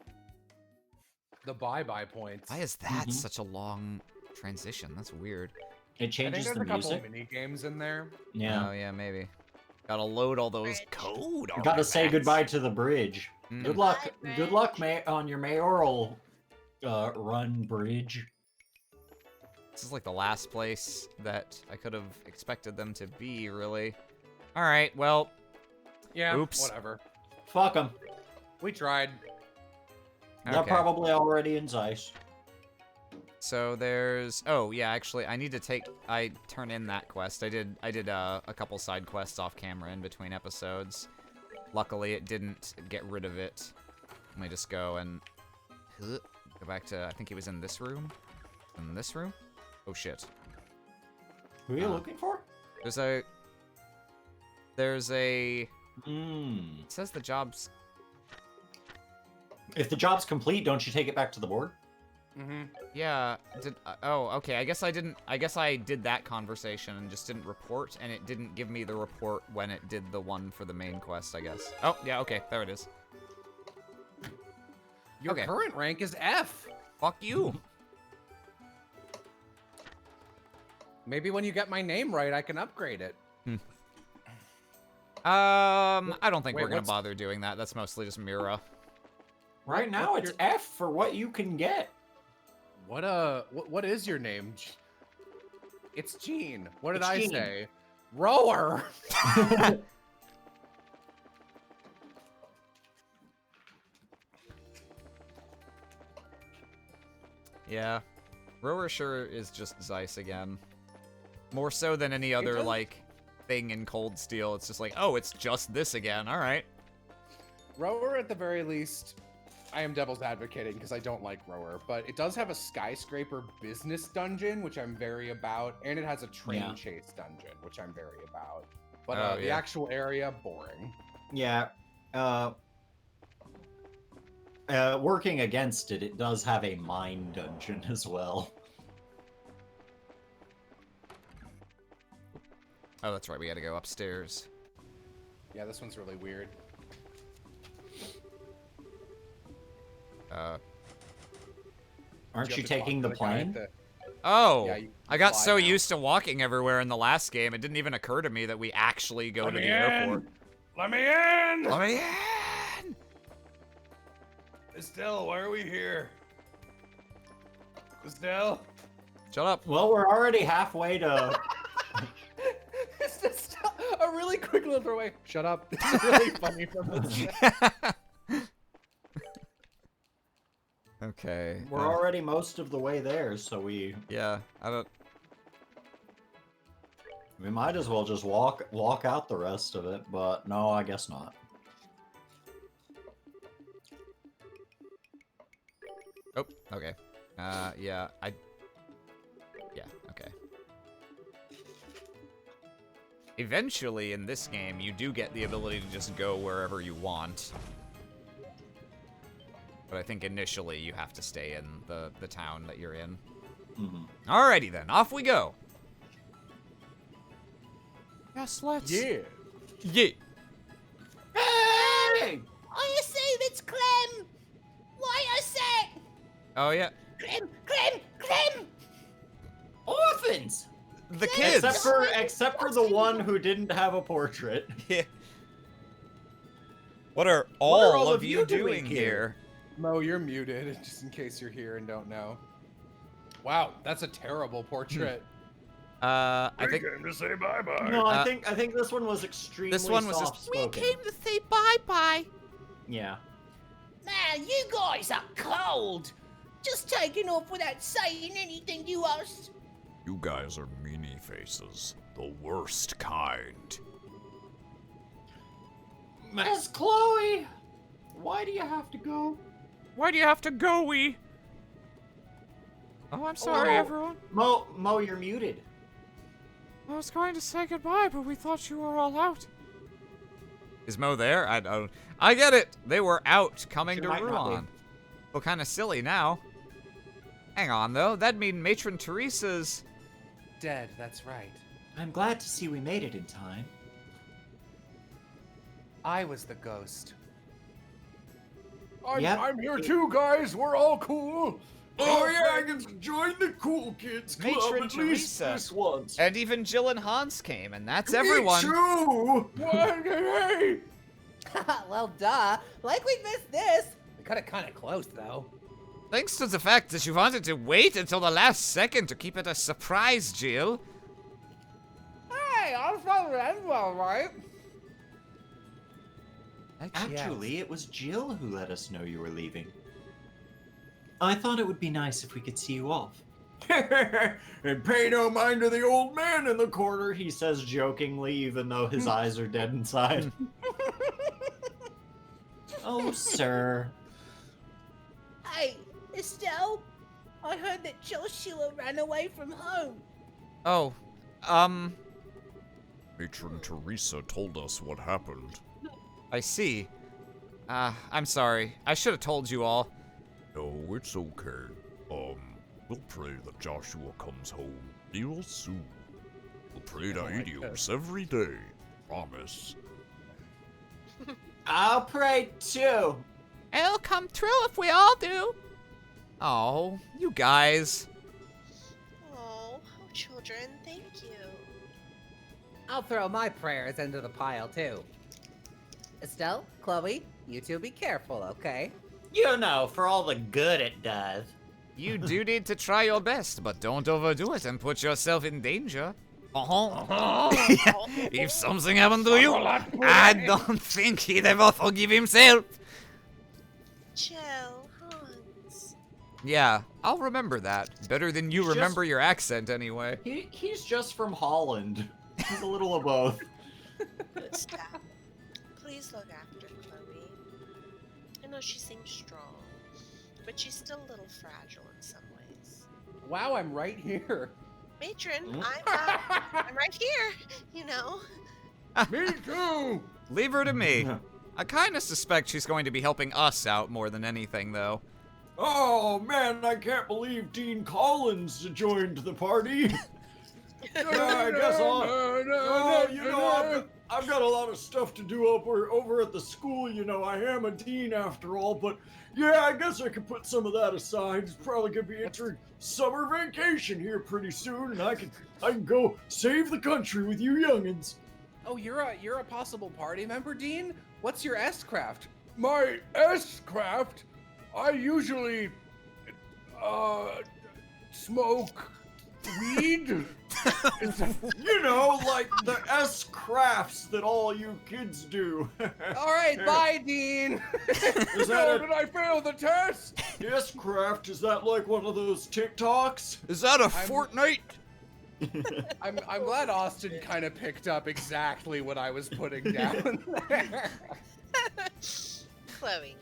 The bye-bye points. Why is that Mhm. such a long transition? That's weird. It I think changes there's the a couple music. mini games in there. Yeah. Oh, yeah, maybe. Gotta load all those Bridge. code. You gotta say artifacts. goodbye to the bridge. Mm. Good luck. Bye, Good luck, Bridge. on your mayoral run, Bridge. This is like the last place that I could have expected them to be, really. Alright, well, Yeah. Oops. Whatever. Fuck them. We tried. They're okay. probably already in Zeiss. So there's... Oh, yeah, actually, I turn in that quest. I did a couple side quests off camera in between episodes. Luckily, it didn't get rid of it. Let me just go and... Go back to... I think he was in this room? In this room? Oh, shit. Who are you looking for? There's a... Hmm. It says the job's... If the job's complete, don't you take it back to the board? Yeah. Oh, okay. I guess I didn't. I guess I did that conversation and just didn't report, and it didn't give me the report when it did the one for the main quest. I guess. Oh, yeah. Okay. There it is. Your Okay. current rank is F. Fuck you. Maybe when you get my name right, I can upgrade it. I don't think Wait, we're gonna what's- bother doing that. That's mostly just Mira. Right now, what's it's F for what you can get. What is your name? It's Gene. What did It's I Gene. say? Rower. Yeah. Rower sure is just Zeiss again. More so than any other, does- like, thing in Cold Steel. It's just like, oh, it's just this again. All right. Rower, at the very least, I am devil's advocating because I don't like Rower, but it does have a skyscraper business dungeon, which I'm very about, and it has a train Yeah. chase dungeon, which I'm very about. But Oh, the yeah. actual area, boring. Yeah. Working against it, it does have a mine dungeon as well. Oh, that's right. We gotta go upstairs. Yeah, this one's really weird. Aren't have you to talk taking to the guy at plane? Oh, Yeah, you I got fly so now. used to walking everywhere in the last game, it didn't even occur to me that we actually go to the airport. Let me in! Let me in! Estelle, why are we here? Estelle? Shut up. Well, we're already halfway to. It's just a really quick little throwaway. Shut up. It's really funny from this. Okay. We're already most of the way there, so we Yeah, I don't. might as well just walk out the rest of it. But no, I guess not. Oh, okay. Yeah, Yeah, okay. Eventually, in this game, you do get the ability to just go wherever you want. But I think initially you have to stay in the town that you're in. Mhm. Alrighty then, off we go. Yes, let's. Yeah. Yeah. Hey! I assume it's Clem. Wait a sec. Oh yeah, Clem. Orphans! the kids. Except for the one who didn't have a portrait. Yeah. What are all of you doing here? Mo, you're muted, just in case you're here and don't know. Wow, that's a terrible portrait. I We think came to say bye-bye. No, Uh, I think this one was extremely this one was just- soft-spoken. to say bye-bye. Yeah. Man, you guys are cold. Just taking off without saying anything to us. You guys are meanie faces. The worst kind. Miss Chloe! Why do you have to go? Why do you have to go, we? Oh, I'm sorry, Oh. everyone. Mo, you're muted. I was going to say goodbye, but we thought you were all out. Is Mo there? I don't. I get it. They were out coming She to might not be. Ruan. Well, kind of silly now. Hang on, though. That'd mean Matron Teresa's. Dead, that's right. I'm glad to see we made it in time. I was the ghost. Yep. I'm here too, guys. We're all cool. Oh yeah, I get to join the cool kids club Matron at least Teresa. this once. And even Jill and Hans came, and that's Me everyone. too. What? Hey! Well, duh. Like we missed this. We cut it kind of close, though. Thanks to the fact that you wanted to wait until the last second to keep it a surprise, Jill. Hey, I thought it ended well, right? Actually, it was Jill who let us know you were leaving. I thought it would be nice if we could see you off. And pay no mind to the old man in the corner. He says jokingly, even though his eyes are dead inside. Oh, sir. Hey, Estelle. I heard that Joshua ran away from home. Oh, Matron Teresa told us what happened. I see. I'm sorry. I should have told you all. No, it's okay. We'll pray that Joshua comes home real soon. We'll pray to like Adios every day. Promise. I'll pray too. It'll come true if we all do. Oh, you guys. Oh, children, thank you. I'll throw my prayers into the pile too. Estelle, Chloe, you two be careful, okay? You know, for all the good it does. You do need to try your best, but don't overdo it and put yourself in danger. If something happened to you, I don't think he'd ever forgive himself. Chill, Hans. Yeah, I'll remember that. Better than you He's remember your accent anyway. He's just from Holland. He's a little of both. Good stuff. Please look after Chloe. I know she seems strong, but she's still a little fragile in some ways. Wow, I'm right here. Matron, Mm. I'm right here, you know. Me too. Leave her to me. I kind of suspect she's going to be helping us out more than anything, though. Oh man, I can't believe Dean Collins joined the party. I guess I've got a lot of stuff to do over at the school. You know, I am a dean after all, but yeah, I guess I could put some of that aside. It's probably gonna be entering summer vacation here pretty soon, and I can go save the country with you youngins. Oh, you're a possible party member, Dean? What's your S-craft? My S-craft, I usually, smoke weed. You know, like the S crafts that all you kids do. All right, bye, Dean. Is Oh, that did I fail the test? a S craft? Is that like one of those TikToks? Is that a Fortnite? I'm glad Austin kind of picked up exactly what I was putting down there. Chloe,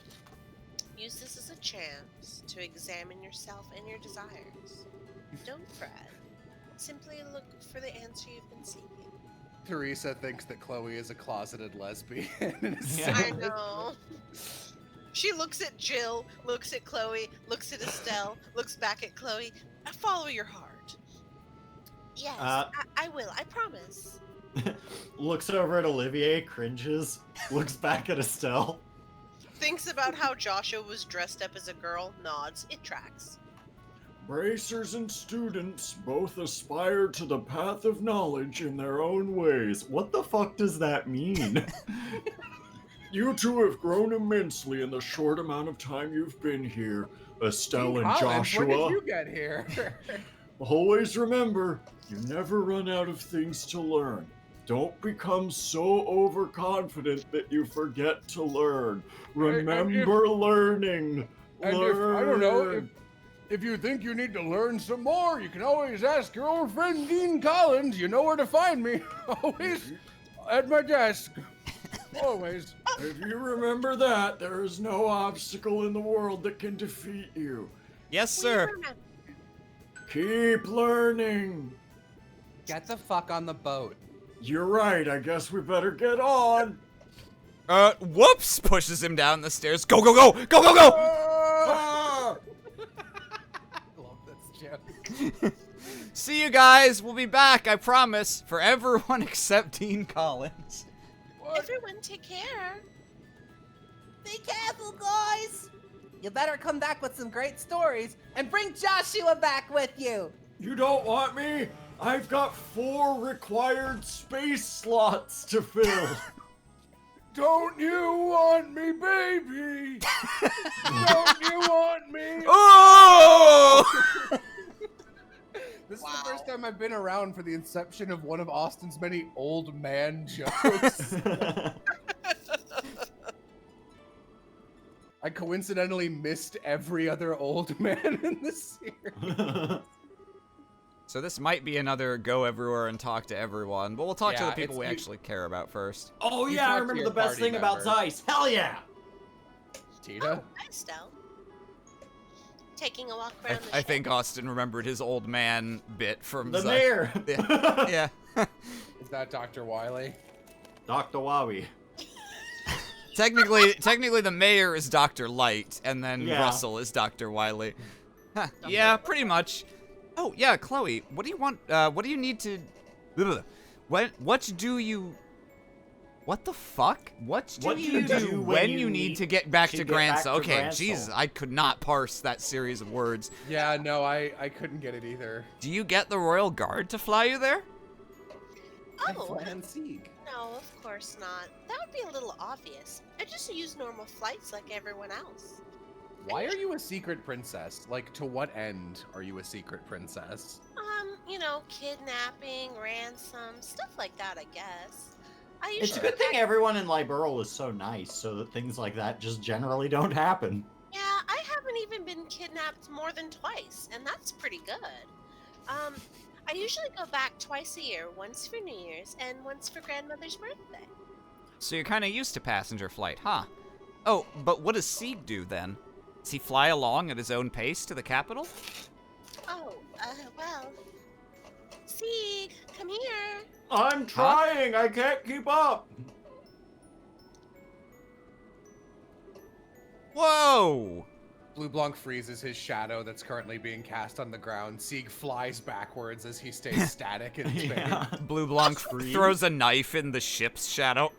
use this as a chance to examine yourself and your desires. Don't fret. Simply look for the answer you've been seeking. Teresa thinks that Chloe is a closeted lesbian. I know. She looks at Jill, looks at Chloe, looks at Estelle, looks back at Chloe. Follow your heart. Yes, I will. I promise. Looks over at Olivier, cringes, looks back at Estelle. Thinks about how Joshua was dressed up as a girl, nods. It tracks. Bracers and students both aspire to the path of knowledge in their own ways. What the fuck does that mean? You two have grown immensely in the short amount of time you've been here, Estelle and Collins, Joshua. when did you get here? Always remember, you never run out of things to learn. Don't become so overconfident that you forget to learn. Remember learning. And if, I don't know, if you think you need to learn some more, you can always ask your old friend Dean Collins. You know where to find me. Always at my desk. Always. If you remember that, there is no obstacle in the world that can defeat you. Yes, sir. Keep learning. Get the fuck on the boat. You're right, I guess we better get on. Whoops! Pushes him down the stairs. Go, go, go! Go, go, go! Ah! I love this joke. See you guys. We'll be back, I promise, for everyone except Dean Collins. Everyone take care. Be careful, guys! You better come back with some great stories and bring Joshua back with you! You don't want me? I've got 4 required space slots to fill. Don't you want me, baby? Don't you want me? Oh! This is the first time I've been around for the inception of one of Austin's many old man jokes. I coincidentally missed every other old man in this series. So this might be another go everywhere and talk to everyone, but we'll talk to Yeah, the people it's- we you- actually care about first. Oh You yeah, I talk to remember your the best party thing about members. Zeiss. Hell yeah! Tita? Hi, Estelle. Taking a walk around the I ship. think Austin remembered his old man bit from The Zy- mayor. Yeah. Is that Dr. Wiley? Dr. Wowie. Technically the mayor is Dr. Light, and then Yeah. Russell is Dr. Wiley. Yeah, pretty much. Oh, yeah, Chloe, what do you want, what do you need to... Ugh. What do you... What the fuck? What do you do when you need to get back to Gransel? Okay, Jesus, I could not parse that series of words. Yeah, no, I couldn't get it either. Do you get the Royal Guard to fly you there? I Oh, fly on Sieg. no, of course not. That would be a little obvious. I just use normal flights like everyone else. Why are you a secret princess? Like, to what end are you a secret princess? You know, kidnapping, ransom, stuff like that, I guess. I It's a usually good thing everyone in Liberl is so nice, so that things like that just generally don't happen. Yeah, I haven't even been kidnapped more than twice, and that's pretty good. I usually go back twice a year, once for New Year's and once for grandmother's birthday. So you're kind of used to passenger flight, huh? Oh, but what does Sieg do then? Does he fly along at his own pace to the capital? Oh, well. Sieg, come here. I'm trying, I can't keep up. Whoa! Blue Blanc freezes his shadow that's currently being cast on the ground. Sieg flies backwards as he stays static and spinning. Yeah. Blue Blanc throws a knife in the ship's shadow.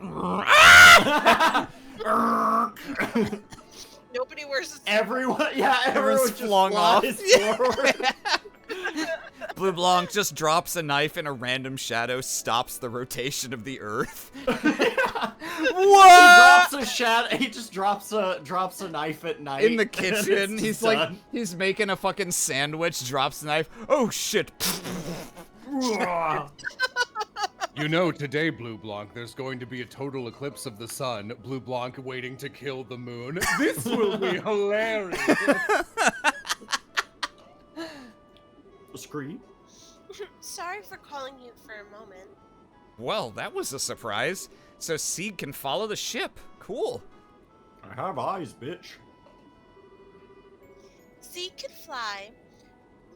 Nobody wears a Everyone Everyone's just flung off. flies forward. Blue Blanc just drops a knife in a random shadow, stops the rotation of the Earth. What? He just drops a knife at night In the and kitchen, it's he's done. like, he's making a fucking sandwich, drops the knife. Oh shit! You know, today, Blue Blanc, there's going to be a total eclipse of the sun. Blue Blanc waiting to kill the moon. This will be hilarious. Scream. Sorry for calling you for a moment. Well, that was a surprise. So Sieg can follow the ship. Cool. I have eyes, bitch. Sieg can fly,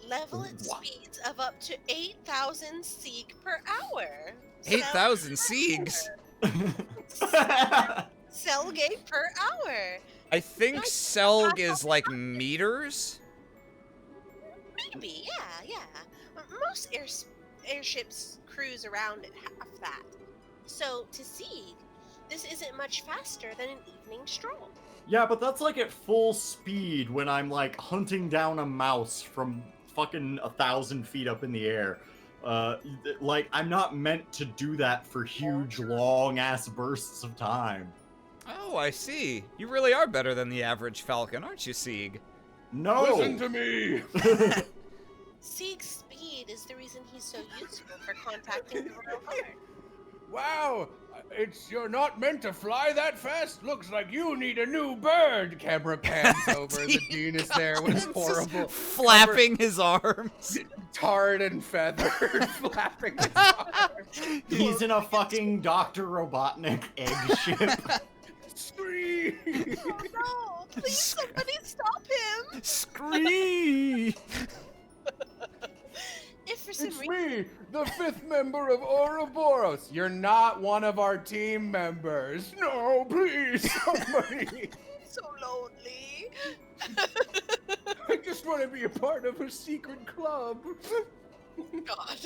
level at What? speeds of up to 8,000 Sieg per hour. 8,000 Siegs? Selgate per hour. I think Selg is like meters. Maybe, yeah. Most airships cruise around at half that. So, to Sieg, this isn't much faster than an evening stroll. Yeah, but that's like at full speed when I'm like hunting down a mouse from fucking 1,000 feet up in the air. Like, I'm not meant to do that for huge, long-ass bursts of time. Oh, I see. You really are better than the average Falcon, aren't you, Sieg? No! Listen to me. Sieg's speed is the reason he's so useful for contacting the Royal Guard. Wow, you're not meant to fly that fast. Looks like you need a new bird. Camera pans over. The Dean is there with his horrible, Flapping his arms. tarred and feathered, flapping his arms. He's in a fucking Dr. Robotnik egg ship. Scream. Oh no! Please, somebody stop him! Scream! If for some It's reason me, the 5th member of Ouroboros. You're not one of our team members. No, please, somebody. so lonely. I just want to be a part of a secret club. God.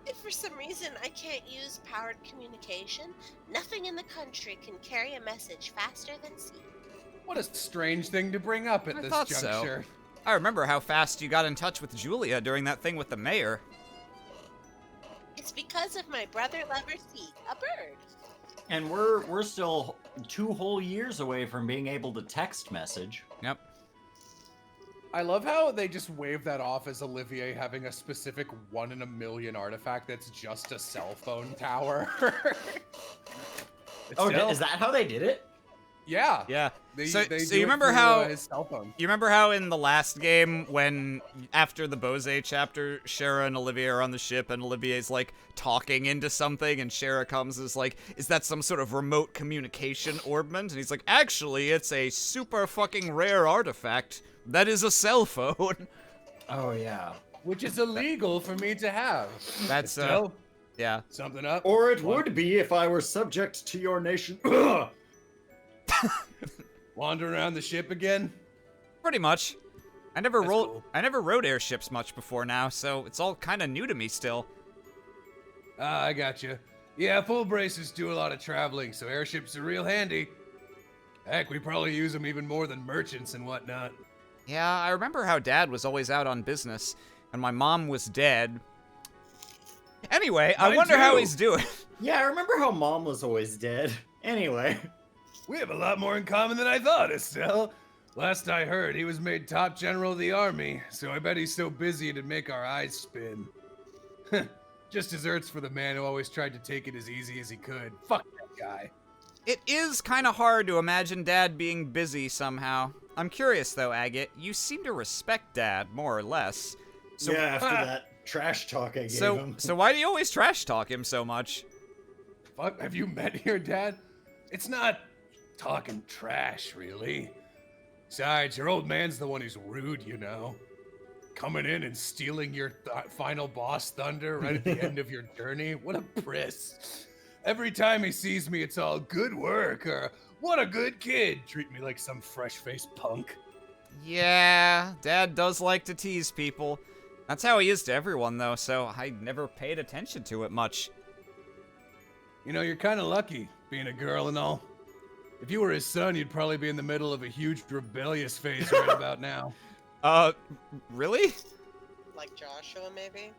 If for some reason I can't use powered communication, nothing in the country can carry a message faster than Sieg. What a strange thing to bring up at I this thought so. juncture. I remember how fast you got in touch with Julia during that thing with the mayor. It's because of my brother lover Sieg, a bird. And we're still 2 whole years away from being able to text message. Yep. I love how they just wave that off as Olivier having a specific 1 in a million artifact that's just a cell phone tower. Oh, Still- is that how they did it? Yeah. Yeah. They So do you it remember through, how his cell phone. you remember how in the last game when after the Bose chapter, Shara and Olivier are on the ship and Olivier's like talking into something and Shara comes and is like, is that some sort of remote communication orbment? And he's like, actually, it's a super fucking rare artifact. That is a cell phone. Oh yeah. Which is illegal for me to have. That's Still, yeah. Something up? Or it would be if I were subject to your nation. Wander around the ship again? Pretty much. I never That's rolled. cool. I never rode airships much before now, so it's all kind of new to me still. Ah, I got you. Yeah, full braces do a lot of traveling, so airships are real handy. Heck, we probably use them even more than merchants and whatnot. Yeah, I remember how Dad was always out on business, and my mom was dead. Anyway, I Mine wonder how too. he's doing. Yeah, I remember how Mom was always dead. Anyway. We have a lot more in common than I thought, Estelle. Last I heard, he was made top general of the army, so I bet he's so busy it'd make our eyes spin. Just desserts for the man who always tried to take it as easy as he could. Fuck that guy. It is kind of hard to imagine Dad being busy somehow. I'm curious though, Agate. You seem to respect Dad more or less. So, yeah, after that trash talk I gave him. So why do you always trash talk him so much? Fuck, have you met your dad? It's not talking trash, really. Besides, your old man's the one who's rude, you know. Coming in and stealing your final boss thunder right at the end of your journey. What a priss. Every time he sees me, it's all good work or what a good kid. Treat me like some fresh-faced punk. Yeah, Dad does like to tease people. That's how he is to everyone though, so I never paid attention to it much. You know, you're kind of lucky, being a girl and all. If you were his son, you'd probably be in the middle of a huge rebellious phase right about now. Really? Like Joshua, maybe?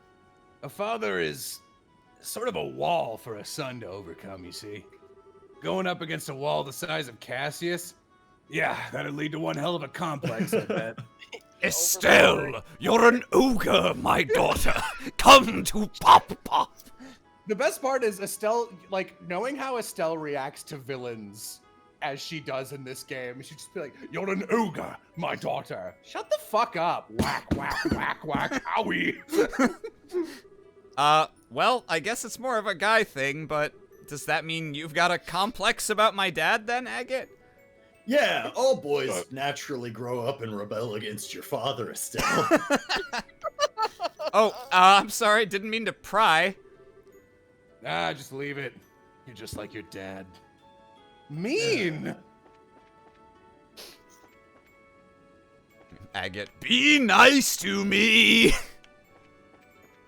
A father is sort of a wall for a son to overcome, you see. Going up against a wall the size of Cassius? Yeah, that'd lead to one hell of a complex, I bet. Estelle, you're an ogre, my daughter. Come to Papa. The best part is Estelle, like, knowing how Estelle reacts to villains as she does in this game, she'd just be like, "You're an ogre, my daughter. Shut the fuck up. Whack, whack, whack, whack, owie." Well, I guess it's more of a guy thing, but does that mean you've got a complex about my dad then, Agate? Yeah, all boys naturally grow up and rebel against your father, Estelle. Oh, I'm sorry, didn't mean to pry. Ah, just leave it. You're just like your dad. Mean. Agate, be nice to me.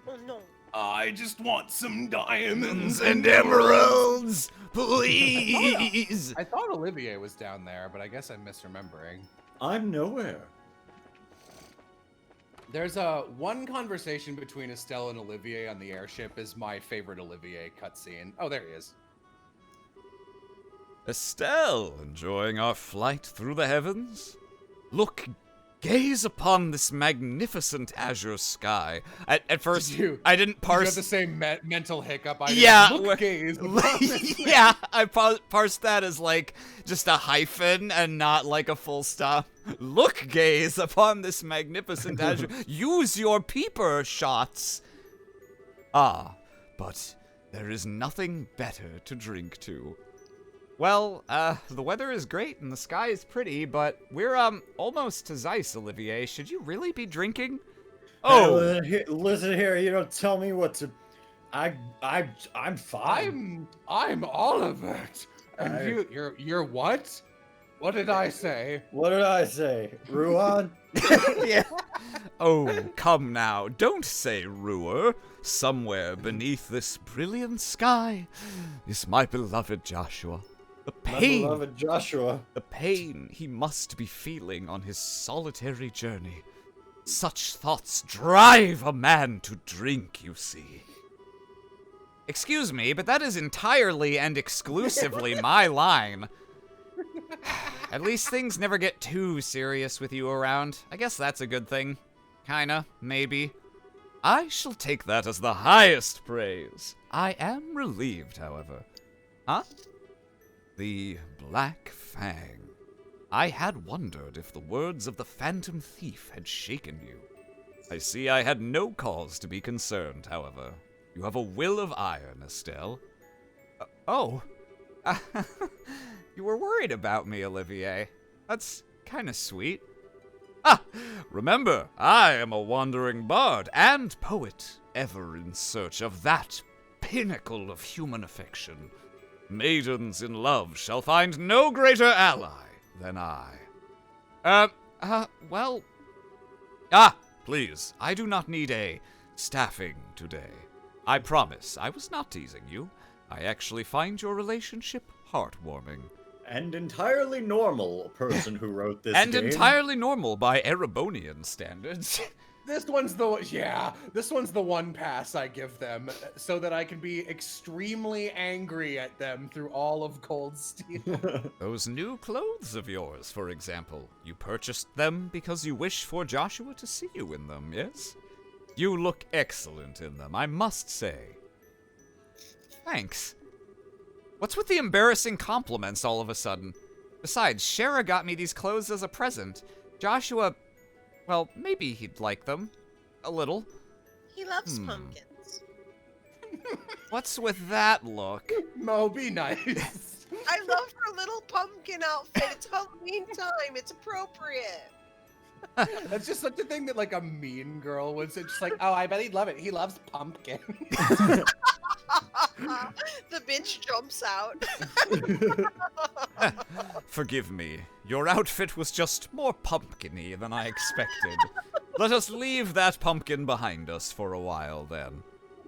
Oh no. I just want some diamonds And emeralds, please. I thought Olivier was down there, but I guess I'm misremembering. I'm nowhere. There's one conversation between Estelle and Olivier on the airship is my favorite Olivier cutscene. Oh, there he is. Estelle, enjoying our flight through the heavens? Look, gaze upon this magnificent azure sky. At first, I didn't Did you have parse. the same mental hiccup I did? Yeah, Look, gaze. yeah, I parsed that as like just a hyphen and not like a full stop. Look, gaze upon this magnificent azure. Use your peeper shots. Ah, but there is nothing better to drink to. Well, the weather is great and the sky is pretty, but we're almost to Zeiss, Olivier. Should you really be drinking? Oh, Listen here, you don't tell me what to. I'm fine. I'm Olivet. And you're what? What did I say? What did I say? Ruan? yeah. Oh, come now, don't say Ruer. Somewhere beneath this brilliant sky is my beloved Joshua. The My pain, beloved Joshua. the pain he must be feeling on his solitary journey. Such thoughts drive a man to drink, you see. Excuse me, but that is entirely and exclusively my line. At least things never get too serious with you around. I guess that's a good thing. Kinda, maybe. I shall take that as the highest praise. I am relieved, however. Huh? The Black Fang. I had wondered if the words of the Phantom Thief had shaken you. I see I had no cause to be concerned, however. You have a will of iron, Estelle. Oh. You were worried about me, Olivier. That's kind of sweet. Ah, remember, I am a wandering bard and poet, ever in search of that pinnacle of human affection. Maidens in love shall find no greater ally than I. Well, Ah, please, I do not need a staffing today. I promise, I was not teasing you. I actually find your relationship heartwarming. And entirely normal person who wrote this And game. entirely normal by Erebonian standards. This one's the one pass I give them so that I can be extremely angry at them through all of Cold Steel. Those new clothes of yours, for example. You purchased them because you wish for Joshua to see you in them, yes? You look excellent in them, I must say. Thanks. What's with the embarrassing compliments all of a sudden? Besides, Shara got me these clothes as a present. Joshua, well, maybe he'd like them. A little. He loves pumpkins. What's with that look? Mo, be nice. I love her little pumpkin outfit. It's Halloween time. It's appropriate. That's just such a thing that like a mean girl would say. Just like, oh, I bet he'd love it. He loves pumpkin. The bitch jumps out. Forgive me. Your outfit was just more pumpkin-y than I expected. Let us leave that pumpkin behind us for a while, then.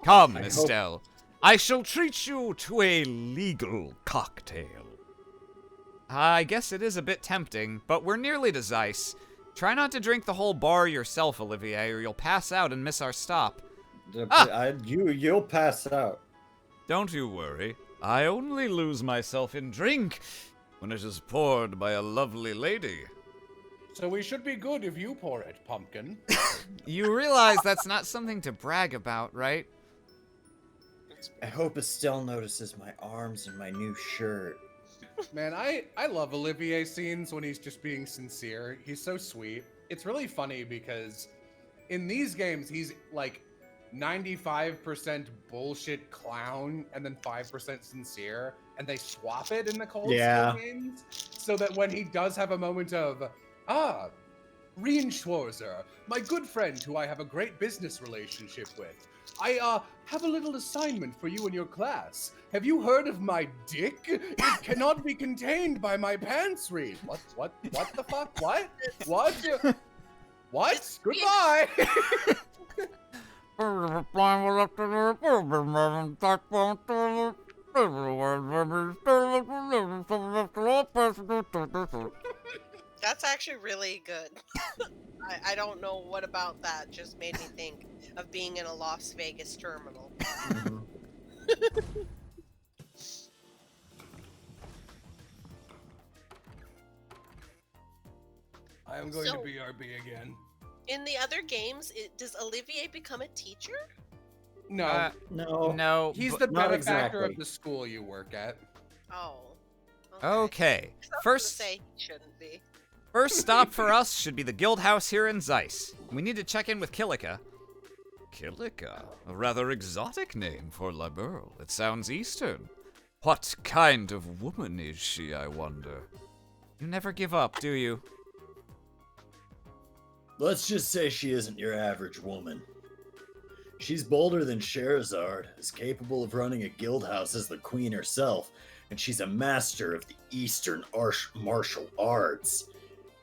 Come, Estelle. I shall treat you to a legal cocktail. I guess it is a bit tempting, but we're nearly to Zeiss. Try not to drink the whole bar yourself, Olivier, or you'll pass out and miss our stop. You'll pass out. Don't you worry. I only lose myself in drink when it is poured by a lovely lady. So we should be good if you pour it, pumpkin. You realize that's not something to brag about, right? I hope Estelle notices my arms and my new shirt. Man, I love Olivier scenes when he's just being sincere. He's so sweet. It's really funny because in these games, he's like 95% bullshit clown and then 5% sincere, and they swap it in the Cold Steel games so that when he does have a moment of, Rienschwarzer, my good friend who I have a great business relationship with, I have a little assignment for you in your class. Have you heard of my dick? It cannot be contained by my pants read. What the fuck? What? What? Goodbye! That's actually really good. I don't know what about that just made me think of being in a Las Vegas terminal. I am going So- to BRB again. In the other games, does Olivier become a teacher? No, No. No. he's but- the not benefactor exactly. of the school you work at. Oh. Okay. I was gonna First say he shouldn't be. stop for us should be the guild house here in Zeiss. We need to check in with Kilika. Kilika? A rather exotic name for La Burle. It sounds Eastern. What kind of woman is she, I wonder? You never give up, do you? Let's just say she isn't your average woman. She's bolder than Sherazard, is capable of running a guild house as the queen herself, and she's a master of the Eastern martial arts.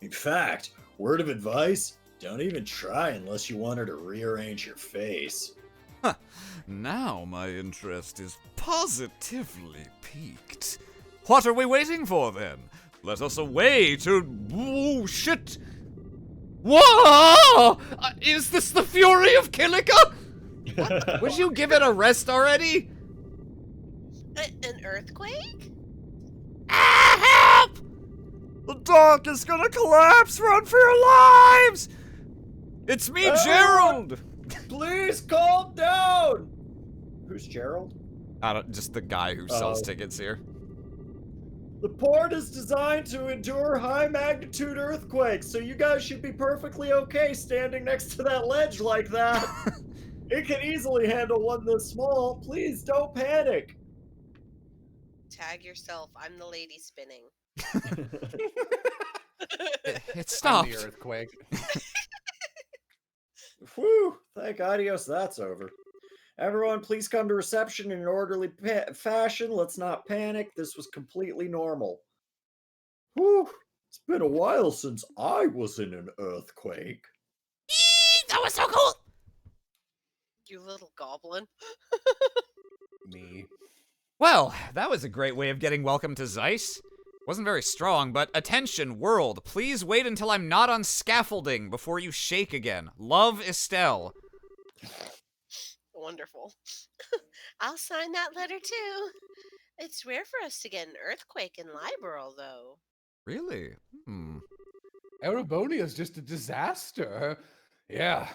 In fact, word of advice, don't even try unless you want her to rearrange your face. Now my interest is positively piqued. What are we waiting for, then? Let us away to... Oh, shit! Whoa! Is this the fury of Kilika? Would you give it a rest already? An earthquake? Ah, help! The dock is gonna collapse! Run for your lives! It's me, Gerald! Please calm down! Who's Gerald? Just the guy who sells Oh. tickets here. The port is designed to endure high magnitude earthquakes, so you guys should be perfectly okay standing next to that ledge like that. It can easily handle one this small. Please don't panic. Tag yourself. I'm the lady spinning. It I'm stopped. the earthquake. Whew, thank adios, that's over. Everyone, please come to reception in an orderly fashion. Let's not panic. This was completely normal. Whew, it's been a while since I was in an earthquake. That was so cool! You little goblin. Me. Well, that was a great way of getting welcome to Zeiss. Wasn't very strong, but attention, world. Please wait until I'm not on scaffolding before you shake again. Love, Estelle. Wonderful. I'll sign that letter too. It's rare for us to get an earthquake in Liberal, though. Really? Erebonia's just a disaster. Yeah.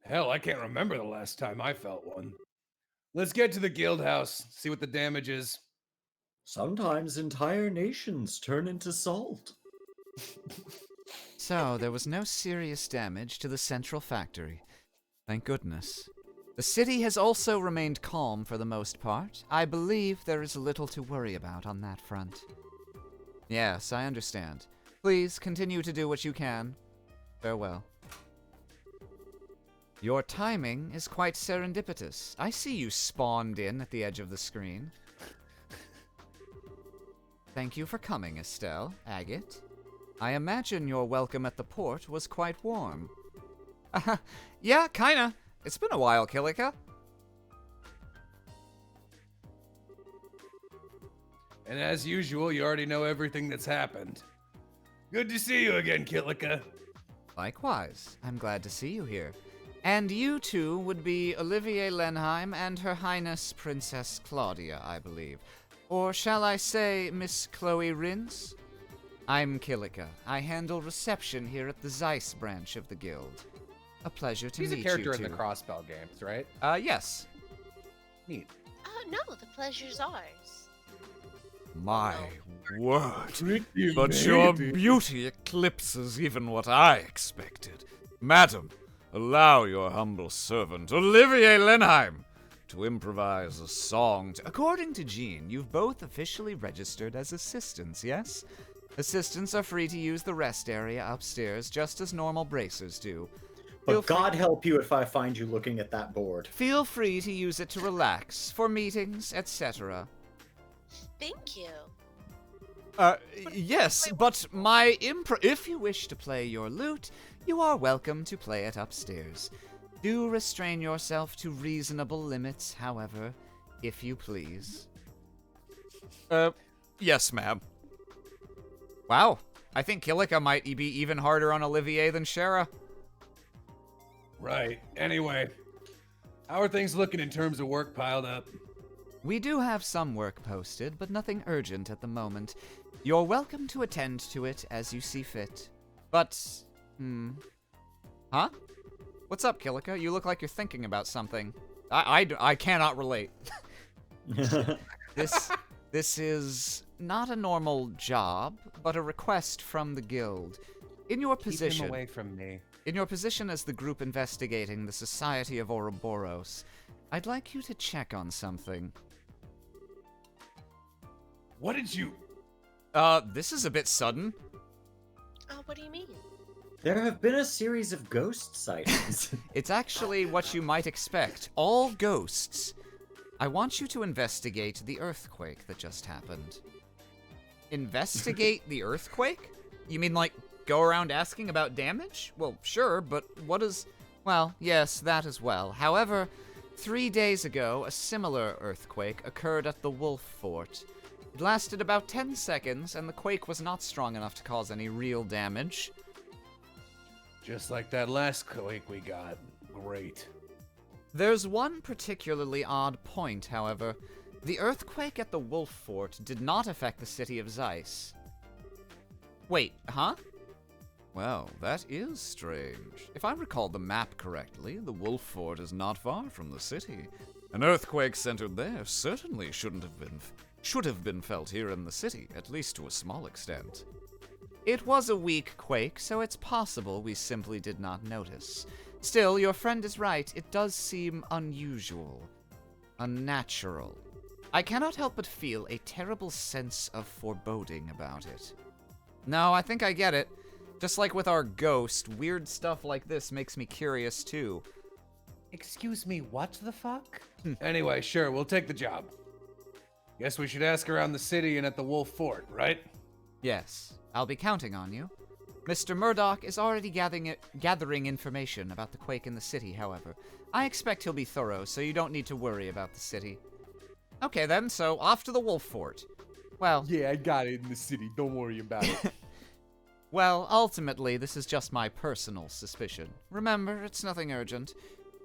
Hell, I can't remember the last time I felt one. Let's get to the guild house, see what the damage is. Sometimes entire nations turn into salt. So, there was no serious damage to the central factory. Thank goodness. The city has also remained calm for the most part. I believe there is little to worry about on that front. Yes, I understand. Please continue to do what you can. Farewell. Your timing is quite serendipitous. I see you spawned in at the edge of the screen. Thank you for coming, Estelle, Agate. I imagine your welcome at the port was quite warm. Yeah, kinda. It's been a while, Kilika. And as usual, you already know everything that's happened. Good to see you again, Kilika. Likewise. I'm glad to see you here. And you two would be Olivier Lenheim and Her Highness Princess Claudia, I believe. Or shall I say Miss Chloe Rins? I'm Kilika. I handle reception here at the Zeiss branch of the guild. A pleasure to He's meet a character you in the two. Crossbell games, right? Yes. Neat. No, the pleasure's ours. My word. Pretty But your baby. beauty eclipses even what I expected. Madam, allow your humble servant, Olivier Lenheim, to improvise a song. According to Jean, you've both officially registered as assistants, yes? Assistants are free to use the rest area upstairs, just as normal bracers do. Feel But free- God help you if I find you looking at that board. Feel free to use it to relax, for meetings, etc. Thank you. Yes, but my if you wish to play your lute, you are welcome to play it upstairs. Do restrain yourself to reasonable limits, however, if you please. Yes, ma'am. Wow, I think Kilika might be even harder on Olivier than Shara. Right. Anyway, how are things looking in terms of work piled up? We do have some work posted, but nothing urgent at the moment. You're welcome to attend to it as you see fit. But, Huh? What's up, Kilika? You look like you're thinking about something. I cannot relate. This is not a normal job, but a request from the guild. In your Keep position, him away from me. in your position as the group investigating the Society of Ouroboros, I'd like you to check on something. What did you... This is a bit sudden. What do you mean? There have been a series of ghost sightings. It's actually what you might expect. All ghosts. I want you to investigate the earthquake that just happened. Investigate the earthquake? You mean like go around asking about damage? Well, sure, but what is... Well, yes, that as well. However, 3 days ago, a similar earthquake occurred at the Wolf Fort. It lasted about 10 seconds, and the quake was not strong enough to cause any real damage. Just like that last quake we got. Great. There's one particularly odd point, however. The earthquake at the Wolf Fort did not affect the city of Zeiss. Wait, huh? Well, that is strange. If I recall the map correctly, the Wolf Fort is not far from the city. An earthquake centered there certainly should have been felt here in the city, at least to a small extent. It was a weak quake, so it's possible we simply did not notice. Still, your friend is right. It does seem unusual. Unnatural. I cannot help but feel a terrible sense of foreboding about it. No, I think I get it. Just like with our ghost, weird stuff like this makes me curious too. Excuse me, what the fuck? Anyway, sure, we'll take the job. Guess we should ask around the city and at the Wolf Fort, right? Yes, I'll be counting on you. Mr. Murdoch is already gathering information about the quake in the city, however. I expect he'll be thorough, so you don't need to worry about the city. Okay then, so off to the Wolf Fort. Well, Yeah, I got it in the city. Don't worry about it. well, ultimately, this is just my personal suspicion. Remember, it's nothing urgent.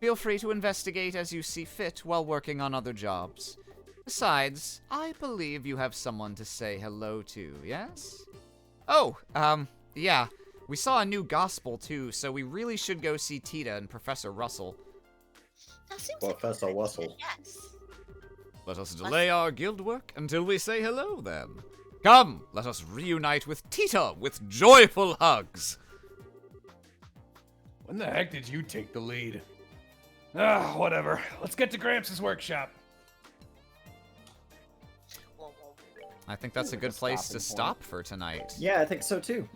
Feel free to investigate as you see fit while working on other jobs. Besides, I believe you have someone to say hello to, yes? Oh, yeah. We saw a new gospel, too, so we really should go see Tita and Professor Russell. That seems like a Professor good Russell. idea, yes. Let us delay our guild work until we say hello, then. Come, let us reunite with Tita with joyful hugs. When the heck did you take the lead? Ah, whatever. Let's get to Gramps' workshop. I think that's a good place to stop for tonight. Yeah, I think so too.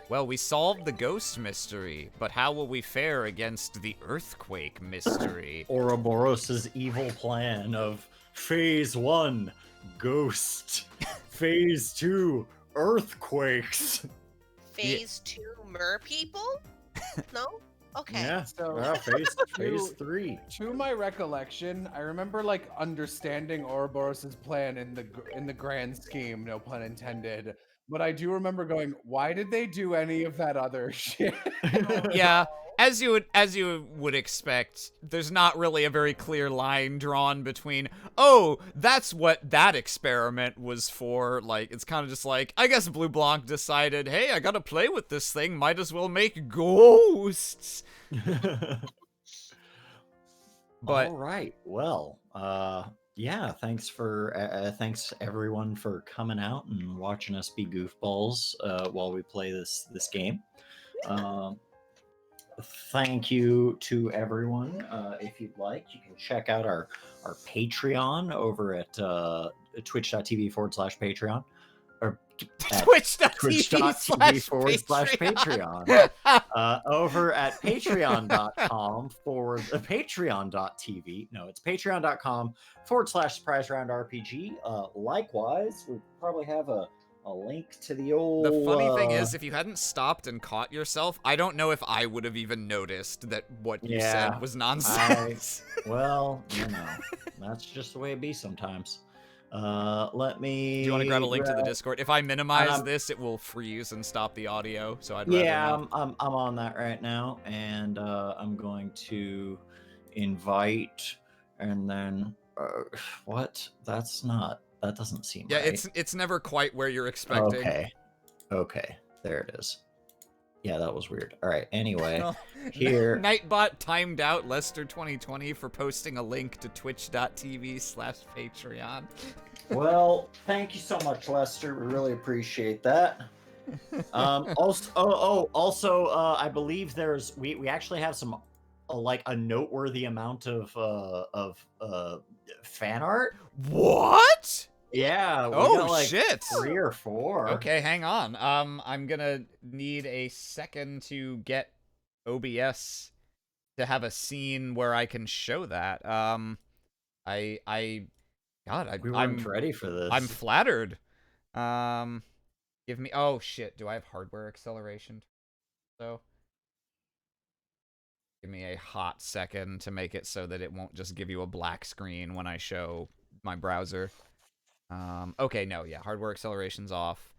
Well, we solved the ghost mystery, but how will we fare against the earthquake mystery? Ouroboros' evil plan of Phase 1, Ghost. Phase 2, Earthquakes. Phase 2 mer people? No? Okay. Yeah, So- yeah, phase 3. To my recollection, I remember like understanding Ouroboros' plan in the grand scheme, no pun intended. But I do remember going, why did they do any of that other shit? Yeah, as you would expect, there's not really a very clear line drawn between, oh, that's what that experiment was for. Like, it's kind of just like, I guess Blue Blanc decided, hey, I gotta play with this thing, might as well make ghosts. But All right. Well, yeah, thanks everyone for coming out and watching us be goofballs while we play this game. Thank you to everyone. If you'd like, you can check out our Patreon over at twitch.tv/Patreon or at twitch.tv /Patreon. Over at patreon.com patreon.tv. No, it's patreon.com /surprise round RPG. Likewise, we probably have a link to the old. the funny thing is, if you hadn't stopped and caught yourself, I don't know if I would have even noticed that what you Yeah, said was nonsense. well, that's just the way it be sometimes. Let me. Do you want to grab a link to the grab- Discord? If I minimize Um, this, it will freeze and stop the audio. So I'd rather Yeah, not. I'm on that right now, and I'm going to invite, and then what? That doesn't seem Yeah, right. it's never quite where you're expecting. Okay, there it is. Yeah, that was weird. All right. Anyway, Well, here. Nightbot timed out Lester 2020 for posting a link to twitch.tv/Patreon. Well, thank you so much, Lester. We really appreciate that. Also, I believe we actually have some like a noteworthy amount of fan art. What? Yeah. We Oh, got, like, shit. 3 or 4. Okay, hang on. I'm gonna need a second to get OBS to have a scene where I can show that. God, We weren't ready for this. I'm flattered. Give me. Oh shit. Do I have hardware acceleration? So, give me a hot second to make it so that it won't just give you a black screen when I show my browser. Okay, no, yeah, hardware acceleration's off.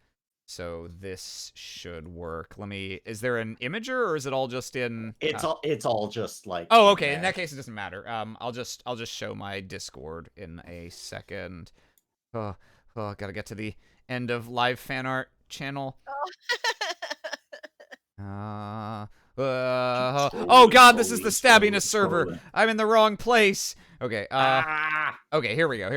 So this should work. Is there an imager or is it all just in It's all just like. Oh, okay. In that case it doesn't matter. I'll just show my Discord in a second. Oh, gotta get to the end of live fan art channel. Oh god, this is the stabbiness server. I'm in the wrong place. Okay. Okay, here we go.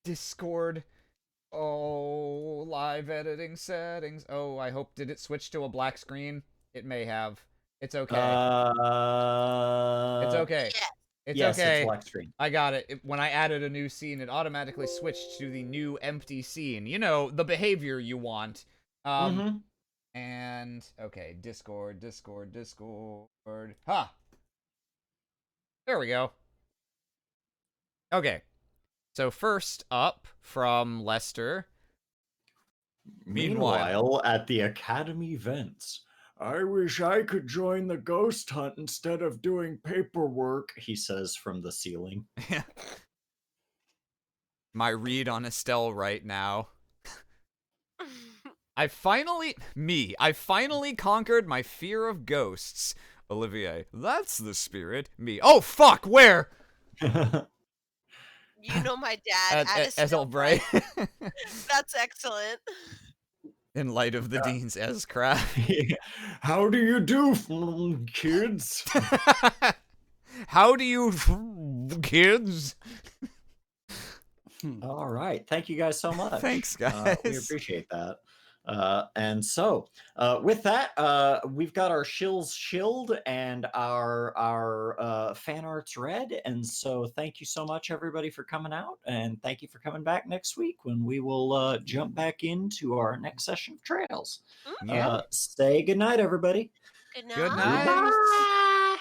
Discord. Oh, live editing settings. Oh, I hope, did it switch to a black screen? It may have. It's okay. It's okay. It's yes, okay. it's black screen. I got it. When I added a new scene, it automatically switched to the new empty scene. You know, the behavior you want. And, okay, Discord. Ha! There we go. Okay. So first up from Lester. Meanwhile, at the Academy events, I wish I could join the ghost hunt instead of doing paperwork. he says from the ceiling. My read on Estelle right now. I finally conquered my fear of ghosts. Olivier, that's the spirit. Me, oh fuck, where? You know my dad at As Estelle Albright. Bright. That's excellent. In light of the Dean's S-craft. How do you do, kids? How do you, kids? All right. Thank you guys so much. Thanks, We guys. appreciate that. And so, with that, we've got our shills shilled and our fan arts read. And so, thank you so much, everybody, for coming out, and thank you for coming back next week when we will jump back into our next session of Trails. Yeah. Say goodnight, everybody. Good night. Good night. Bye.